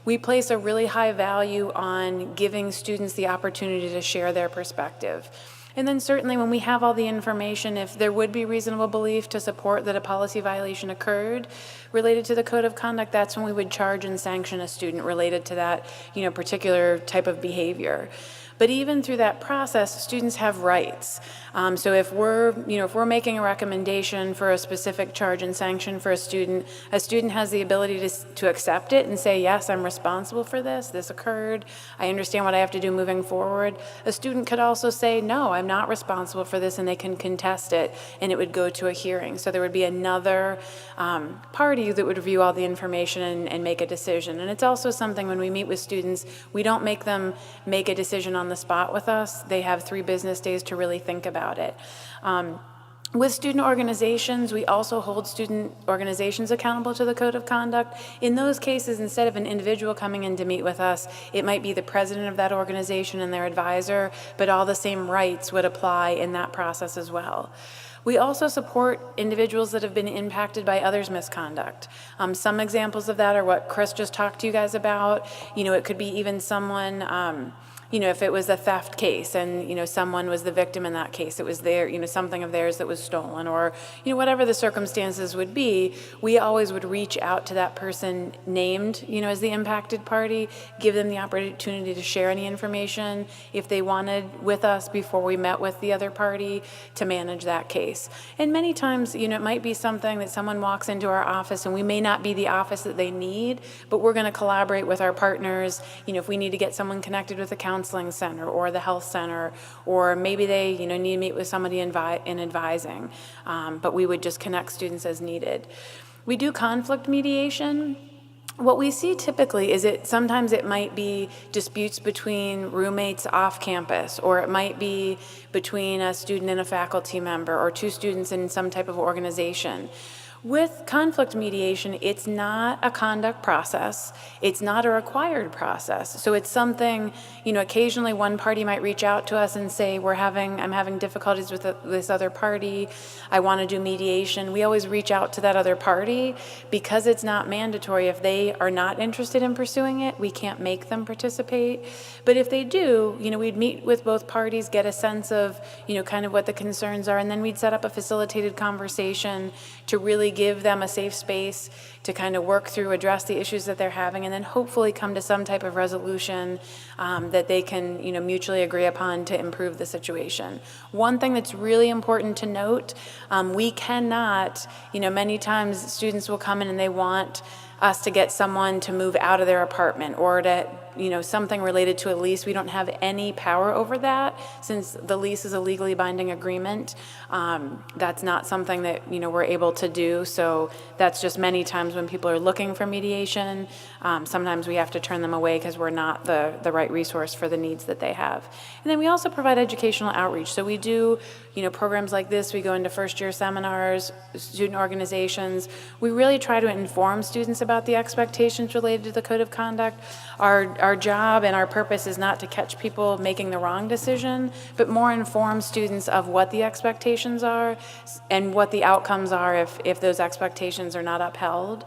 We place a really high value on giving students the opportunity to share their perspective. And then certainly when we have all the information, if there would be reasonable belief to support that a policy violation occurred related to the Code of Conduct, that's when we would charge and sanction a student related to that, particular type of behavior. But even through that process, students have rights. So if we're making a recommendation for a specific charge and sanction for a student has the ability to accept it and say, yes, I'm responsible for this. This occurred. I understand what I have to do moving forward. A student could also say, no, I'm not responsible for this, and they can contest it, and it would go to a hearing. So there would be another party that would review all the information and make a decision. And it's also something when we meet with students, we don't make them make a decision on the spot with us. They have 3 business days to really think about it. With student organizations, we also hold student organizations accountable to the Code of Conduct. In those cases, instead of an individual coming in to meet with us, it might be the president of that organization and their advisor, but all the same rights would apply in that process as well. We also support individuals that have been impacted by others' misconduct. Some examples of that are what Chris just talked to you guys about. It could be even someone, if it was a theft case and, someone was the victim in that case, it was something of theirs that was stolen, or, whatever the circumstances would be, we always would reach out to that person named, as the impacted party, give them the opportunity to share any information if they wanted with us before we met with the other party to manage that case. And many times, it might be something that someone walks into our office and we may not be the office that they need, but we're going to collaborate with our partners, if we need to get someone connected with a counseling center or the health center, or maybe they need to meet with somebody in advising, but we would just connect students as needed. We do conflict mediation. What we see typically is sometimes it might be disputes between roommates off campus, or it might be between a student and a faculty member, or 2 students in some type of organization. With conflict mediation, it's not a conduct process. It's not a required process. So it's something, occasionally one party might reach out to us and say, I'm having difficulties with this other party. I want to do mediation. We always reach out to that other party because it's not mandatory. If they are not interested in pursuing it, we can't make them participate. But if they do, we'd meet with both parties, get a sense of, kind of what the concerns are, and then we'd set up a facilitated conversation to really give them a safe space to kind of work through, address the issues that they're having, and then hopefully come to some type of resolution that they can, mutually agree upon to improve the situation. One thing that's really important to note, we cannot, many times students will come in and they want us to get someone to move out of their apartment or to, something related to a lease. We don't have any power over that since the lease is a legally binding agreement. That's not something that, we're able to do. So that's just many times when people are looking for mediation, sometimes we have to turn them away because we're not the right resource for the needs that they have. And then we also provide educational outreach. So we do, programs like this. We go into first-year seminars, student organizations. We really try to inform students about the expectations related to the Code of Conduct. Our job and our purpose is not to catch people making the wrong decision, but more inform students of what the expectations are and what the outcomes are if those expectations are not upheld.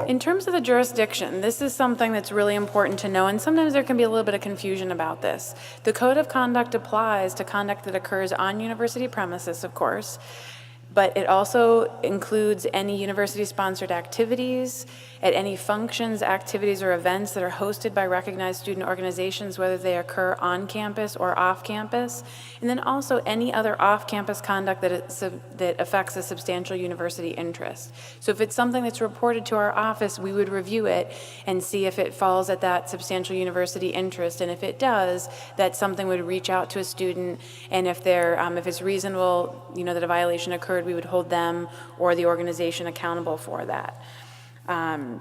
In terms of the jurisdiction, this is something that's really important to know, and sometimes there can be a little bit of confusion about this. The Code of Conduct applies to conduct that occurs on university premises, of course, but it also includes any university-sponsored activities, at any functions, activities, or events that are hosted by recognized student organizations, whether they occur on campus or off campus, and then also any other off-campus conduct that affects a substantial university interest. So if it's something that's reported to our office, we would review it and see if it falls at that substantial university interest, and if it does, that's something we'd reach out to a student, and if it's reasonable, that a violation occurred, we would hold them or the organization accountable for that. And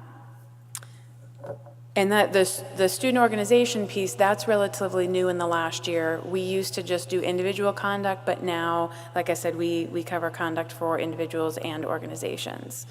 that the student organization piece, that's relatively new in the last year. We used to just do individual conduct, but now, like I said, we cover conduct for individuals and organizations.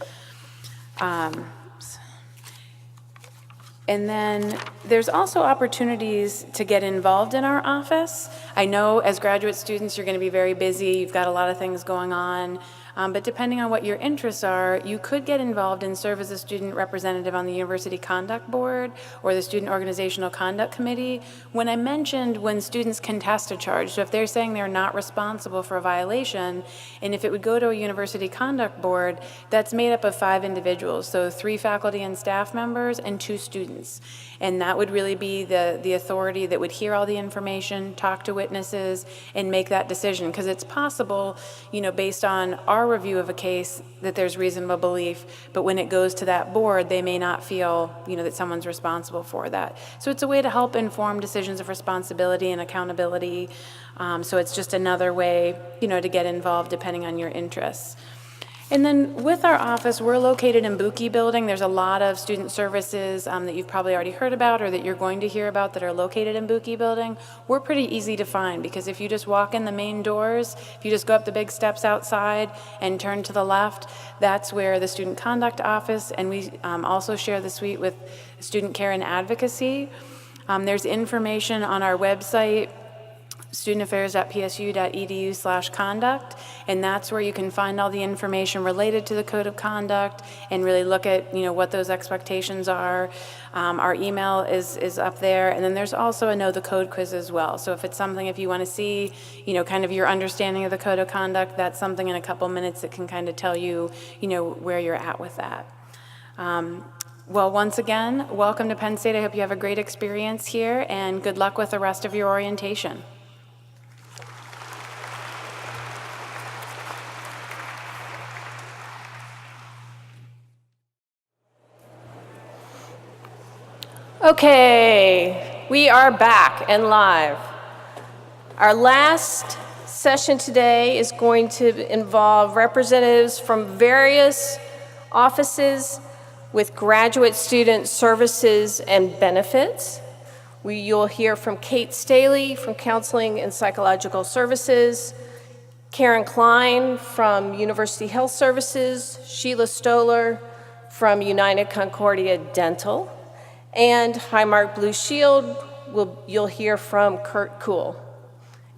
And then there's also opportunities to get involved in our office. I know as graduate students, you're going to be very busy. You've got a lot of things going on. But depending on what your interests are, you could get involved and serve as a student representative on the University Conduct Board or the Student Organizational Conduct Committee. When I mentioned when students contest a charge, so if they're saying they're not responsible for a violation, and if it would go to a University Conduct Board, that's made up of 5 individuals, so 3 faculty and staff members and 2 students. And that would really be the authority that would hear all the information, talk to witnesses, and make that decision. Because it's possible, based on our review of a case, that there's reasonable belief, but when it goes to that board, they may not feel, that someone's responsible for that. So it's a way to help inform decisions of responsibility and accountability. So it's just another way, to get involved depending on your interests. And then with our office, we're located in Buki Building. There's a lot of student services that you've probably already heard about or that you're going to hear about that are located in Buki Building. We're pretty easy to find because if you just walk in the main doors, if you just go up the big steps outside and turn to the left, that's where the Student Conduct Office, and we also share the suite with Student Care and Advocacy. There's information on our website, studentaffairs.psu.edu/conduct, and that's where you can find all the information related to the Code of Conduct and really look at what those expectations are. Our email is up there, and then there's also a Know the Code quiz as well. So if it's something, if you want to see kind of your understanding of the Code of Conduct, that's something in a couple minutes that can kind of tell you where you're at with that. Well, once again, welcome to Penn State. I hope you have a great experience here, and good luck with the rest of your orientation. Okay, we are back and live. Our last session today is going to involve representatives from various offices with graduate student services and benefits. You'll hear from Kate Staley from Counseling and Psychological Services, Karen Klein from University Health Services, Sheila Stoller from United Concordia Dental, and Highmark Blue Shield, you'll hear from Kurt Kuhl.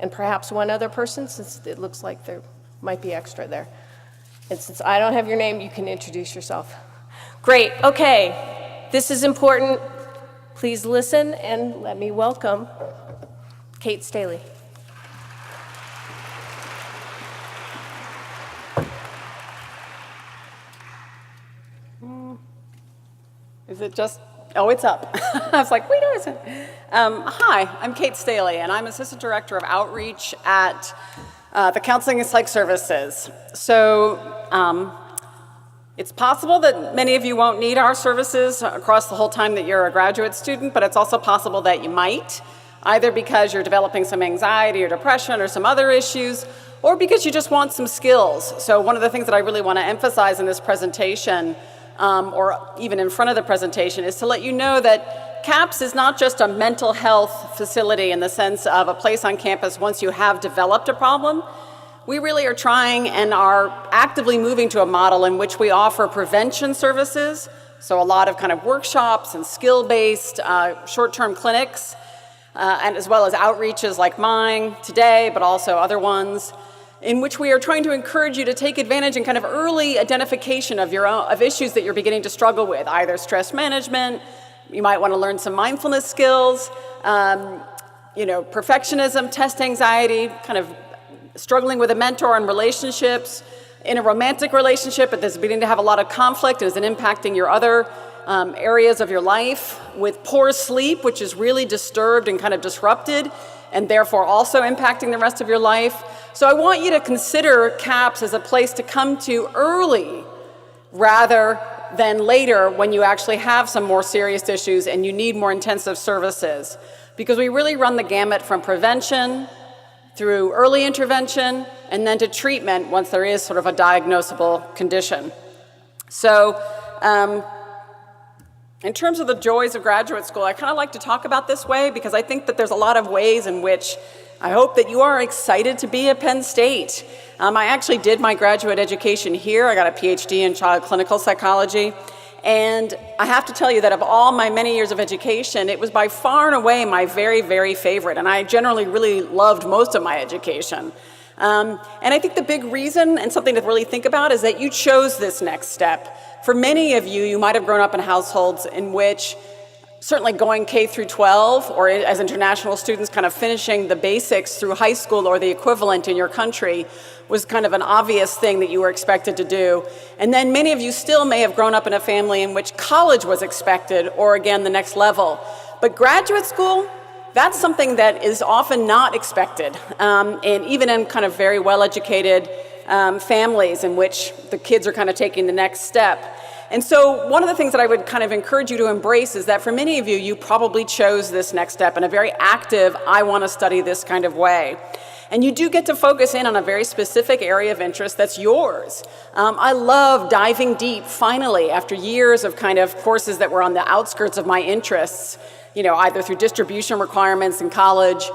And perhaps one other person, since it looks like there might be extra there. And since I don't have your name, you can introduce yourself. Great, okay, this is important. Please listen and let me welcome Kate Staley. Is it just, oh, it's up. I was like, wait a second. Hi, I'm Kate Staley, and I'm Assistant Director of Outreach at the Counseling and Psych Services. So it's possible that many of you won't need our services across the whole time that you're a graduate student, but it's also possible that you might, either because you're developing some anxiety or depression or some other issues, or because you just want some skills. So one of the things that I really want to emphasize in this presentation, or even in front of the presentation, is to let you know that CAPS is not just a mental health facility in the sense of a place on campus once you have developed a problem. We really are trying and are actively moving to a model in which we offer prevention services, so a lot of kind of workshops and skill-based short-term clinics, and as well as outreaches like mine today, but also other ones, in which we are trying to encourage you to take advantage in kind of early identification of your own, of issues that you're beginning to struggle with, either stress management, you might want to learn some mindfulness skills, perfectionism, test anxiety, kind of struggling with a mentor and relationships, in a romantic relationship, but that's beginning to have a lot of conflict and is impacting your other areas of your life, with poor sleep, which is really disturbed and kind of disrupted, and therefore also impacting the rest of your life. So I want you to consider CAPS as a place to come to early rather than later when you actually have some more serious issues and you need more intensive services. Because we really run the gamut from prevention through early intervention and then to treatment once there is sort of a diagnosable condition. So in terms of the joys of graduate school, I kind of like to talk about this way because I think that there's a lot of ways in which I hope that you are excited to be at Penn State. I actually did my graduate education here. I got a PhD in child clinical psychology. And I have to tell you that of all my many years of education, it was by far and away my very, very favorite. And I generally really loved most of my education. And I think the big reason, and something to really think about, is that you chose this next step. For many of you, you might have grown up in households in which certainly going K through 12, or as international students kind of finishing the basics through high school or the equivalent in your country, was kind of an obvious thing that you were expected to do. And then many of you still may have grown up in a family in which college was expected, or again, the next level. But graduate school, that's something that is often not expected, and even in kind of very well-educated families in which the kids are kind of taking the next step. And so one of the things that I would kind of encourage you to embrace is that for many of you, you probably chose this next step in a very active, I want to study this kind of way. And you do get to focus in on a very specific area of interest that's yours. I love diving deep, finally, after years of kind of courses that were on the outskirts of my interests, either through distribution requirements in college,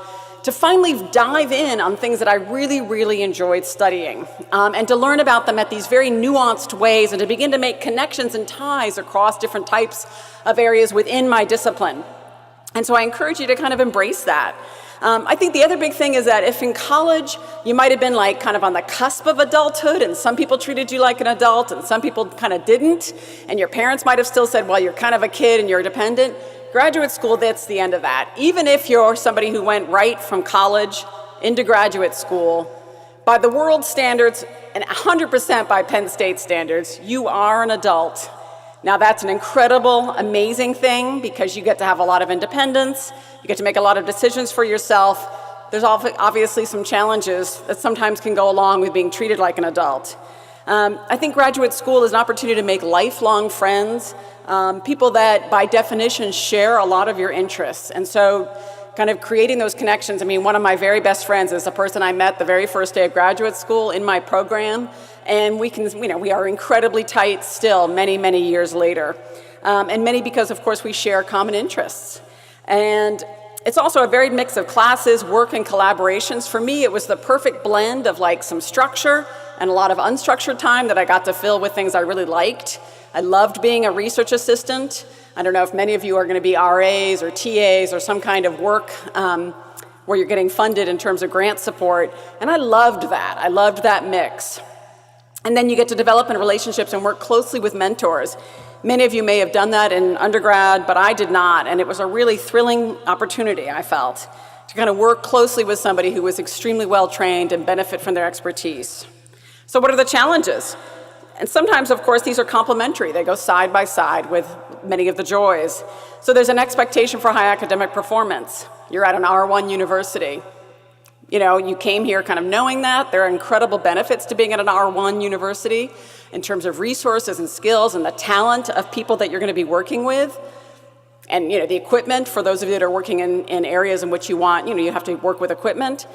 to finally dive in on things that I really, really enjoyed studying, and to learn about them at these very nuanced ways, and to begin to make connections and ties across different types of areas within my discipline. And so I encourage you to kind of embrace that. I think the other big thing is that if in college you might have been like kind of on the cusp of adulthood, and some people treated you like an adult and some people kind of didn't, and your parents might have still said, well, you're kind of a kid and you're dependent, graduate school, that's the end of that. Even if you're somebody who went right from college into graduate school, by the world standards and 100% by Penn State standards, you are an adult. Now that's an incredible, amazing thing because you get to have a lot of independence, you get to make a lot of decisions for yourself. There's obviously some challenges that sometimes can go along with being treated like an adult. I think graduate school is an opportunity to make lifelong friends, people that by definition share a lot of your interests. And so kind of creating those connections. I mean, one of my very best friends is the person I met the very first day of graduate school in my program. And we are incredibly tight still many, many years later. And many because, of course, we share common interests. And it's also a varied mix of classes, work, and collaborations. For me, it was the perfect blend of like some structure and a lot of unstructured time that I got to fill with things I really liked. I loved being a research assistant. I don't know if many of you are going to be RAs or TAs or some kind of work where you're getting funded in terms of grant support. And I loved that. I loved that mix. And then you get to develop in relationships and work closely with mentors. Many of you may have done that in undergrad, but I did not. And it was a really thrilling opportunity, I felt, to kind of work closely with somebody who was extremely well trained and benefit from their expertise. So what are the challenges? And sometimes, of course, these are complementary. They go side by side with many of the joys. So there's an expectation for high academic performance. You're at an R1 university. You know, you came here kind of knowing that. There are incredible benefits to being at an R1 university in terms of resources and skills and the talent of people that you're going to be working with. And, you know, the equipment, for those of you that are working in areas in which you want, you know, you have to work with equipment.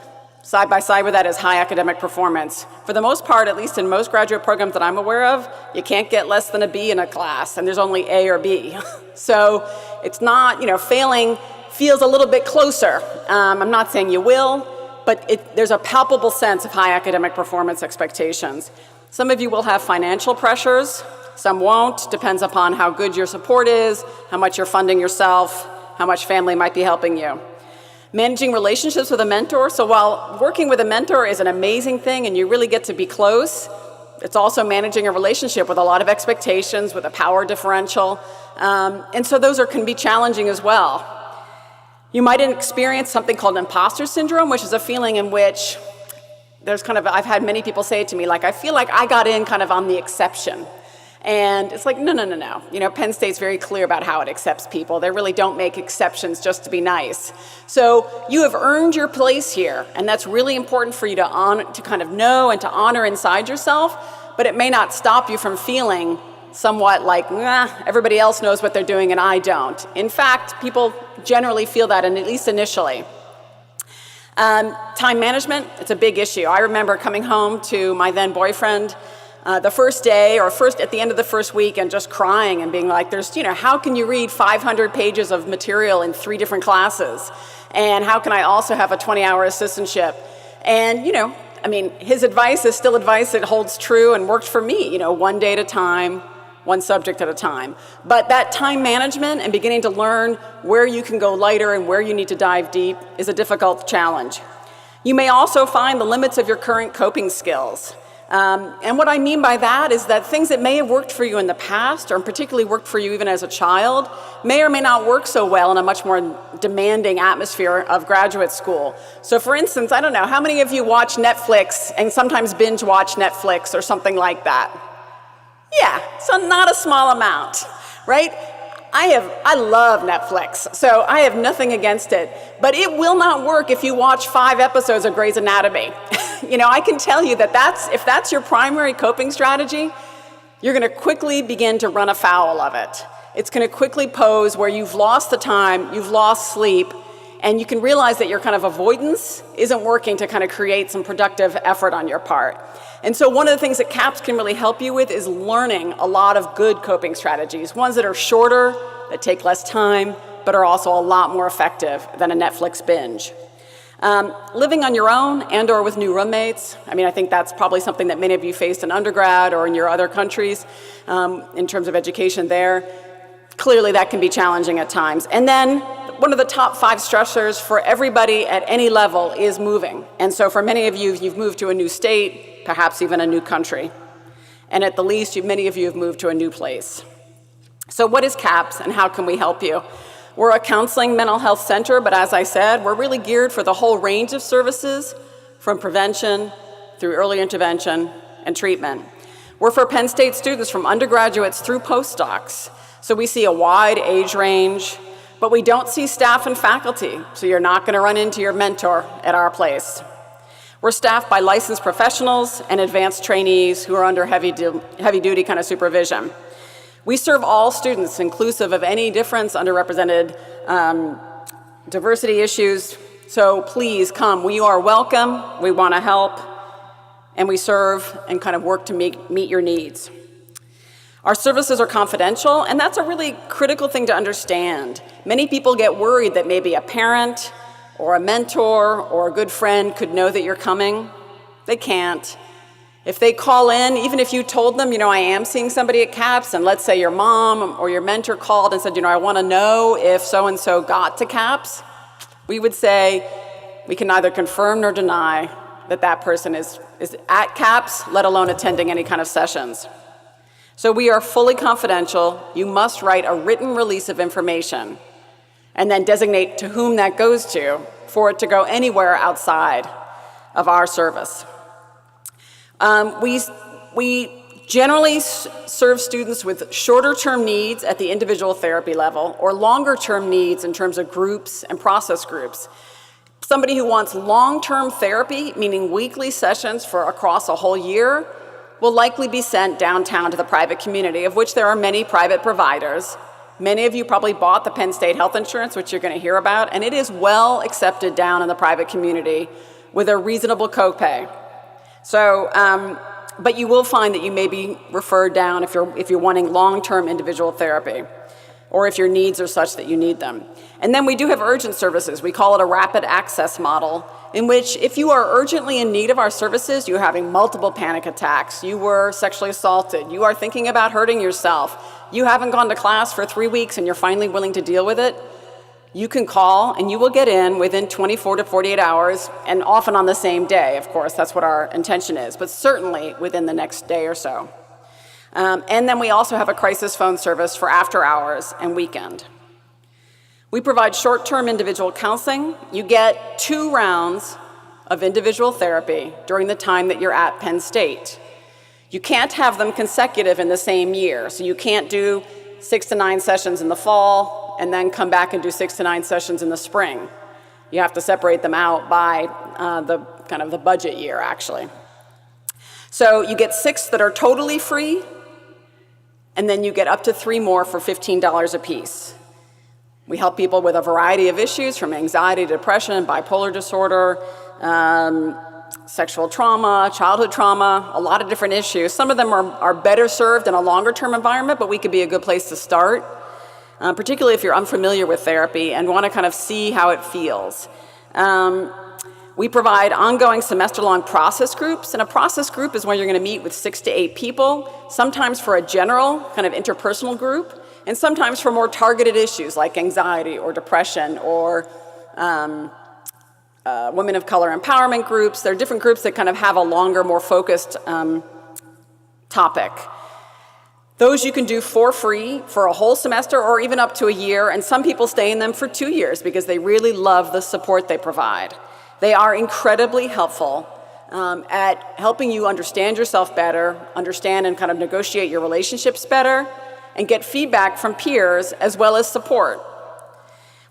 Side by side with that is high academic performance. For the most part, at least in most graduate programs that I'm aware of, you can't get less than a B in a class, and there's only A or B. So it's not, you know, failing feels a little bit closer. I'm not saying you will, but there's a palpable sense of high academic performance expectations. Some of you will have financial pressures, some won't, depends upon how good your support is, how much you're funding yourself, how much family might be helping you. Managing relationships with a mentor, so while working with a mentor is an amazing thing and you really get to be close, it's also managing a relationship with a lot of expectations, with a power differential, and so those can be challenging as well. You might experience something called imposter syndrome, which is a feeling in which there's kind of, I've had many people say it to me, like, I feel like I got in kind of on the exception. And it's like, no. You know, Penn State's very clear about how it accepts people. They really don't make exceptions just to be nice. So you have earned your place here, and that's really important for you to kind of know and to honor inside yourself, but it may not stop you from feeling somewhat like, everybody else knows what they're doing and I don't. In fact, people generally feel that, and at least initially. Time management, it's a big issue. I remember coming home to my then boyfriend the first day or at the end of the first week and just crying and being like, how can you read 500 pages of material in 3 different classes? And how can I also have a 20-hour assistantship? And, his advice is still advice that holds true and worked for me, one day at a time, one subject at a time. But that time management and beginning to learn where you can go lighter and where you need to dive deep is a difficult challenge. You may also find the limits of your current coping skills. And what I mean by that is that things that may have worked for you in the past, or particularly worked for you even as a child, may or may not work so well in a much more demanding atmosphere of graduate school. So for instance, I don't know, how many of you watch Netflix and sometimes binge watch Netflix or something like that? Yeah, so not a small amount, right? I love Netflix, so I have nothing against it, but it will not work if you watch 5 episodes of Grey's Anatomy. I can tell you that if that's your primary coping strategy, you're going to quickly begin to run afoul of it. It's going to quickly pose where you've lost the time, you've lost sleep, and you can realize that your kind of avoidance isn't working to kind of create some productive effort on your part. And so one of the things that CAPS can really help you with is learning a lot of good coping strategies, ones that are shorter, that take less time, but are also a lot more effective than a Netflix binge. Living on your own and or with new roommates, I think that's probably something that many of you faced in undergrad or in your other countries in terms of education there. Clearly that can be challenging at times. And then one of the top 5 stressors for everybody at any level is moving. And so for many of you, you've moved to a new state, perhaps even a new country. And at the least, many of you have moved to a new place. So what is CAPS and how can we help you? We're a counseling mental health center, but as I said, we're really geared for the whole range of services, from prevention through early intervention and treatment. We're for Penn State students from undergraduates through postdocs. So we see a wide age range, but we don't see staff and faculty, so you're not going to run into your mentor at our place. We're staffed by licensed professionals and advanced trainees who are under heavy-duty kind of supervision. We serve all students, inclusive of any difference, underrepresented diversity issues. So please come. You are welcome. We want to help. And we serve and kind of work to meet your needs. Our services are confidential, and that's a really critical thing to understand. Many people get worried that maybe a parent or a mentor or a good friend could know that you're coming. They can't. If they call in, even if you told them, I am seeing somebody at CAPS, and let's say your mom or your mentor called and said, I want to know if so-and-so got to CAPS, we would say, we can neither confirm nor deny that that person is at CAPS, let alone attending any kind of sessions. So we are fully confidential. You must write a written release of information and then designate to whom that goes to for it to go anywhere outside of our service. We generally serve students with shorter-term needs at the individual therapy level or longer-term needs in terms of groups and process groups. Somebody who wants long-term therapy, meaning weekly sessions for across a whole year, will likely be sent downtown to the private community, of which there are many private providers. Many of you probably bought the Penn State health insurance, which you're going to hear about, and it is well accepted down in the private community with a reasonable copay. So, but you will find that you may be referred down if you're wanting long-term individual therapy, or if your needs are such that you need them. And then we do have urgent services. We call it a rapid access model, in which if you are urgently in need of our services, you're having multiple panic attacks, you were sexually assaulted, you are thinking about hurting yourself, you haven't gone to class for 3 weeks and you're finally willing to deal with it, you can call and you will get in within 24 to 48 hours, and often on the same day, of course. That's what our intention is, but certainly within the next day or so. And then we also have a crisis phone service for after hours and weekend. We provide short-term individual counseling. You get 2 rounds of individual therapy during the time that you're at Penn State. You can't have them consecutive in the same year, so you can't do 6 to 9 sessions in the fall and then come back and do 6 to 9 sessions in the spring. You have to separate them out by the budget year, actually. So you get 6 that are totally free, and then you get up to 3 more for $15 a piece. We help people with a variety of issues, from anxiety, depression, bipolar disorder, sexual trauma, childhood trauma, a lot of different issues. Some of them are better served in a longer-term environment, but we could be a good place to start, particularly if you're unfamiliar with therapy and want to kind of see how it feels. We provide ongoing semester-long process groups, and a process group is when you're going to meet with 6 to 8 people, sometimes for a general kind of interpersonal group, and sometimes for more targeted issues like anxiety or depression or women of color empowerment groups. There are different groups that kind of have a longer, more focused topic. Those you can do for free for a whole semester or even up to a year, and some people stay in them for 2 years because they really love the support they provide. They are incredibly helpful at helping you understand yourself better, understand and kind of negotiate your relationships better, and get feedback from peers as well as support.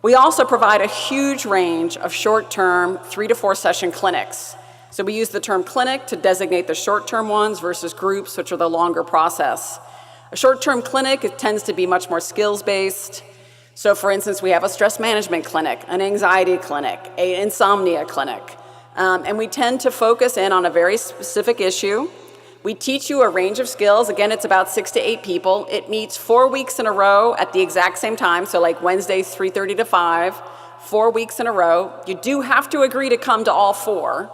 We also provide a huge range of short-term 3 to 4 session clinics. So we use the term clinic to designate the short-term ones versus groups, which are the longer process. A short-term clinic, it tends to be much more skills-based. So for instance, we have a stress management clinic, an anxiety clinic, an insomnia clinic, and we tend to focus in on a very specific issue. We teach you a range of skills. Again, it's about 6 to 8 people. It meets 4 weeks in a row at the exact same time, so like Wednesdays, 3:30 to 5, 4 weeks in a row. You do have to agree to come to all 4.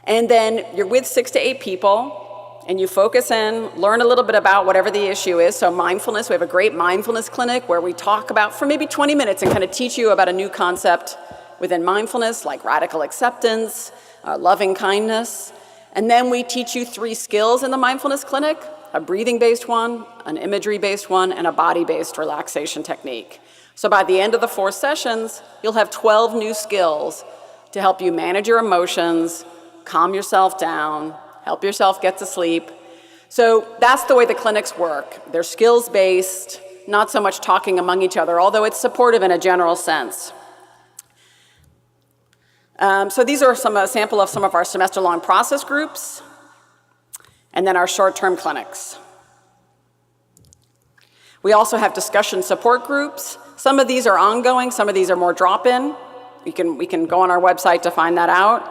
And then you're with 6 to 8 people, and you focus in, learn a little bit about whatever the issue is. So mindfulness, we have a great mindfulness clinic where we talk about for maybe 20 minutes and kind of teach you about a new concept within mindfulness, like radical acceptance, loving kindness. And then we teach you 3 skills in the mindfulness clinic, a breathing-based one, an imagery-based one, and a body-based relaxation technique. So by the end of the 4 sessions, you'll have 12 new skills to help you manage your emotions, calm yourself down, help yourself get to sleep. So that's the way the clinics work. They're skills-based, not so much talking among each other, although it's supportive in a general sense. So these are a sample of some of our semester-long process groups, and then our short-term clinics. We also have discussion support groups. Some of these are ongoing, some of these are more drop-in. We can go on our website to find that out.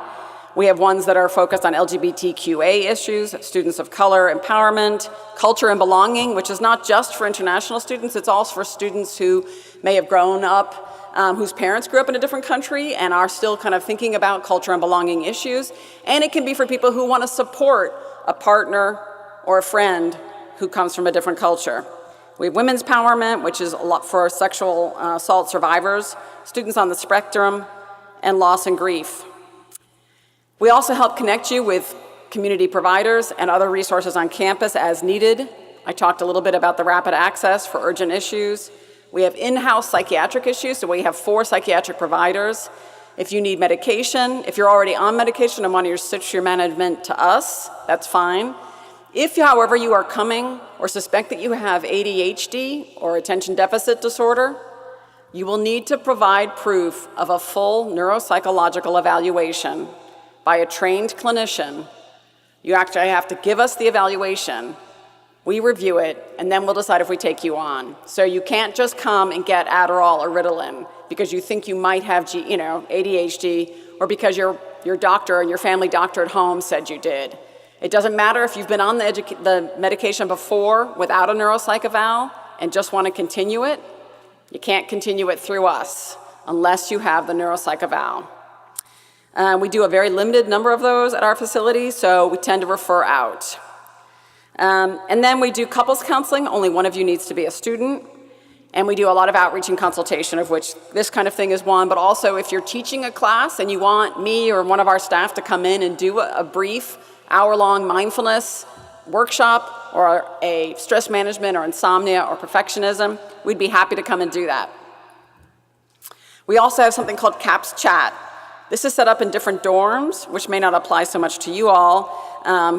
We have ones that are focused on LGBTQA issues, students of color empowerment, culture and belonging, which is not just for international students, it's also for students who may have grown up, whose parents grew up in a different country and are still kind of thinking about culture and belonging issues. And it can be for people who want to support a partner or a friend who comes from a different culture. We have women's empowerment, which is a lot for sexual assault survivors, students on the spectrum, and loss and grief. We also help connect you with community providers and other resources on campus as needed. I talked a little bit about the rapid access for urgent issues. We have in-house psychiatric issues, so we have 4 psychiatric providers. If you need medication, if you're already on medication and want to switch your management to us, that's fine. If, however, you are coming or suspect that you have ADHD or attention deficit disorder, you will need to provide proof of a full neuropsychological evaluation by a trained clinician. You actually have to give us the evaluation, we review it, and then we'll decide if we take you on. So you can't just come and get Adderall or Ritalin because you think you might have ADHD or because your doctor and your family doctor at home said you did. It doesn't matter if you've been on the medication before without a neuropsych eval and just want to continue it. You can't continue it through us unless you have the neuropsych eval. We do a very limited number of those at our facility, so we tend to refer out. And then we do couples counseling. Only one of you needs to be a student. And we do a lot of outreach and consultation, of which this kind of thing is one. But also, if you're teaching a class and you want me or one of our staff to come in and do a brief hour-long mindfulness workshop or a stress management or insomnia or perfectionism, we'd be happy to come and do that. We also have something called CAPS Chat. This is set up in different dorms, which may not apply so much to you all,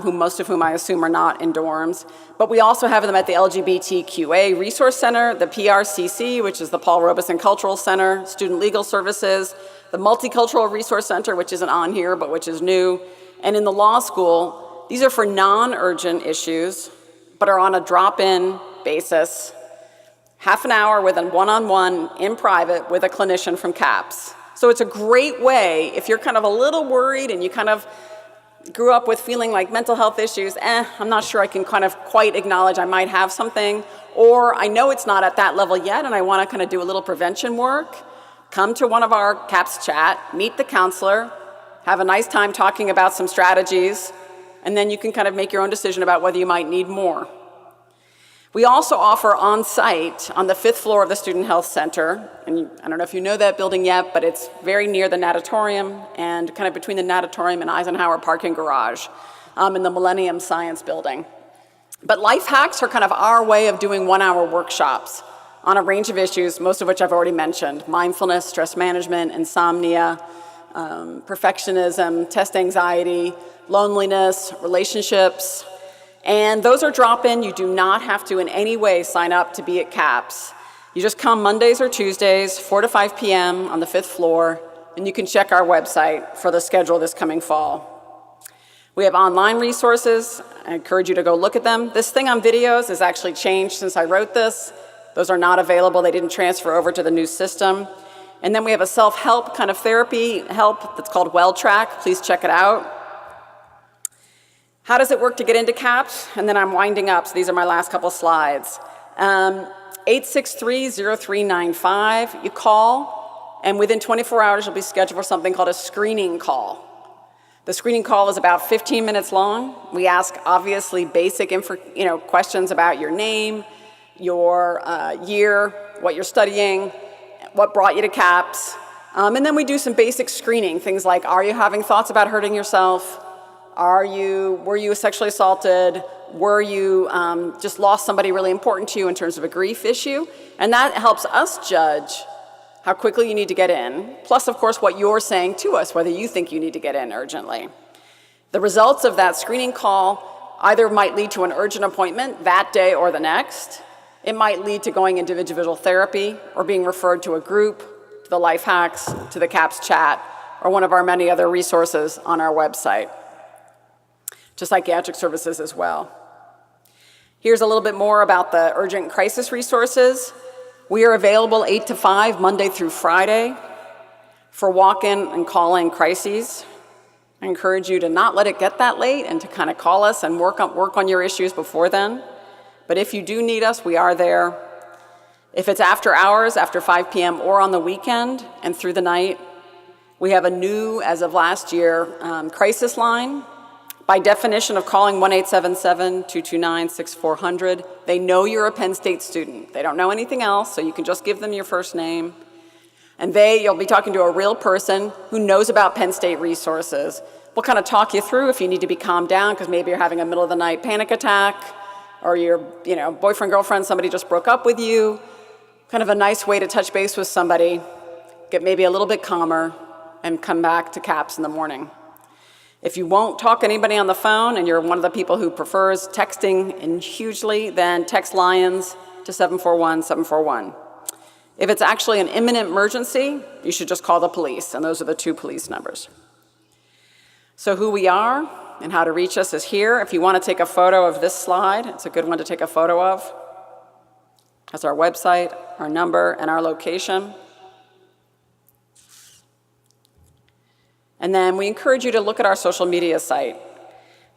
most of whom I assume are not in dorms. But we also have them at the LGBTQA Resource Center, the PRCC, which is the Paul Robeson Cultural Center, Student Legal Services, the Multicultural Resource Center, which isn't on here, but which is new. And in the law school, these are for non-urgent issues, but are on a drop-in basis, half an hour with a one-on-one in private with a clinician from CAPS. So it's a great way, if you're kind of a little worried and you kind of grew up with feeling like mental health issues, I'm not sure I can kind of quite acknowledge I might have something, or I know it's not at that level yet and I want to kind of do a little prevention work, come to one of our CAPS Chat, meet the counselor, have a nice time talking about some strategies, and then you can kind of make your own decision about whether you might need more. We also offer on-site on the 5th floor of the Student Health Center, and I don't know if you know that building yet, but it's very near the natatorium and kind of between the natatorium and Eisenhower parking garage in the Millennium Science Building. But life hacks are kind of our way of doing one-hour workshops on a range of issues, most of which I've already mentioned: mindfulness, stress management, insomnia, perfectionism, test anxiety, loneliness, relationships. And those are drop-in. You do not have to in any way sign up to be at CAPS. You just come Mondays or Tuesdays, 4 to 5 p.m. on the 5th floor, and you can check our website for the schedule this coming fall. We have online resources. I encourage you to go look at them. This thing on videos has actually changed since I wrote this. Those are not available. They didn't transfer over to the new system. And then we have a self-help kind of therapy help that's called WellTrack. Please check it out. How does it work to get into CAPS? And then I'm winding up, so these are my last couple slides. 863-0395, you call, and within 24 hours you'll be scheduled for something called a screening call. The screening call is about 15 minutes long. We ask obviously basic questions about your name, your year, what you're studying, what brought you to CAPS. And then we do some basic screening, things like, are you having thoughts about hurting yourself? Were you sexually assaulted? Were you just lost somebody really important to you in terms of a grief issue? And that helps us judge how quickly you need to get in, plus, of course, what you're saying to us, whether you think you need to get in urgently. The results of that screening call either might lead to an urgent appointment that day or the next. It might lead to going into individual therapy or being referred to a group, to the Life Hacks, to the CAPS Chat, or one of our many other resources on our website, to psychiatric services as well. Here's a little bit more about the urgent crisis resources. We are available 8 to 5, Monday through Friday, for walk-in and call-in crises. I encourage you to not let it get that late and to kind of call us and work on your issues before then. But if you do need us, we are there. If it's after hours, after 5 p.m. or on the weekend and through the night, we have a new, as of last year, crisis line. By definition of calling 1-877-229-6400, they know you're a Penn State student. They don't know anything else, so you can just give them your first name. And you'll be talking to a real person who knows about Penn State resources. We'll kind of talk you through if you need to be calmed down because maybe you're having a middle of the night panic attack, or your boyfriend, girlfriend, somebody just broke up with you. Kind of a nice way to touch base with somebody, get maybe a little bit calmer, and come back to CAPS in the morning. If you won't talk to anybody on the phone and you're one of the people who prefers texting and hugely, then text Lions to 741-741. If it's actually an imminent emergency, you should just call the police, and those are the 2 police numbers. So who we are and how to reach us is here. If you want to take a photo of this slide, it's a good one to take a photo of. That's our website, our number, and our location. And then we encourage you to look at our social media site,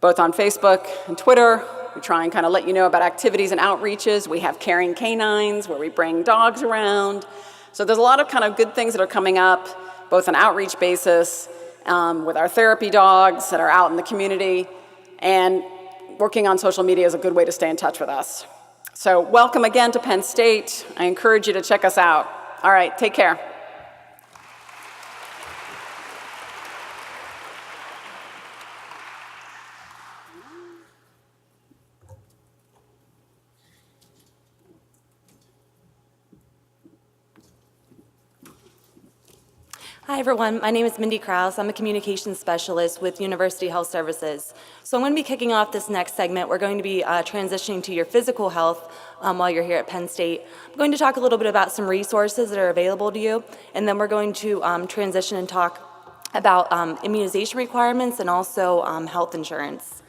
both on Facebook and Twitter. We try and kind of let you know about activities and outreaches. We have caring canines where we bring dogs around. So there's a lot of kind of good things that are coming up, both on outreach basis, with our therapy dogs that are out in the community, and working on social media is a good way to stay in touch with us. So welcome again to Penn State. I encourage you to check us out. All right, take care. Hi everyone, my name is Mindy Krause. I'm a communications specialist with University Health Services. So I'm going to be kicking off this next segment. We're going to be transitioning to your physical health while you're here at Penn State. I'm going to talk a little bit about some resources that are available to you, and then we're going to transition and talk about immunization requirements and also health insurance.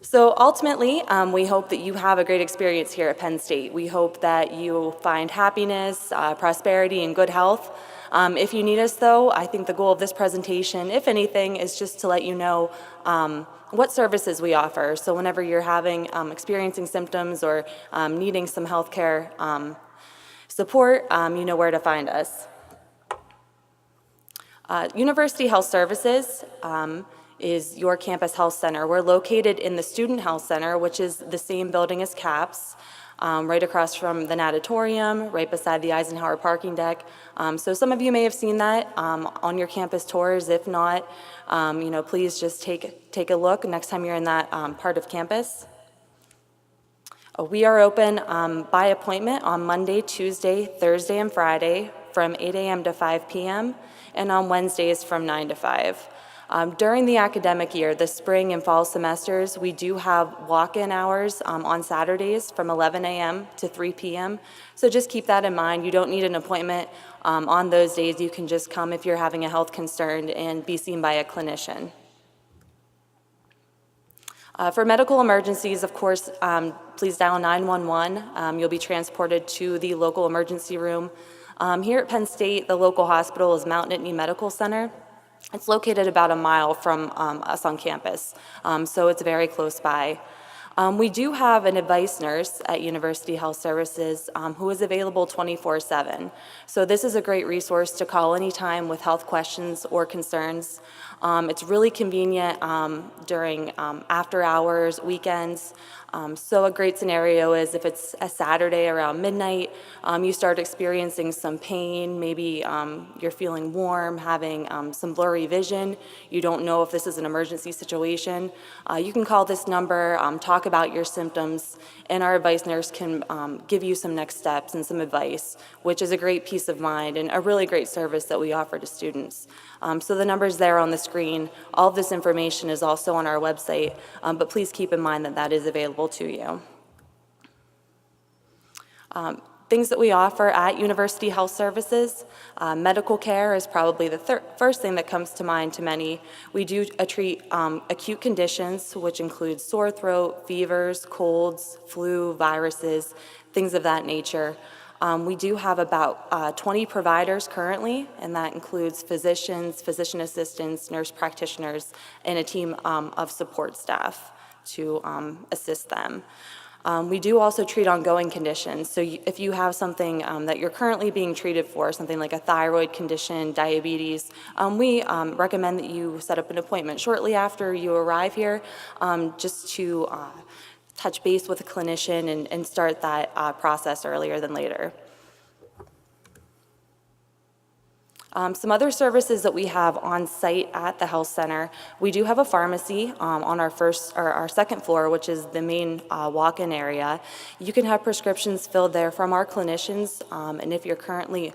So ultimately, we hope that you have a great experience here at Penn State. We hope that you find happiness, prosperity, and good health. If you need us, though, I think the goal of this presentation, if anything, is just to let you know what services we offer. So whenever you're experiencing symptoms or needing some health care support, you know where to find us. University Health Services is your campus health center. We're located in the Student Health Center, which is the same building as CAPS, right across from the natatorium, right beside the Eisenhower parking deck. So some of you may have seen that on your campus tours. If not, please just take a look next time you're in that part of campus. We are open by appointment on Monday, Tuesday, Thursday, and Friday from 8 a.m. to 5 p.m., and on Wednesdays from 9 to 5. During the academic year, the spring and fall semesters, we do have walk-in hours on Saturdays from 11 a.m. to 3 p.m. So just keep that in mind. You don't need an appointment on those days. You can just come if you're having a health concern and be seen by a clinician. For medical emergencies, of course, please dial 911. You'll be transported to the local emergency room. Here at Penn State, the local hospital is Mount Nittany Medical Center. It's located about a mile from us on campus, so it's very close by. We do have an advice nurse at University Health Services who is available 24/7. So this is a great resource to call anytime with health questions or concerns. It's really convenient during after hours, weekends. So a great scenario is if it's a Saturday around midnight, you start experiencing some pain, maybe you're feeling warm, having some blurry vision, you don't know if this is an emergency situation, you can call this number, talk about your symptoms, and our advice nurse can give you some next steps and some advice, which is a great peace of mind and a really great service that we offer to students. So the number's there on the screen. All of this information is also on our website, but please keep in mind that that is available to you. Things that we offer at University Health Services, medical care is probably the first thing that comes to mind to many. We do treat acute conditions, which include sore throat, fevers, colds, flu, viruses, things of that nature. We do have about 20 providers currently, and that includes physicians, physician assistants, nurse practitioners, and a team of support staff to assist them. We do also treat ongoing conditions. So if you have something that you're currently being treated for, something like a thyroid condition, diabetes, we recommend that you set up an appointment shortly after you arrive here just to touch base with a clinician and start that process earlier than later. Some other services that we have on site at the health center, we do have a pharmacy on our second floor, which is the main walk-in area. You can have prescriptions filled there from our clinicians, and if you're currently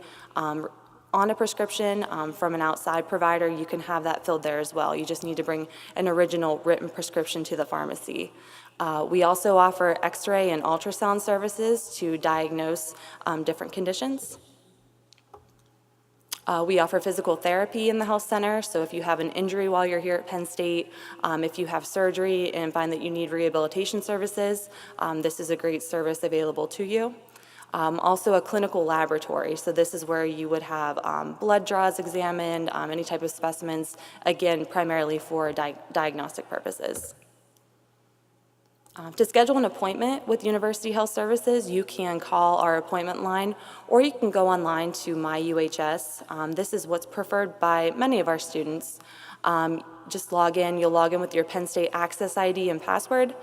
on a prescription from an outside provider, you can have that filled there as well. You just need to bring an original written prescription to the pharmacy. We also offer X-ray and ultrasound services to diagnose different conditions. We offer physical therapy in the health center, so if you have an injury while you're here at Penn State, if you have surgery and find that you need rehabilitation services, this is a great service available to you. Also a clinical laboratory, so this is where you would have blood draws examined, any type of specimens, again, primarily for diagnostic purposes. To schedule an appointment with University Health Services, you can call our appointment line, or you can go online to My UHS. This is what's preferred by many of our students. Just log in. You'll log in with your Penn State Access ID and password.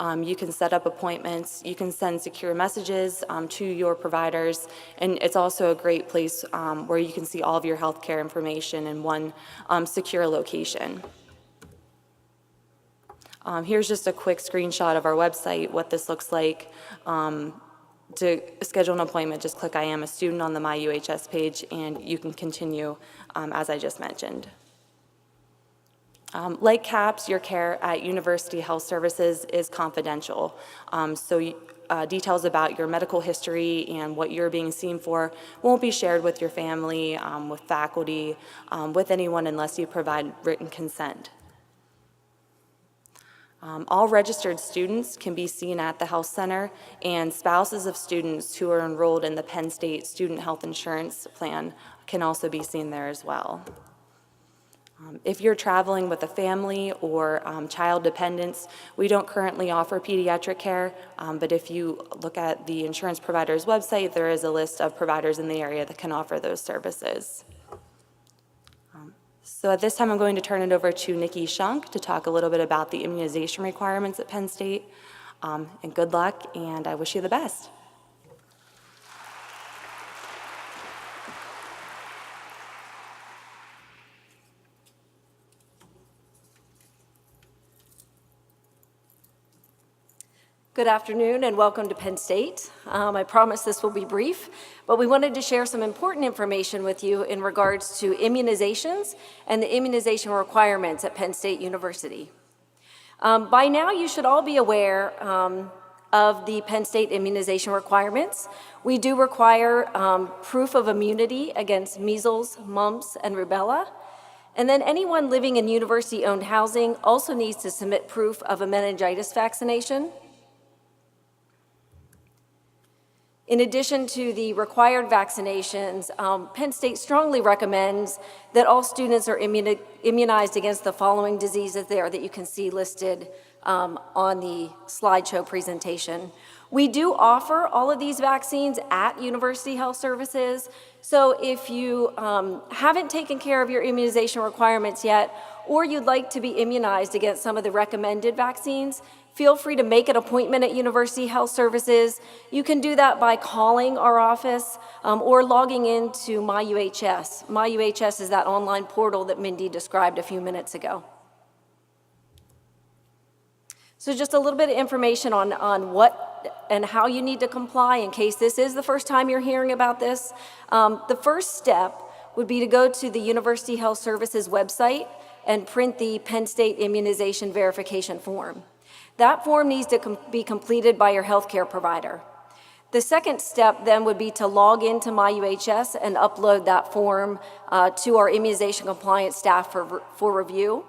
You can set up appointments. You can send secure messages to your providers, and it's also a great place where you can see all of your healthcare information in one secure location. Here's just a quick screenshot of our website, what this looks like. To schedule an appointment, just click I am a student on the My UHS page, and you can continue as I just mentioned. Like CAPS, your care at University Health Services is confidential. Details about your medical history and what you're being seen for won't be shared with your family, with faculty, with anyone unless you provide written consent. All registered students can be seen at the health center, and spouses of students who are enrolled in the Penn State Student Health Insurance Plan can also be seen there as well. If you're traveling with a family or child dependents, we don't currently offer pediatric care, but if you look at the insurance provider's website, there is a list of providers in the area that can offer those services. So at this time, I'm going to turn it over to Nikki Shunk to talk a little bit about the immunization requirements at Penn State. And good luck, and I wish you the best. Good afternoon and welcome to Penn State. I promise this will be brief, but we wanted to share some important information with you in regards to immunizations and the immunization requirements at Penn State University. By now, you should all be aware of the Penn State immunization requirements. We do require proof of immunity against measles, mumps, and rubella. And then anyone living in university-owned housing also needs to submit proof of a meningitis vaccination. In addition to the required vaccinations, Penn State strongly recommends that all students are immunized against the following diseases there that you can see listed on the slideshow presentation. We do offer all of these vaccines at University Health Services, so if you haven't taken care of your immunization requirements yet, or you'd like to be immunized against some of the recommended vaccines, feel free to make an appointment at University Health Services. You can do that by calling our office or logging into My UHS. My UHS is that online portal that Mindy described a few minutes ago. So just a little bit of information on what and how you need to comply in case this is the first time you're hearing about this. The first step would be to go to the University Health Services website and print the Penn State Immunization Verification Form. That form needs to be completed by your healthcare provider. The second step then would be to log into My UHS and upload that form to our immunization compliance staff for review.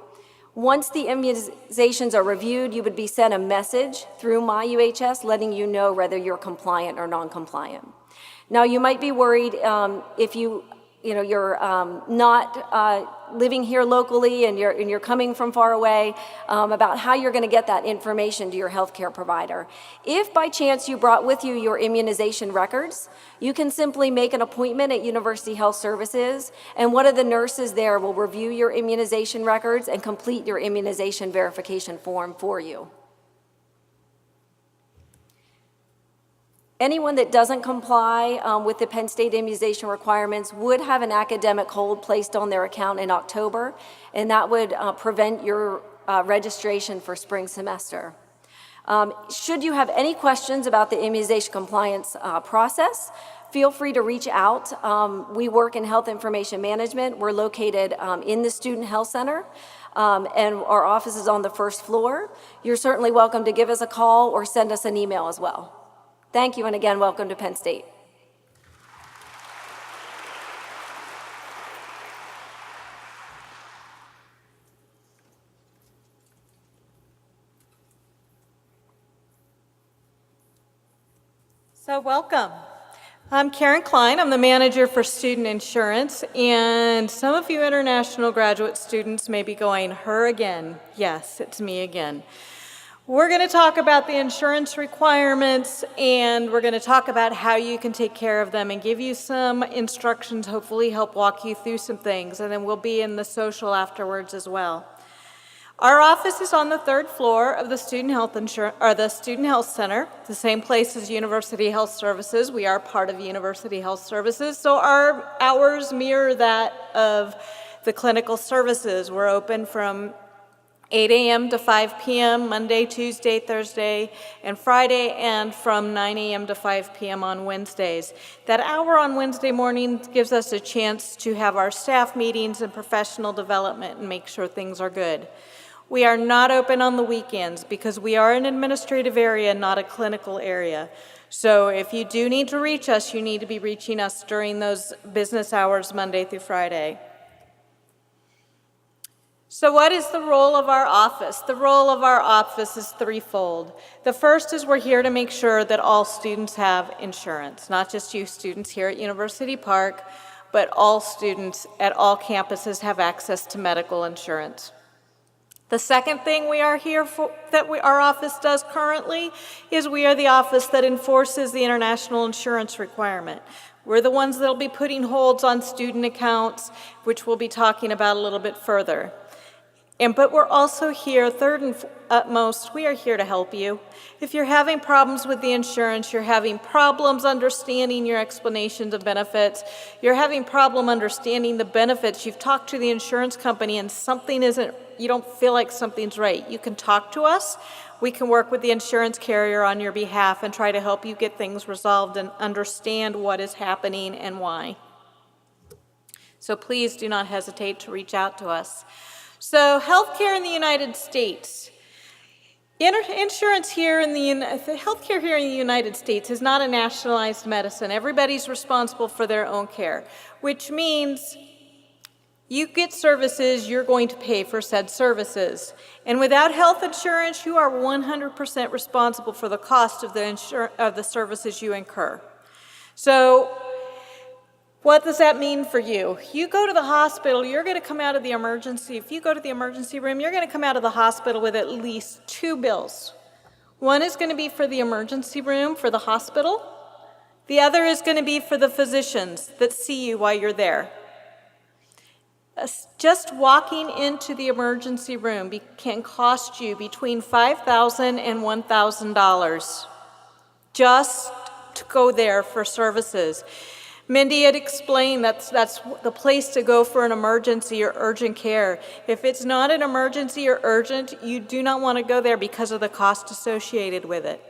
Once the immunizations are reviewed, you would be sent a message through My UHS letting you know whether you're compliant or non-compliant. Now, you might be worried if you're not living here locally and you're coming from far away about how you're going to get that information to your healthcare provider. If by chance you brought with you your immunization records, you can simply make an appointment at University Health Services, and one of the nurses there will review your immunization records and complete your immunization verification form for you. Anyone that doesn't comply with the Penn State immunization requirements would have an academic hold placed on their account in October, and that would prevent your registration for spring semester. Should you have any questions about the immunization compliance process, feel free to reach out. We work in health information management. We're located in the Student Health Center, and our office is on the first floor. You're certainly welcome to give us a call or send us an email as well. Thank you, and again, welcome to Penn State. So welcome. I'm Karen Klein. I'm the manager for student insurance, and some of you international graduate students may be going, her again. Yes, it's me again. We're going to talk about the insurance requirements, and we're going to talk about how you can take care of them and give you some instructions, hopefully help walk you through some things, and then we'll be in the social afterwards as well. Our office is on the third floor of the Student Health Center, the same place as University Health Services. We are part of University Health Services, so our hours mirror that of the clinical services. We're open from 8 a.m. to 5 p.m. Monday, Tuesday, Thursday, and Friday, and from 9 a.m. to 5 p.m. on Wednesdays. That hour on Wednesday mornings gives us a chance to have our staff meetings and professional development and make sure things are good. We are not open on the weekends because we are an administrative area, not a clinical area. So if you do need to reach us, you need to be reaching us during those business hours, Monday through Friday. So what is the role of our office? The role of our office is threefold. The first is we're here to make sure that all students have insurance, not just you students here at University Park, but all students at all campuses have access to medical insurance. The second thing we are here for, our office does currently, is we are the office that enforces the international insurance requirement. We're the ones that will be putting holds on student accounts, which we'll be talking about a little bit further. But we're also here, third and utmost, we are here to help you. If you're having problems with the insurance, you're having problems understanding your explanations of benefits, you're having problem understanding the benefits, you've talked to the insurance company and something isn't, you don't feel like something's right, you can talk to us. We can work with the insurance carrier on your behalf and try to help you get things resolved and understand what is happening and why. So please do not hesitate to reach out to us. So healthcare in the United States. Healthcare here in the United States is not a nationalized medicine. Everybody's responsible for their own care, which means you get services, you're going to pay for said services. And without health insurance, you are 100% responsible for the cost of the services you incur. So what does that mean for you? You go to the hospital, you're going to come out of the emergency. If you go to the emergency room, you're going to come out of the hospital with at least 2 bills. One is going to be for the emergency room for the hospital. The other is going to be for the physicians that see you while you're there. Just walking into the emergency room can cost you between $5,000 and $1,000 just to go there for services. Mindy had explained that's the place to go for an emergency or urgent care. If it's not an emergency or urgent, you do not want to go there because of the cost associated with it.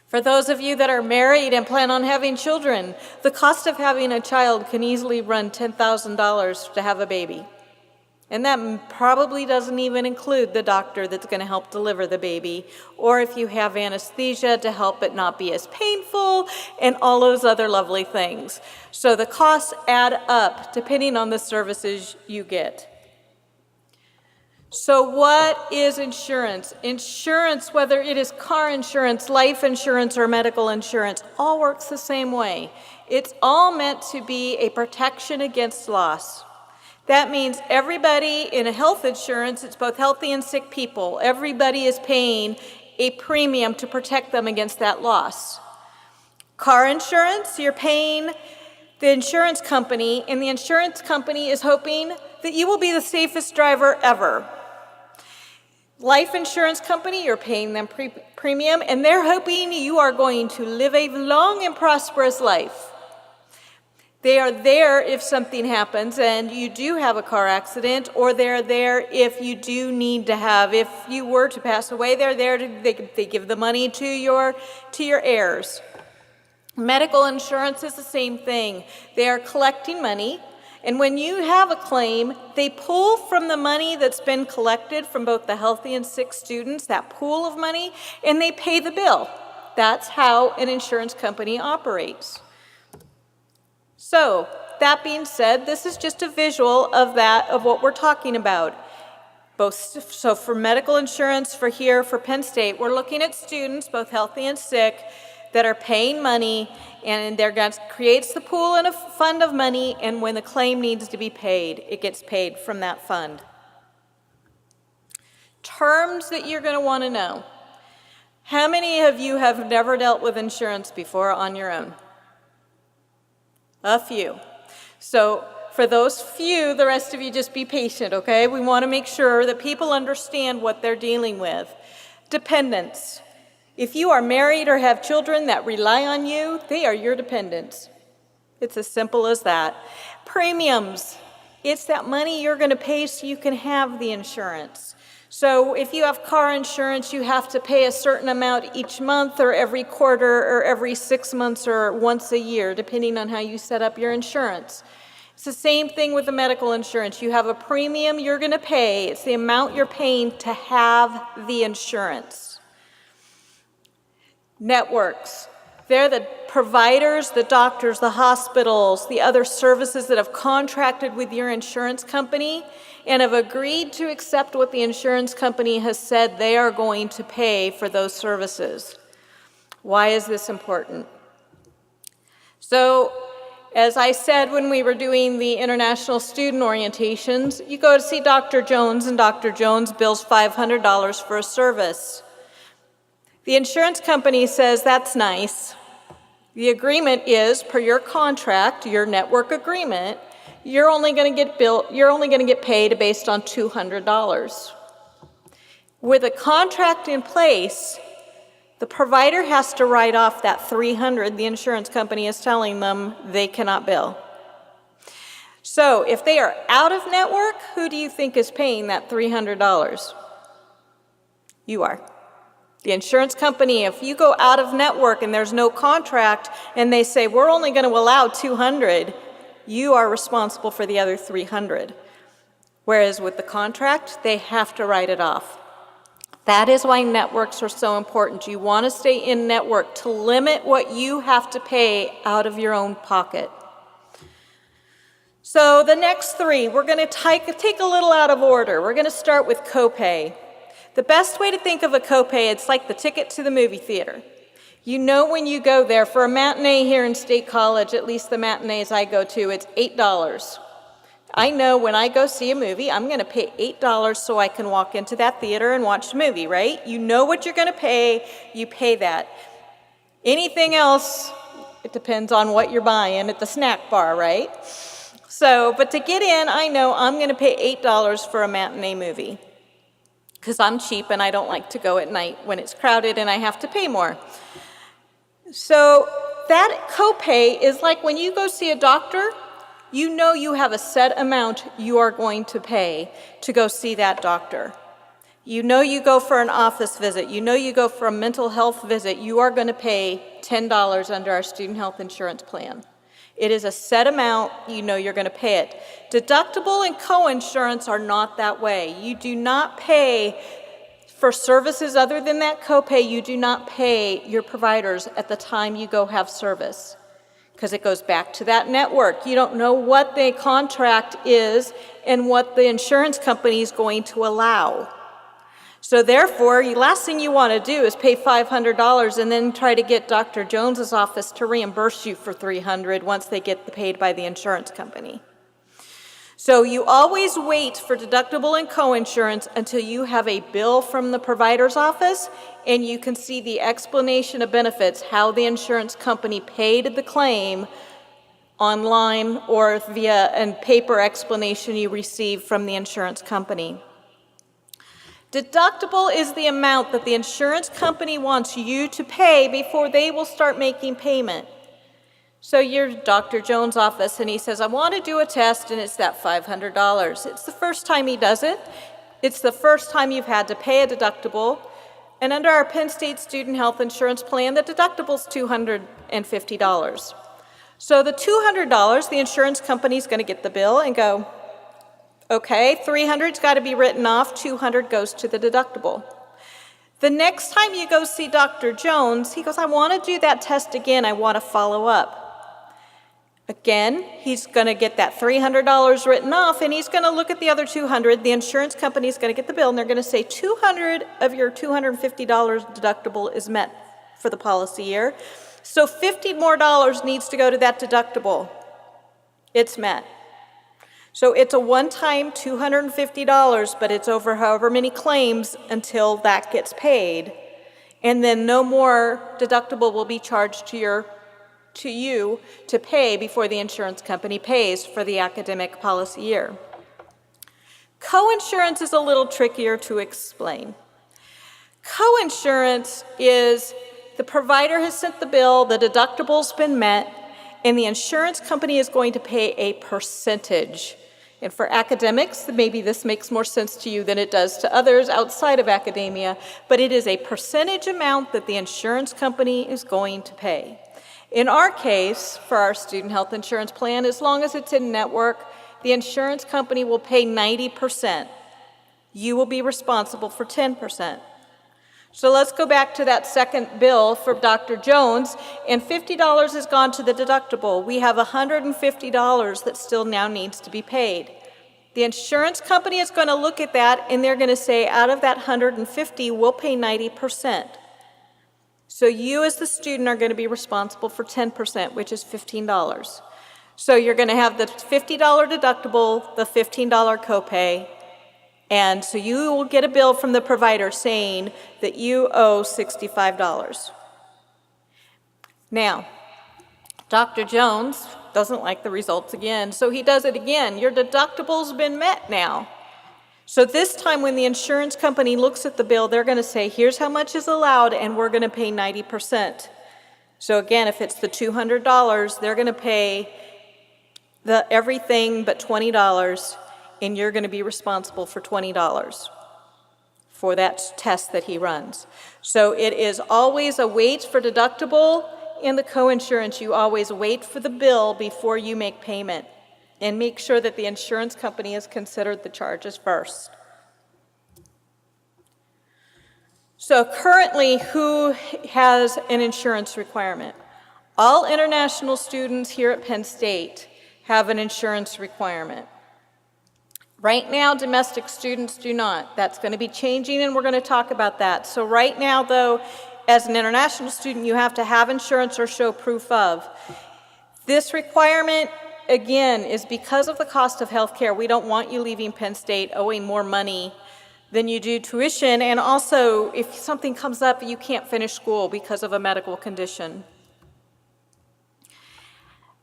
For those of you that are married and plan on having children, the cost of having a child can easily run $10,000 to have a baby. And that probably doesn't even include the doctor that's going to help deliver the baby, or if you have anesthesia to help it not be as painful, and all those other lovely things. So the costs add up depending on the services you get. So what is insurance? Insurance, whether it is car insurance, life insurance, or medical insurance, all works the same way. It's all meant to be a protection against loss. That means everybody in a health insurance, it's both healthy and sick people, everybody is paying a premium to protect them against that loss. Car insurance, you're paying the insurance company, and the insurance company is hoping that you will be the safest driver ever. Life insurance company, you're paying them premium, and they're hoping you are going to live a long and prosperous life. They are there if something happens and you do have a car accident, or they're there if you do need to have, if you were to pass away, they're there, they give the money to your heirs. Medical insurance is the same thing. They are collecting money, and when you have a claim, they pull from the money that's been collected from both the healthy and sick students, that pool of money, and they pay the bill. That's how an insurance company operates. So, that being said, this is just a visual of what we're talking about. So for medical insurance for Penn State, we're looking at students, both healthy and sick, that are paying money, and creates the pool and a fund of money, and when the claim needs to be paid, it gets paid from that fund. Terms that you're going to want to know. How many of you have never dealt with insurance before on your own? A few. So for those few, the rest of you just be patient, okay? We want to make sure that people understand what they're dealing with. Dependents. If you are married or have children that rely on you, they are your dependents. It's as simple as that. Premiums. It's that money you're going to pay so you can have the insurance. So if you have car insurance, you have to pay a certain amount each month or every quarter or every 6 months or once a year, depending on how you set up your insurance. It's the same thing with the medical insurance. You have a premium you're going to pay. It's the amount you're paying to have the insurance. Networks. They're the providers, the doctors, the hospitals, the other services that have contracted with your insurance company and have agreed to accept what the insurance company has said they are going to pay for those services. Why is this important? So, as I said when we were doing the international student orientations, you go to see Dr. Jones, and Dr. Jones bills $500 for a service. The insurance company says, that's nice. The agreement is, per your contract, your network agreement, you're only going to get paid based on $200. With a contract in place, the provider has to write off that $300 the insurance company is telling them they cannot bill. So if they are out of network, who do you think is paying that $300? You are. The insurance company, if you go out of network and there's no contract and they say, we're only going to allow $200, you are responsible for the other $300. Whereas with the contract, they have to write it off. That is why networks are so important. You want to stay in network to limit what you have to pay out of your own pocket. So the next three, we're going to take a little out of order. We're going to start with copay. The best way to think of a copay, it's like the ticket to the movie theater. You know when you go there, for a matinee here in State College, at least the matinees I go to, it's $8. I know when I go see a movie, I'm going to pay $8 so I can walk into that theater and watch the movie, right? You know what you're going to pay, you pay that. Anything else, it depends on what you're buying at the snack bar, right? So, but to get in, I know I'm going to pay $8 for a matinee movie, because I'm cheap and I don't like to go at night when it's crowded and I have to pay more. So that copay is like when you go see a doctor, you know you have a set amount you are going to pay to go see that doctor. You know you go for an office visit, you know you go for a mental health visit, you are going to pay $10 under our student health insurance plan. It is a set amount, you know you're going to pay it. Deductible and co-insurance are not that way. You do not pay for services other than that copay. You do not pay your providers at the time you go have service, because it goes back to that network. You don't know what the contract is and what the insurance company is going to allow. So therefore, the last thing you want to do is pay $500 and then try to get Dr. Jones's office to reimburse you for $300 once they get paid by the insurance company. So you always wait for deductible and co-insurance until you have a bill from the provider's office and you can see the explanation of benefits, how the insurance company paid the claim online or via a paper explanation you receive from the insurance company. Deductible is the amount that the insurance company wants you to pay before they will start making payment. So you're Dr. Jones' office and he says, I want to do a test, and it's that $500. It's the first time he does it. It's the first time you've had to pay a deductible. And under our Penn State student health insurance plan, the deductible is $250. So the $200, the insurance company's going to get the bill and go, okay, $300's got to be written off, $200 goes to the deductible. The next time you go see Dr. Jones, he goes, I want to do that test again, I want to follow up. Again, he's going to get that $300 written off, and he's going to look at the other $200. The insurance company's going to get the bill, and they're going to say $200 of your $250 deductible is met for the policy year. So $50 more needs to go to that deductible. It's met. So it's a one-time $250, but it's over however many claims until that gets paid. And then no more deductible will be charged to you to pay before the insurance company pays for the academic policy year. Co-insurance is a little trickier to explain. Co-insurance is the provider has sent the bill, the deductible's been met, and the insurance company is going to pay a percentage. And for academics, maybe this makes more sense to you than it does to others outside of academia, but it is a percentage amount that the insurance company is going to pay. In our case, for our student health insurance plan, as long as it's in network, the insurance company will pay 90%. You will be responsible for 10%. So let's go back to that second bill for Dr. Jones, and $50 has gone to the deductible. We have $150 that still now needs to be paid. The insurance company is going to look at that, and they're going to say, out of that $150, we'll pay 90%. So you as the student are going to be responsible for 10%, which is $15. So you're going to have the $50 deductible, the $15 copay, and so you will get a bill from the provider saying that you owe $65. Now, Dr. Jones doesn't like the results again, so he does it again. Your deductible's been met now. So this time when the insurance company looks at the bill, they're going to say, here's how much is allowed, and we're going to pay 90%. So again, if it's the $200, they're going to pay everything but $20, and you're going to be responsible for $20 for that test that he runs. So it is always a wait for deductible. In the co-insurance, you always wait for the bill before you make payment, and make sure that the insurance company has considered the charges first. So currently, who has an insurance requirement? All international students here at Penn State have an insurance requirement. Right now, domestic students do not. That's going to be changing, and we're going to talk about that. So right now, though, as an international student, you have to have insurance or show proof of. This requirement, again, is because of the cost of health care. We don't want you leaving Penn State owing more money than you do tuition, and also if something comes up, you can't finish school because of a medical condition.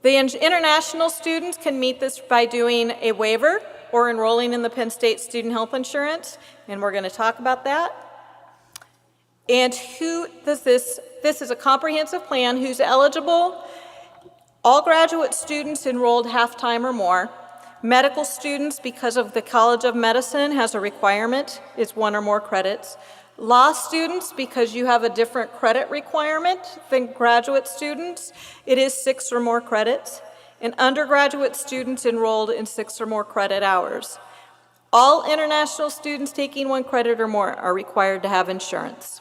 The international students can meet this by doing a waiver or enrolling in the Penn State student health insurance, and we're going to talk about that. And who does this? This is a comprehensive plan. Who's eligible? All graduate students enrolled half-time or more. Medical students, because of the College of Medicine, has a requirement. It's 1 or more credits. Law students, because you have a different credit requirement than graduate students, it is 6 or more credits. And undergraduate students enrolled in 6 or more credit hours. All international students taking 1 credit or more are required to have insurance.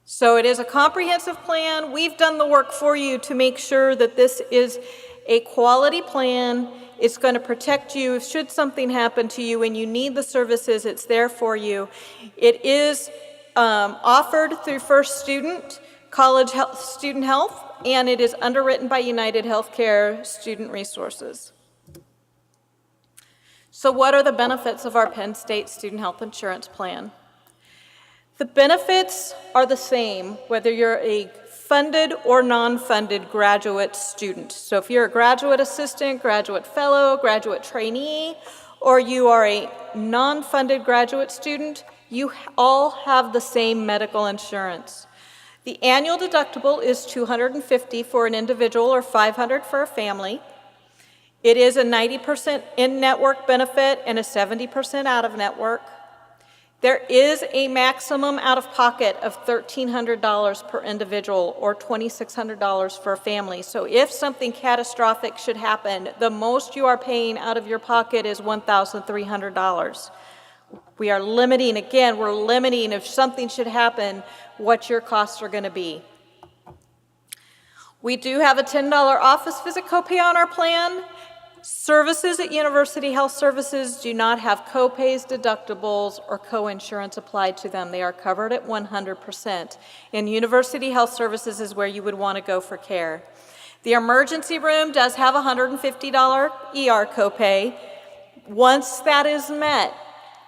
So it is a comprehensive plan. We've done the work for you to make sure that this is a quality plan. It's going to protect you should something happen to you and you need the services, it's there for you. It is offered through First Student, College Student Health, and it is underwritten by United Healthcare Student Resources. So what are the benefits of our Penn State Student Health Insurance Plan? The benefits are the same whether you're a funded or non-funded graduate student. So if you're a graduate assistant, graduate fellow, graduate trainee, or you are a non-funded graduate student, you all have the same medical insurance. The annual deductible is $250 for an individual or $500 for a family. It is a 90% in-network benefit and a 70% out-of-network. There is a maximum out-of-pocket of $1,300 per individual or $2,600 for a family. So if something catastrophic should happen, the most you are paying out of your pocket is $1,300. We are limiting, again, we're limiting if something should happen, what your costs are going to be. We do have a $10 office visit copay on our plan. Services at University Health Services do not have copays, deductibles, or co-insurance applied to them. They are covered at 100%. And University Health Services is where you would want to go for care. The emergency room does have a $150 ER copay. Once that is met,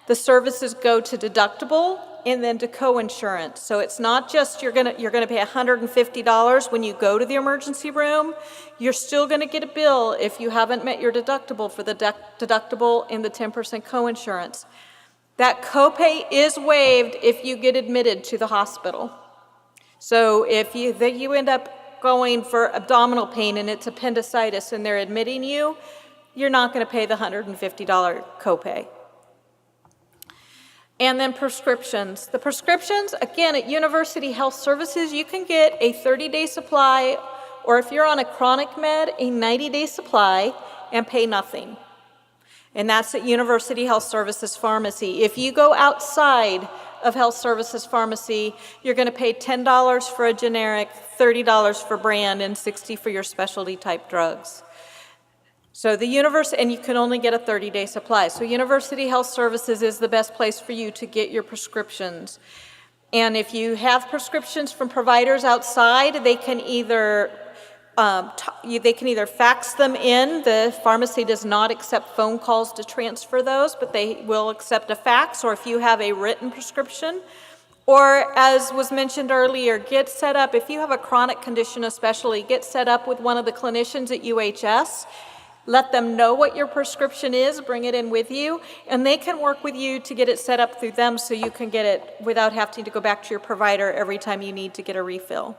the services go to deductible and then to co-insurance. So it's not just you're gonna pay $150 when you go to the emergency room. You're still gonna get a bill if you haven't met your deductible for the deductible and the 10% co-insurance. That copay is waived if you get admitted to the hospital. So if you end up going for abdominal pain and it's appendicitis and they're admitting you, you're not gonna pay the $150 copay. And then prescriptions. The prescriptions, again, at University Health Services, you can get a 30-day supply, or if you're on a chronic med, a 90-day supply and pay nothing. And that's at University Health Services Pharmacy. If you go outside of Health Services Pharmacy, you're going to pay $10 for a generic, $30 for brand, and $60 for your specialty type drugs. So the university, and you can only get a 30-day supply. So University Health Services is the best place for you to get your prescriptions. And if you have prescriptions from providers outside, they can either fax them in. The pharmacy does not accept phone calls to transfer those, but they will accept a fax, or if you have a written prescription. Or, as was mentioned earlier, get set up, if you have a chronic condition especially, get set up with one of the clinicians at UHS. Let them know what your prescription is, bring it in with you, and they can work with you to get it set up through them so you can get it without having to go back to your provider every time you need to get a refill.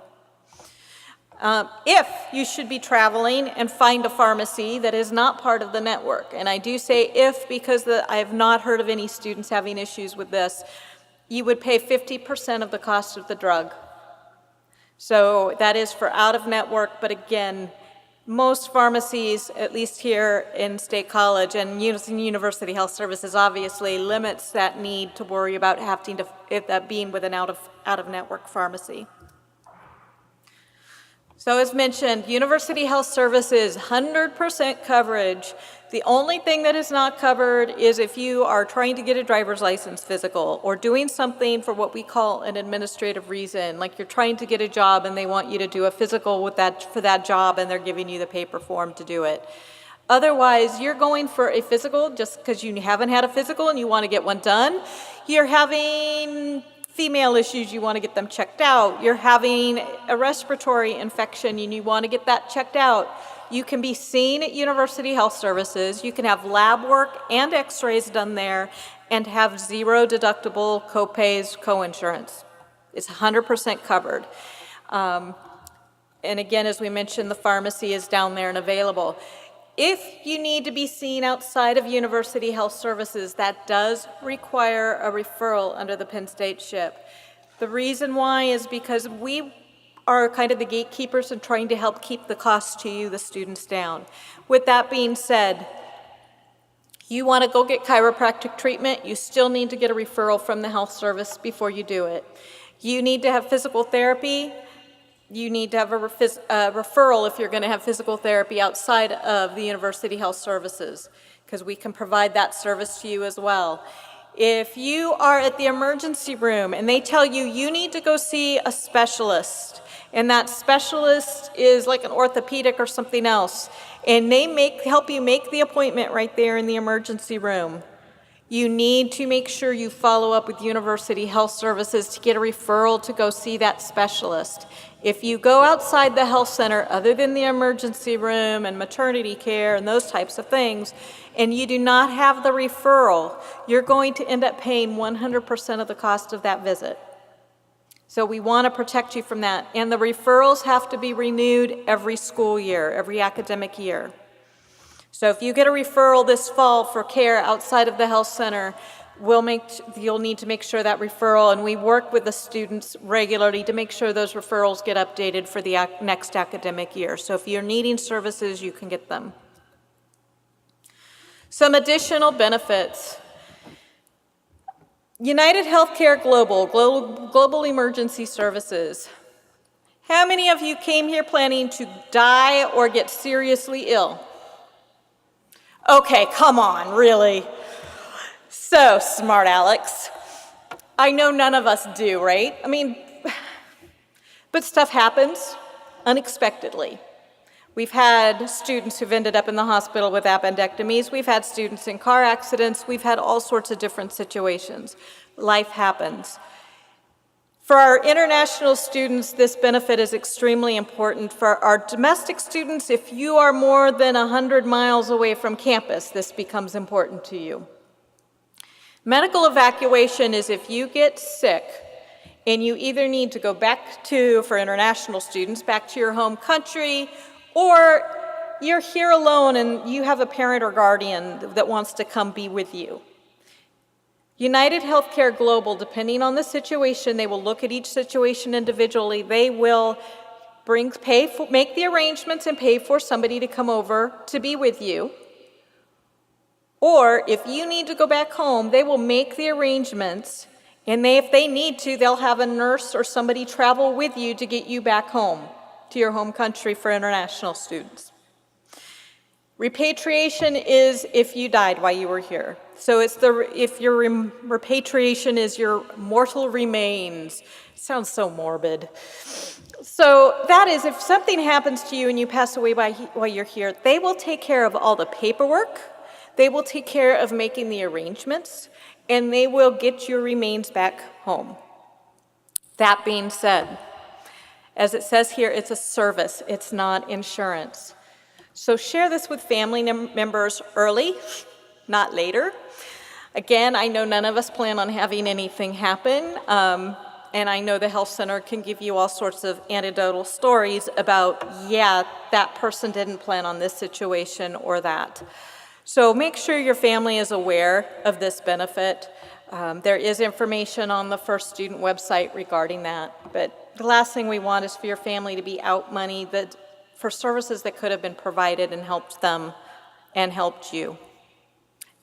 If you should be traveling and find a pharmacy that is not part of the network, and I do say if because I have not heard of any students having issues with this, you would pay 50% of the cost of the drug. So that is for out of network, but again, most pharmacies, at least here in State College and University Health Services, obviously limits that need to worry about having to that being with an out of network pharmacy. So as mentioned, University Health Services, 100% coverage. The only thing that is not covered is if you are trying to get a driver's license physical or doing something for what we call an administrative reason, like you're trying to get a job and they want you to do a physical for that job and they're giving you the paper form to do it. Otherwise, you're going for a physical just because you haven't had a physical and you want to get one done. You're having female issues, you want to get them checked out. You're having a respiratory infection and you want to get that checked out. You can be seen at University Health Services. You can have lab work and x-rays done there and have zero deductible copays, co-insurance. It's 100% covered. And again, as we mentioned, the pharmacy is down there and available. If you need to be seen outside of University Health Services, that does require a referral under the Penn State SHIP. The reason why is because we are kind of the gatekeepers and trying to help keep the costs to you, the students, down. With that being said, you want to go get chiropractic treatment, you still need to get a referral from the health service before you do it. You need to have physical therapy. You need to have a referral if you're going to have physical therapy outside of the University Health Services, because we can provide that service to you as well. If you are at the emergency room and they tell you you need to go see a specialist, and that specialist is like an orthopedic or something else, and they help you make the appointment right there in the emergency room, you need to make sure you follow up with University Health Services to get a referral to go see that specialist. If you go outside the health center, other than the emergency room and maternity care and those types of things, and you do not have the referral, you're going to end up paying 100% of the cost of that visit. So we want to protect you from that. And the referrals have to be renewed every school year, every academic year. So if you get a referral this fall for care outside of the health center, you'll need to make sure that referral, and we work with the students regularly to make sure those referrals get updated for the next academic year. So if you're needing services, you can get them. Some additional benefits. United Healthcare Global Emergency Services. How many of you came here planning to die or get seriously ill? Okay, come on, really? So smart, Alex. I know none of us do, right? I mean, but stuff happens unexpectedly. We've had students who've ended up in the hospital with appendectomies. We've had students in car accidents. We've had all sorts of different situations. Life happens. For our international students, this benefit is extremely important. For our domestic students, if you are more than 100 miles away from campus, this becomes important to you. Medical evacuation is if you get sick and you either need to go back to, for international students, back to your home country, or you're here alone and you have a parent or guardian that wants to come be with you. United Healthcare Global, depending on the situation, they will look at each situation individually. They will make the arrangements and pay for somebody to come over to be with you. Or if you need to go back home, they will make the arrangements, and if they need to, they'll have a nurse or somebody travel with you to get you back home to your home country for international students. Repatriation is if you died while you were here. So it's if your repatriation is your mortal remains. It sounds so morbid. So that is, if something happens to you and you pass away while you're here, they will take care of all the paperwork, they will take care of making the arrangements, and they will get your remains back home. That being said, as it says here, it's a service, it's not insurance. So share this with family members early, not later. Again, I know none of us plan on having anything happen, and I know the health center can give you all sorts of anecdotal stories about, yeah, that person didn't plan on this situation or that. So make sure your family is aware of this benefit. There is information on the First Student website regarding that, but the last thing we want is for your family to be out money for services that could have been provided and helped them and helped you.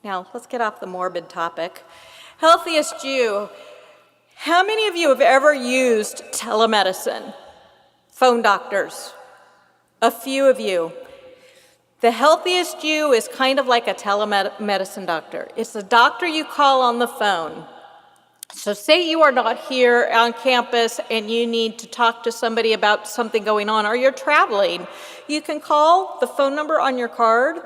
Now, let's get off the morbid topic. Healthiest you. How many of you have ever used telemedicine? Phone doctors. A few of you. The healthiest you is kind of like a telemedicine doctor. It's a doctor you call on the phone. So say you are not here on campus and you need to talk to somebody about something going on, or you're traveling. You can call the phone number on your card,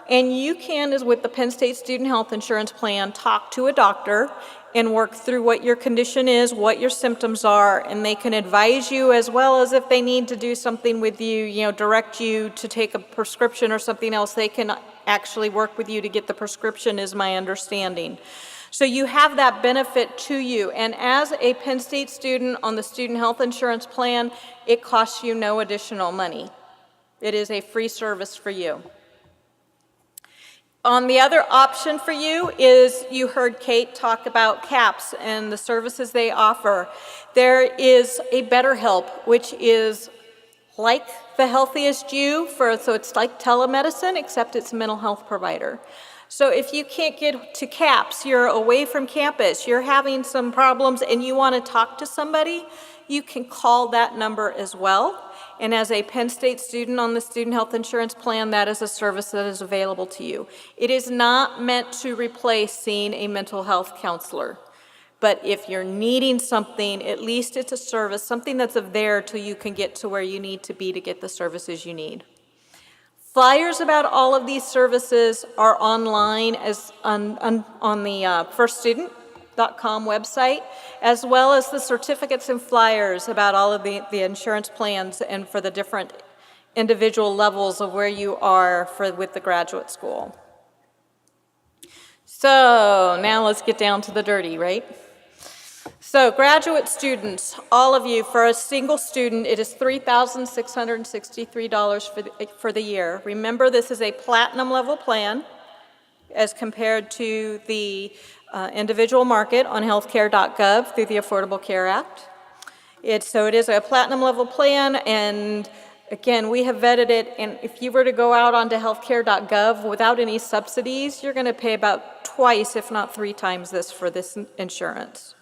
and you can, as with the Penn State Student Health Insurance Plan, talk to a doctor and work through what your condition is, what your symptoms are, and they can advise you, as well as if they need to do something with you, direct you to take a prescription or something else, they can actually work with you to get the prescription, is my understanding. So you have that benefit to you, and as a Penn State student on the Student Health Insurance Plan, it costs you no additional money. It is a free service for you. On the other option for you is, you heard Kate talk about CAPS and the services they offer. There is a BetterHelp, which is like the Healthiest You, so it's like telemedicine, except it's a mental health provider. So if you can't get to CAPS, you're away from campus, you're having some problems and you want to talk to somebody, you can call that number as well. And as a Penn State student on the Student Health Insurance Plan, that is a service that is available to you. It is not meant to replace seeing a mental health counselor. But if you're needing something, at least it's a service, something that's there till you can get to where you need to be to get the services you need. Flyers about all of these services are online on the firststudent.com website, as well as the certificates and flyers about all of the insurance plans and for the different individual levels of where you are with the graduate school. So now let's get down to the dirty, right? So graduate students, all of you, for a single student, it is $3,663 for the year. Remember, this is a platinum level plan as compared to the individual market on healthcare.gov through the Affordable Care Act. So it is a platinum level plan, and again, we have vetted it, and if you were to go out onto healthcare.gov without any subsidies, you're going to pay about twice, if not 3 times this for this insurance.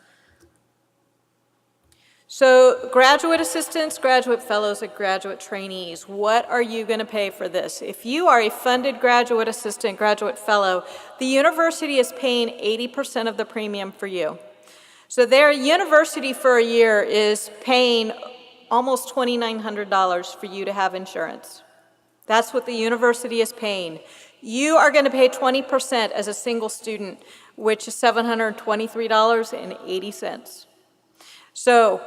So graduate assistants, graduate fellows, and graduate trainees, what are you going to pay for this? If you are a funded graduate assistant, graduate fellow, the university is paying 80% of the premium for you. So their university for a year is paying almost $2,900 for you to have insurance. That's what the university is paying. You are going to pay 20% as a single student, which is $723.80. So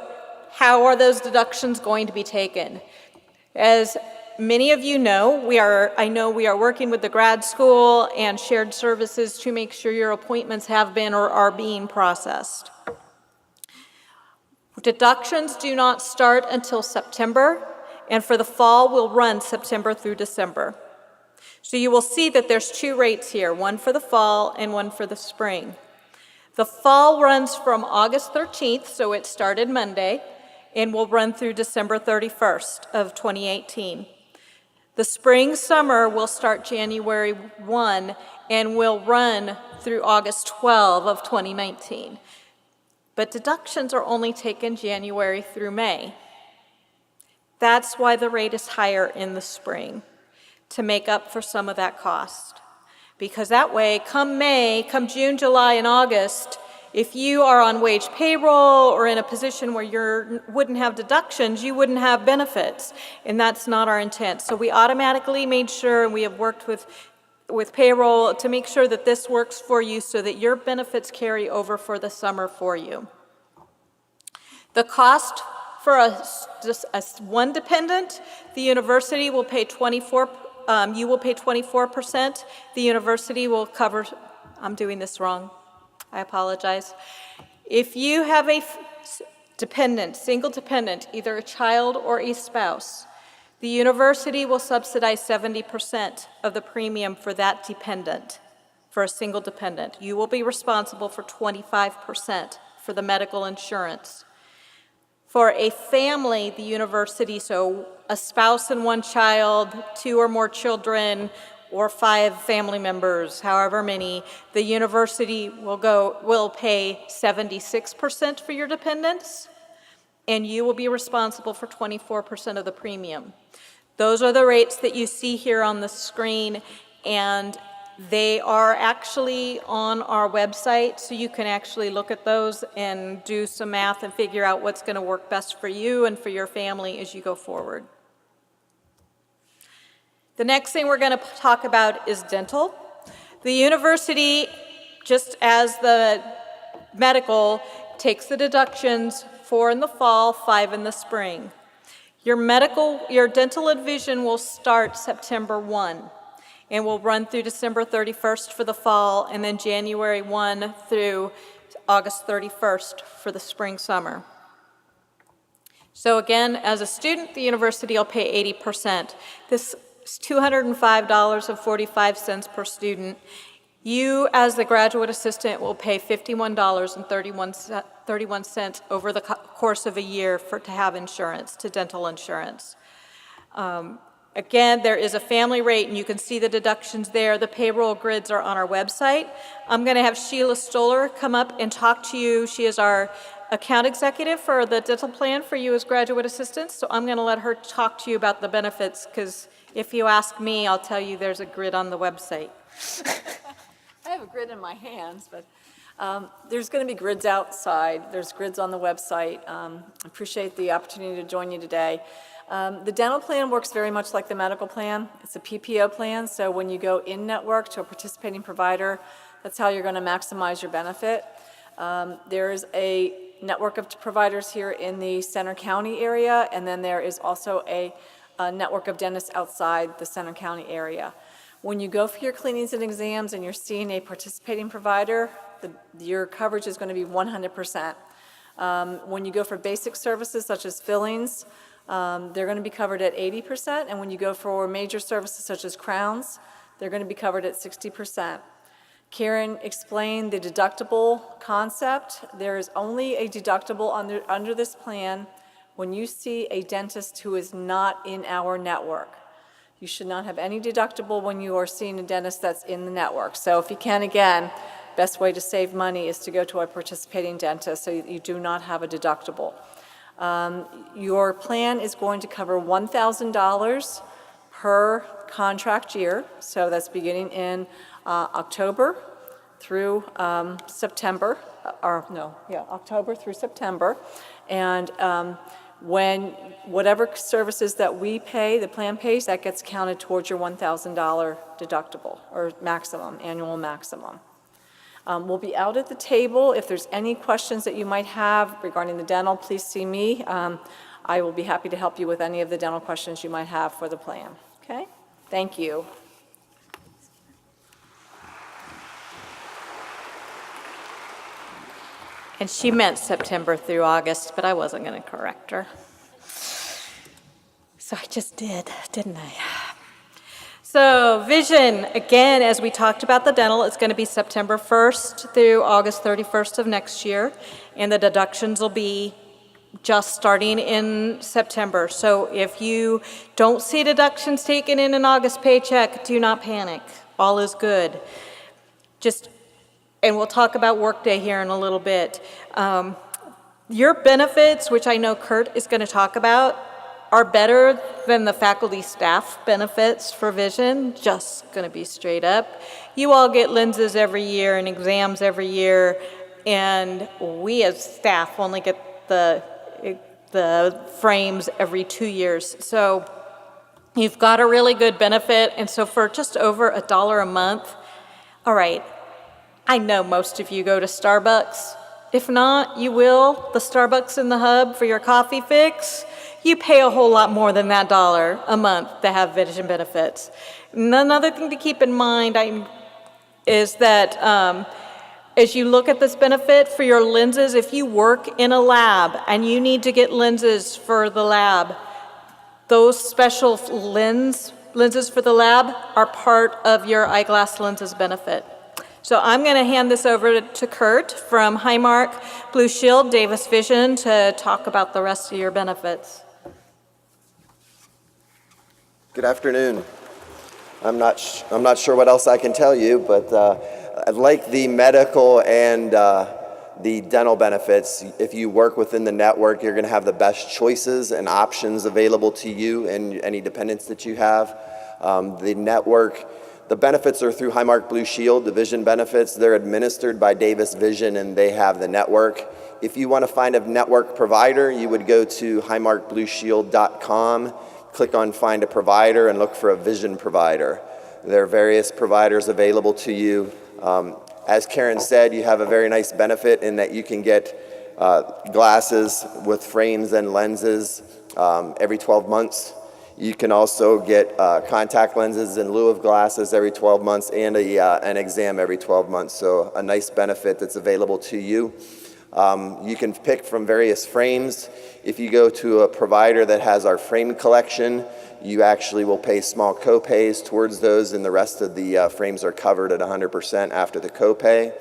how are those deductions going to be taken? As many of you know, I know we are working with the grad school and shared services to make sure your appointments have been or are being processed. Deductions do not start until September, and for the fall will run September through December. So you will see that there's 2 rates here, one for the fall and one for the spring. The fall runs from August 13th, so it started Monday, and will run through December 31st of 2018. The spring summer will start January 1 and will run through August 12 of 2019. But deductions are only taken January through May. That's why the rate is higher in the spring, to make up for some of that cost. Because that way, come May, come June, July, and August, if you are on wage payroll or in a position where you wouldn't have deductions, you wouldn't have benefits, and that's not our intent. So we automatically made sure, and we have worked with payroll to make sure that this works for you so that your benefits carry over for the summer for you. The cost for just one dependent, the university will pay 24%. You will pay 24%. The university will cover. I'm doing this wrong. I apologize. If you have a dependent, single dependent, either a child or a spouse, the university will subsidize 70% of the premium for that dependent, for a single dependent. You will be responsible for 25% for the medical insurance. For a family, the university, so a spouse and 1 child, 2 or more children, or 5 family members, however many, the university will pay 76% for your dependents, and you will be responsible for 24% of the premium. Those are the rates that you see here on the screen, and they are actually on our website, so you can actually look at those and do some math and figure out what's going to work best for you and for your family as you go forward. The next thing we're going to talk about is dental. The university, just as the medical, takes the deductions 4 in the fall, 5 in the spring. Your dental and vision will start September 1 and will run through December 31st for the fall, and then January 1 through August 31st for the spring summer. So again, as a student, the university will pay 80%. This is $205.45 per student. You, as the graduate assistant, will pay $51.31 over the course of a year to have insurance, to dental insurance. Again, there is a family rate, and you can see the deductions there. The payroll grids are on our website. I'm going to have Sheila Stoller come up and talk to you. She is our account executive for the dental plan for you as graduate assistants, so I'm going to let her talk to you about the benefits, because if you ask me, I'll tell you there's a grid on the website. I have a grid in my hands, but there's going to be grids outside. There's grids on the website. I appreciate the opportunity to join you today. The dental plan works very much like the medical plan. It's a PPO plan, so when you go in-network to a participating provider, that's how you're going to maximize your benefit. There is a network of providers here in the Center County area, and then there is also a network of dentists outside the Center County area. When you go for your cleanings and exams and you're seeing a participating provider, your coverage is going to be 100%. When you go for basic services such as fillings, they're going to be covered at 80%, and when you go for major services such as crowns, they're going to be covered at 60%. Karen explained the deductible concept. There is only a deductible under this plan when you see a dentist who is not in our network. You should not have any deductible when you are seeing a dentist that's in the network. So if you can, again, best way to save money is to go to a participating dentist so you do not have a deductible. Your plan is going to cover $1,000 per contract year, so that's beginning in October through September, October through September. And when whatever services that we pay, the plan pays, that gets counted towards your $1,000 deductible or maximum, annual maximum. We'll be out at the table. If there's any questions that you might have regarding the dental, please see me. I will be happy to help you with any of the dental questions you might have for the plan. Okay? Thank you. And she meant September through August, but I wasn't going to correct her. So I just did, didn't I? So vision, again, as we talked about the dental, it's going to be September 1st through August 31st of next year, and the deductions will be just starting in September. So if you don't see deductions taken in an August paycheck, do not panic. All is good. And we'll talk about Workday here in a little bit. Your benefits, which I know Kurt is going to talk about, are better than the faculty staff benefits for vision, just going to be straight up. You all get lenses every year and exams every year, and we as staff only get the frames every 2 years. So you've got a really good benefit, and so for just over $1 a month, all right, I know most of you go to Starbucks. If not, you will. The Starbucks in the hub for your coffee fix, you pay a whole lot more than that $1 a month to have vision benefits. And another thing to keep in mind is that as you look at this benefit for your lenses, if you work in a lab and you need to get lenses for the lab, those special lenses for the lab are part of your eyeglass lenses benefit. So I'm going to hand this over to Kurt from Highmark Blue Shield Davis Vision to talk about the rest of your benefits. Good afternoon. I'm not sure what else I can tell you, but like the medical and the dental benefits, if you work within the network, you're going to have the best choices and options available to you and any dependents that you have. The network, the benefits are through Highmark Blue Shield, the vision benefits. They're administered by Davis Vision, and they have the network. If you want to find a network provider, you would go to highmarkblueshield.com, click on Find a Provider, and look for a vision provider. There are various providers available to you. As Karen said, you have a very nice benefit in that you can get glasses with frames and lenses every 12 months. You can also get contact lenses in lieu of glasses every 12 months and an exam every 12 months. So a nice benefit that's available to you. You can pick from various frames. If you go to a provider that has our frame collection, you actually will pay small co-pays towards those, and the rest of the frames are covered at 100% after the co-pay.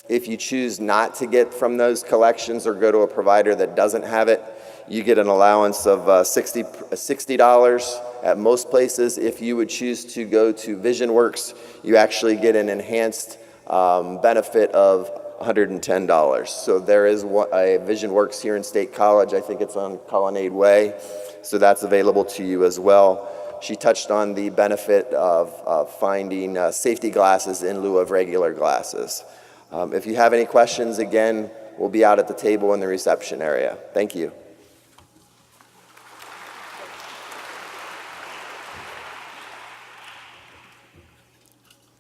If you choose not to get from those collections or go to a provider that doesn't have it, you get an allowance of $60 at most places. If you would choose to go to VisionWorks, you actually get an enhanced benefit of $110. So there is a VisionWorks here in State College. I think it's on Colonnade Way. So that's available to you as well. She touched on the benefit of finding safety glasses in lieu of regular glasses. If you have any questions, again, we'll be out at the table in the reception area. Thank you.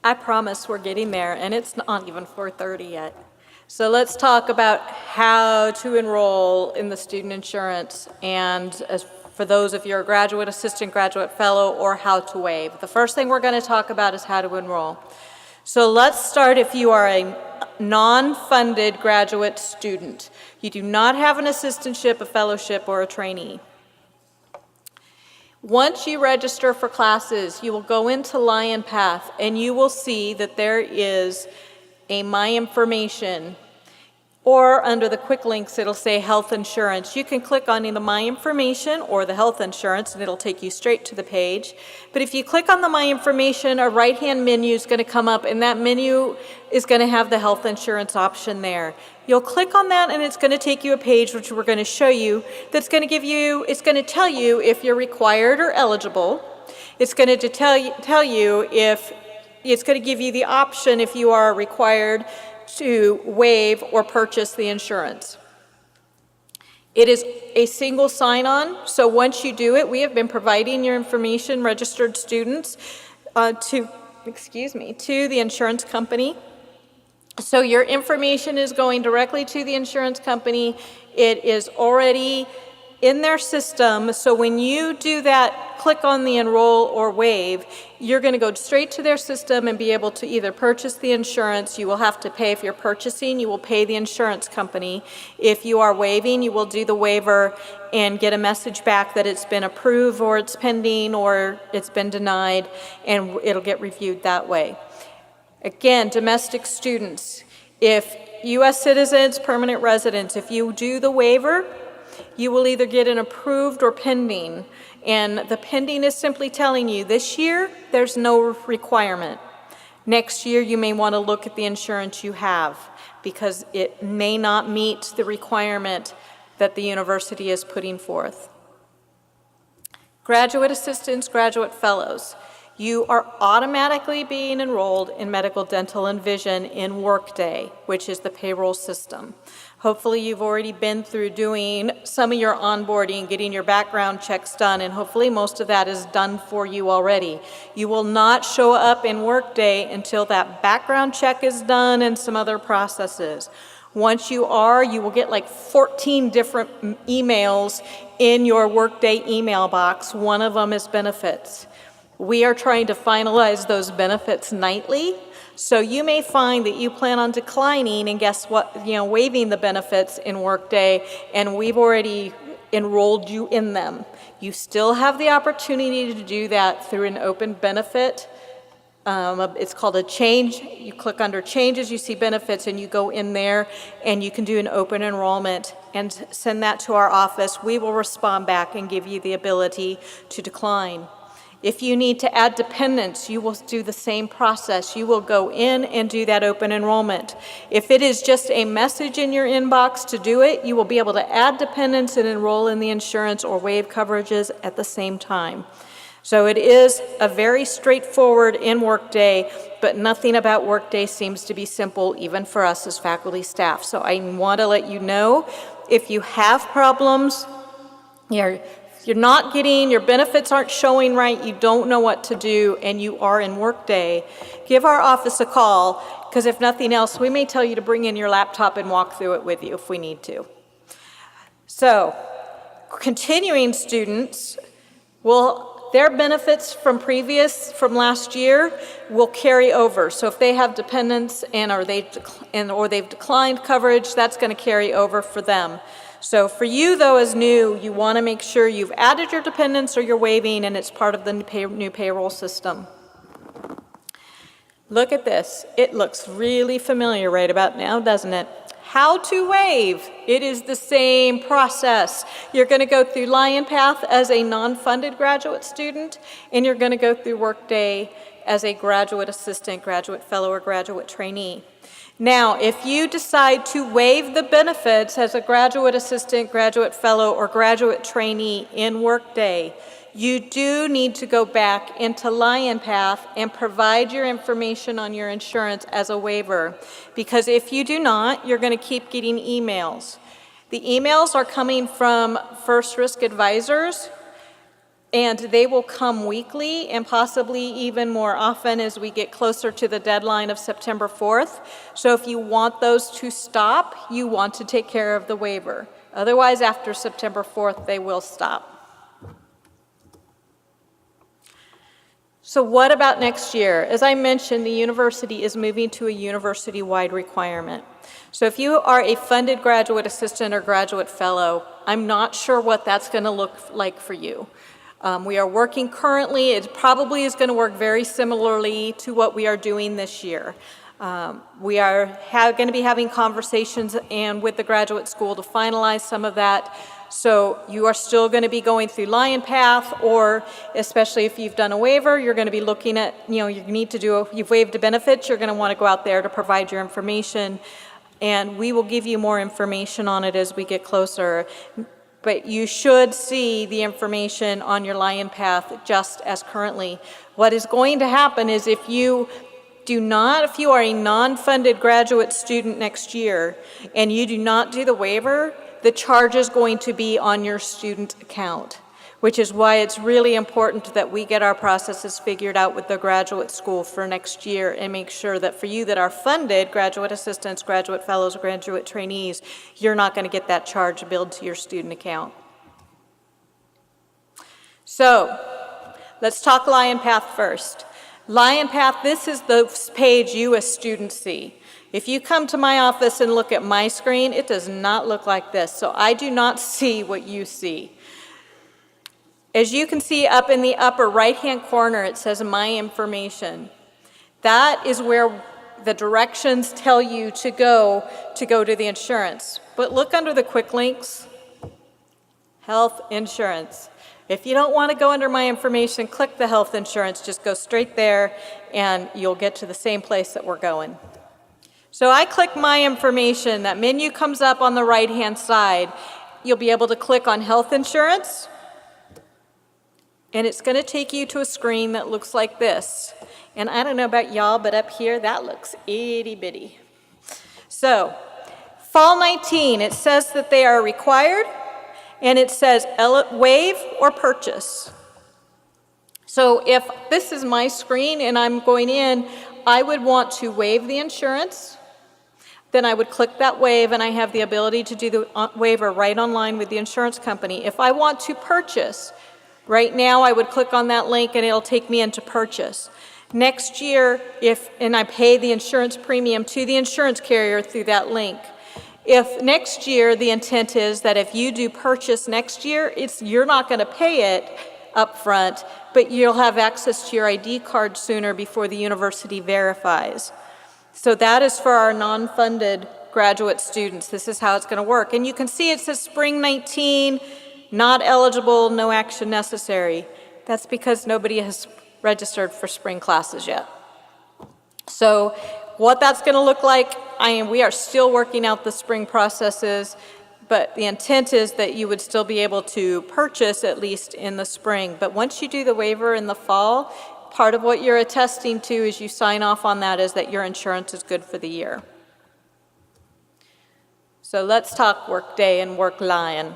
I promise we're getting there, and it's not even 4:30 yet. So let's talk about how to enroll in the student insurance, and as for those of you who are graduate, assistant graduate fellow, or how to waive. The first thing we're going to talk about is how to enroll. So let's start if you are a non-funded graduate student. You do not have an assistantship, a fellowship, or a trainee. Once you register for classes, you will go into Lion Path and you will see that there is a My Information, or under the quick links, it'll say health insurance. You can click on either My Information or the health insurance, and it'll take you straight to the page. But if you click on the My Information, a right-hand menu is going to come up, and that menu is going to have the health insurance option there. You'll click on that, and it's going to take you a page, which we're going to show you, that's going to give you, it's going to tell you if you're required or eligible. It's going to tell you if, it's going to give you the option if you are required to waive or purchase the insurance. It is a single sign-on, so once you do it, we have been providing your information, registered students, to the insurance company. So your information is going directly to the insurance company. It is already in their system, so when you do that, click on the enroll or waive, you're going to go straight to their system and be able to either purchase the insurance. You will have to pay. If you're purchasing, you will pay the insurance company. If you are waiving, you will do the waiver and get a message back that it's been approved or it's pending or it's been denied, and it'll get reviewed that way. Again, domestic students, if U.S. citizens, permanent residents, if you do the waiver, you will either get an approved or pending. And the pending is simply telling you this year there's no requirement. Next year you may want to look at the insurance you have because it may not meet the requirement that the university is putting forth. Graduate assistants, graduate fellows. You are automatically being enrolled in medical, dental, and vision in Workday, which is the payroll system. Hopefully you've already been through doing some of your onboarding, getting your background checks done, and hopefully most of that is done for you already. You will not show up in Workday until that background check is done and some other processes. Once you are, you will get like 14 different emails in your Workday email box. One of them is benefits. We are trying to finalize those benefits nightly. So you may find that you plan on declining and guess what, waiving the benefits in Workday, and we've already enrolled you in them. You still have the opportunity to do that through an open benefit. It's called a change. You click under changes, you see benefits, and you go in there and you can do an open enrollment and send that to our office. We will respond back and give you the ability to decline. If you need to add dependents, you will do the same process. You will go in and do that open enrollment. If it is just a message in your inbox to do it, you will be able to add dependents and enroll in the insurance or waive coverages at the same time. So it is a very straightforward in Workday, but nothing about Workday seems to be simple, even for us as faculty staff. So I want to let you know, if you have problems, you're not getting, your benefits aren't showing right, you don't know what to do, and you are in Workday, give our office a call, because if nothing else, we may tell you to bring in your laptop and walk through it with you if we need to. So, continuing students their benefits from last year will carry over. So if they have dependents or they've declined coverage, that's going to carry over for them. So for you, though, as new, you want to make sure you've added your dependents or you're waiving, and it's part of the new payroll system. Look at this. It looks really familiar right about now, doesn't it? How to waive. It is the same process. You're going to go through LionPath as a non-funded graduate student, and you're going to go through Workday as a graduate assistant, graduate fellow, or graduate trainee. Now, if you decide to waive the benefits as a graduate assistant, graduate fellow, or graduate trainee in Workday, you do need to go back into LionPath and provide your information on your insurance as a waiver. Because if you do not, you're going to keep getting emails. The emails are coming from First Risk Advisors, and they will come weekly and possibly even more often as we get closer to the deadline of September 4th. So if you want those to stop, you want to take care of the waiver. Otherwise, after September 4th, they will stop. So what about next year? As I mentioned, the university is moving to a university-wide requirement. So if you are a funded graduate assistant or graduate fellow, I'm not sure what that's going to look like for you. We are working currently. It probably is going to work very similarly to what we are doing this year. We are going to be having conversations and with the graduate school to finalize some of that. So you are still going to be going through Lion Path, or especially if you've done a waiver, you're going to be looking at, you need to do, you've waived a benefit, you're going to want to go out there to provide your information. And we will give you more information on it as we get closer. But you should see the information on your Lion Path just as currently. What is going to happen is if you are a non-funded graduate student next year and you do not do the waiver, the charge is going to be on your student account, which is why it's really important that we get our processes figured out with the graduate school for next year and make sure that for you that are funded, graduate assistants, graduate fellows, graduate trainees, you're not going to get that charge billed to your student account. So let's talk Lion Path first. Lion Path, this is the page you as students see. If you come to my office and look at my screen, it does not look like this. So I do not see what you see. As you can see up in the upper right-hand corner, it says My Information. That is where the directions tell you to go to the insurance. But look under the quick links, health insurance. If you don't want to go under My Information, click the health insurance, just go straight there and you'll get to the same place that we're going. So I click My Information, that menu comes up on the right-hand side. You'll be able to click on health insurance, and it's going to take you to a screen that looks like this. And I don't know about y'all, but up here, that looks itty-bitty. So, Fall 19, it says that they are required, and it says waive or purchase. So if this is my screen and I'm going in, I would want to waive the insurance. Then I would click that waive, and I have the ability to do the waiver right online with the insurance company. If I want to purchase, right now I would click on that link and it'll take me into purchase. Next year, and I pay the insurance premium to the insurance carrier through that link. If next year the intent is that if you do purchase next year, you're not going to pay it up front, but you'll have access to your ID card sooner before the university verifies. So that is for our non-funded graduate students. This is how it's going to work. And you can see it says Spring 19, not eligible, no action necessary. That's because nobody has registered for spring classes yet. So what that's going to look like, we are still working out the spring processes, but the intent is that you would still be able to purchase at least in the spring. But once you do the waiver in the fall, part of what you're attesting to as you sign off on that is that your insurance is good for the year. So let's talk Workday and WorkLion.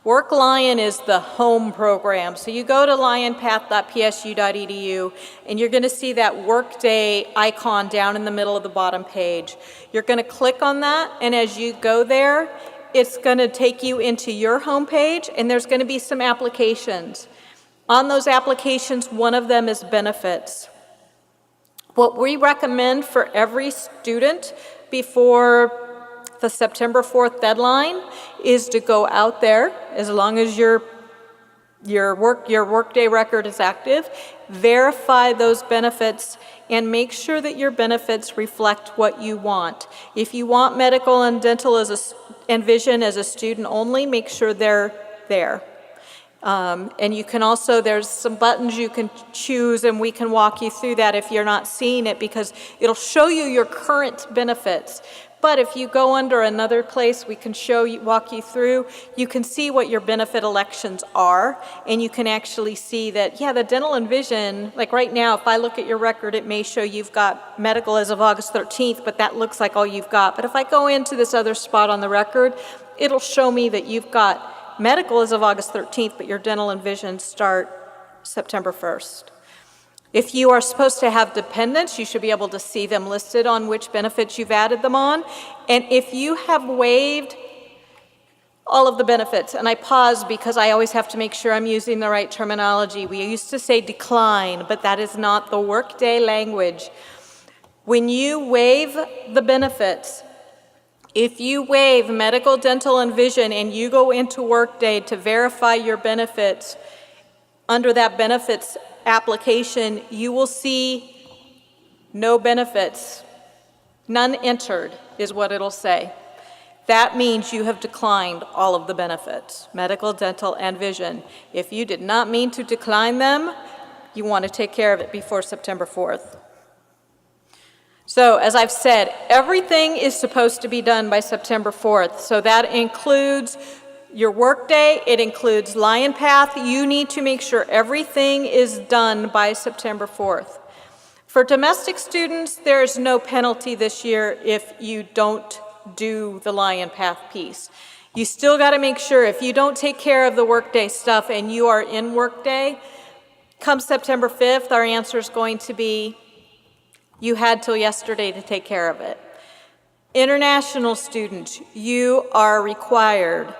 WorkLion is the home program. So you go to lionpath.psu.edu and you're going to see that Workday icon down in the middle of the bottom page. You're going to click on that, and as you go there, it's going to take you into your home page, and there's going to be some applications. On those applications, one of them is benefits. What we recommend for every student before the September 4th deadline is to go out there, as long as your Workday record is active, verify those benefits and make sure that your benefits reflect what you want. If you want medical and dental and vision as a student only, make sure they're there. And you can also, there's some buttons you can choose, and we can walk you through that if you're not seeing it, because it'll show you your current benefits. But if you go under another place, we can walk you through, you can see what your benefit elections are, and you can actually see that, yeah, the dental and vision, like right now, if I look at your record, it may show you've got medical as of August 13th, but that looks like all you've got. But if I go into this other spot on the record, it'll show me that you've got medical as of August 13th, but your dental and vision start September 1st. If you are supposed to have dependents, you should be able to see them listed on which benefits you've added them on. And if you have waived all of the benefits, and I pause because I always have to make sure I'm using the right terminology. We used to say decline, but that is not the Workday language. When you waive the benefits, if you waive medical, dental, and vision, and you go into Workday to verify your benefits, under that benefits application, you will see no benefits None entered is what it'll say. That means you have declined all of the benefits, medical, dental, and vision. If you did not mean to decline them, you want to take care of it before September 4th. So, as I've said, everything is supposed to be done by September 4th. So that includes your workday, it includes Lion Path. You need to make sure everything is done by September 4th. For domestic students, there is no penalty this year if you don't do the Lion Path piece. You still got to make sure if you don't take care of the workday stuff and you are in workday, come September 5th, our answer is going to be, you had till yesterday to take care of it. International students, you are required.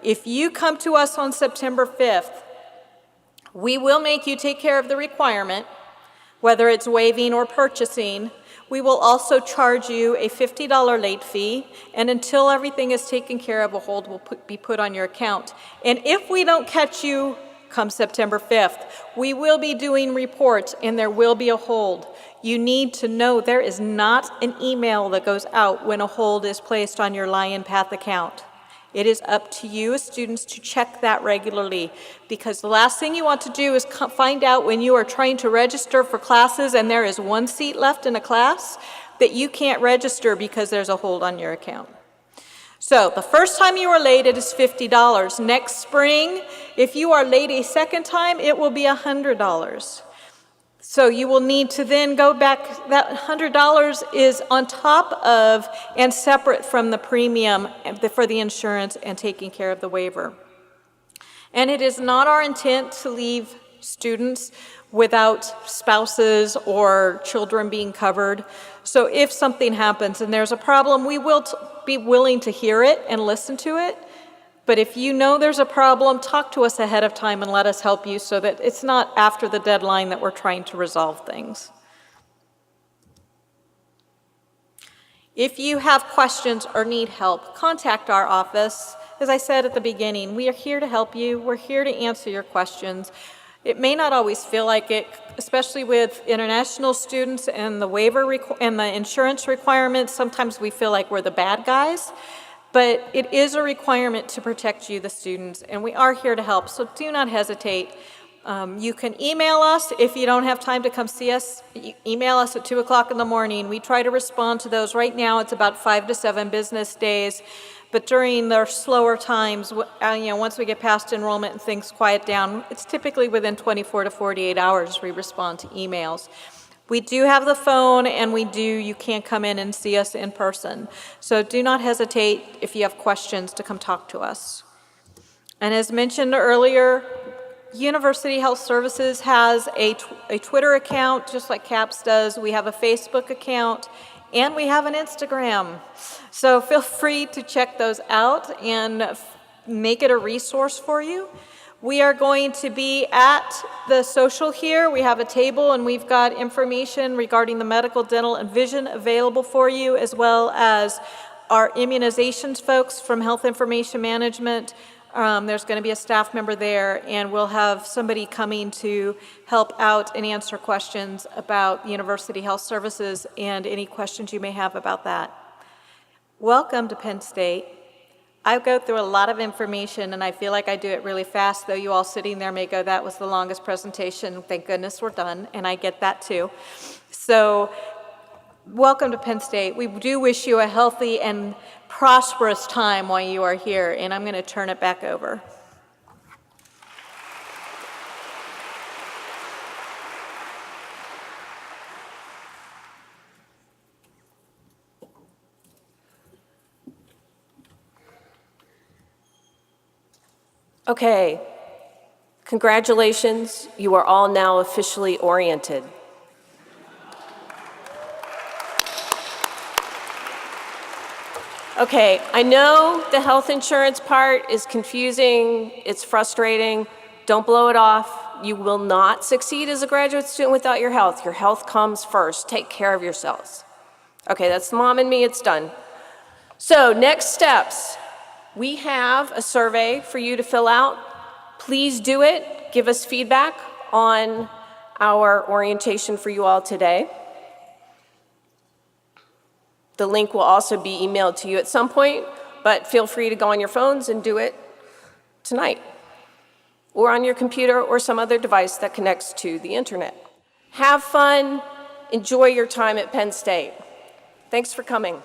If you come to us on September 5th, we will make you take care of the requirement, whether it's waiving or purchasing. We will also charge you a $50 late fee, and until everything is taken care of, a hold will be put on your account. And if we don't catch you come September 5th, we will be doing reports and there will be a hold. You need to know there is not an email that goes out when a hold is placed on your Lion Path account. It is up to you as students to check that regularly, because the last thing you want to do is find out when you are trying to register for classes and there is one seat left in a class that you can't register because there's a hold on your account. So the first time you are late, it is $50. Next spring, if you are late a second time, it will be $100. So you will need to then go back. That $100 is on top of and separate from the premium for the insurance and taking care of the waiver. And it is not our intent to leave students without spouses or children being covered. So if something happens and there's a problem, we will be willing to hear it and listen to it. But if you know there's a problem, talk to us ahead of time and let us help you so that it's not after the deadline that we're trying to resolve things. If you have questions or need help, contact our office. As I said at the beginning, we are here to help you. We're here to answer your questions. It may not always feel like it, especially with international students and the waiver and the insurance requirements. Sometimes we feel like we're the bad guys. But it is a requirement to protect you, the students, and we are here to help, so do not hesitate. You can email us if you don't have time to come see us. Email us at 2 o'clock in the morning. We try to respond to those. Right now, it's about 5 to 7 business days, but during the slower times, once we get past enrollment and things quiet down, it's typically within 24 to 48 hours we respond to emails. We do have the phone, and you can come in and see us in person. So do not hesitate if you have questions to come talk to us. And as mentioned earlier, University Health Services has a Twitter account, just like CAPS does. We have a Facebook account, and we have an Instagram. So feel free to check those out and make it a resource for you. We are going to be at the social here. We have a table and we've got information regarding the medical, dental, and vision available for you, as well as our immunizations folks from Health Information Management. There's going to be a staff member there, and we'll have somebody coming to help out and answer questions about University Health Services and any questions you may have about that. Welcome to Penn State. I go through a lot of information, and I feel like I do it really fast, though you all sitting there may go, that was the longest presentation. Thank goodness we're done, and I get that too. So welcome to Penn State. We do wish you a healthy and prosperous time while you are here, and I'm going to turn it back over. Okay, congratulations, you are all now officially oriented. Okay, I know the health insurance part is confusing, it's frustrating. Don't blow it off. You will not succeed as a graduate student without your health. Your health comes first. Take care of yourselves. Okay, that's Mom and me, it's done. So next steps. We have a survey for you to fill out. Please do it. Give us feedback on our orientation for you all today. The link will also be emailed to you at some point, but feel free to go on your phones and do it tonight, or on your computer or some other device that connects to the internet. Have fun, enjoy your time at Penn State. Thanks for coming.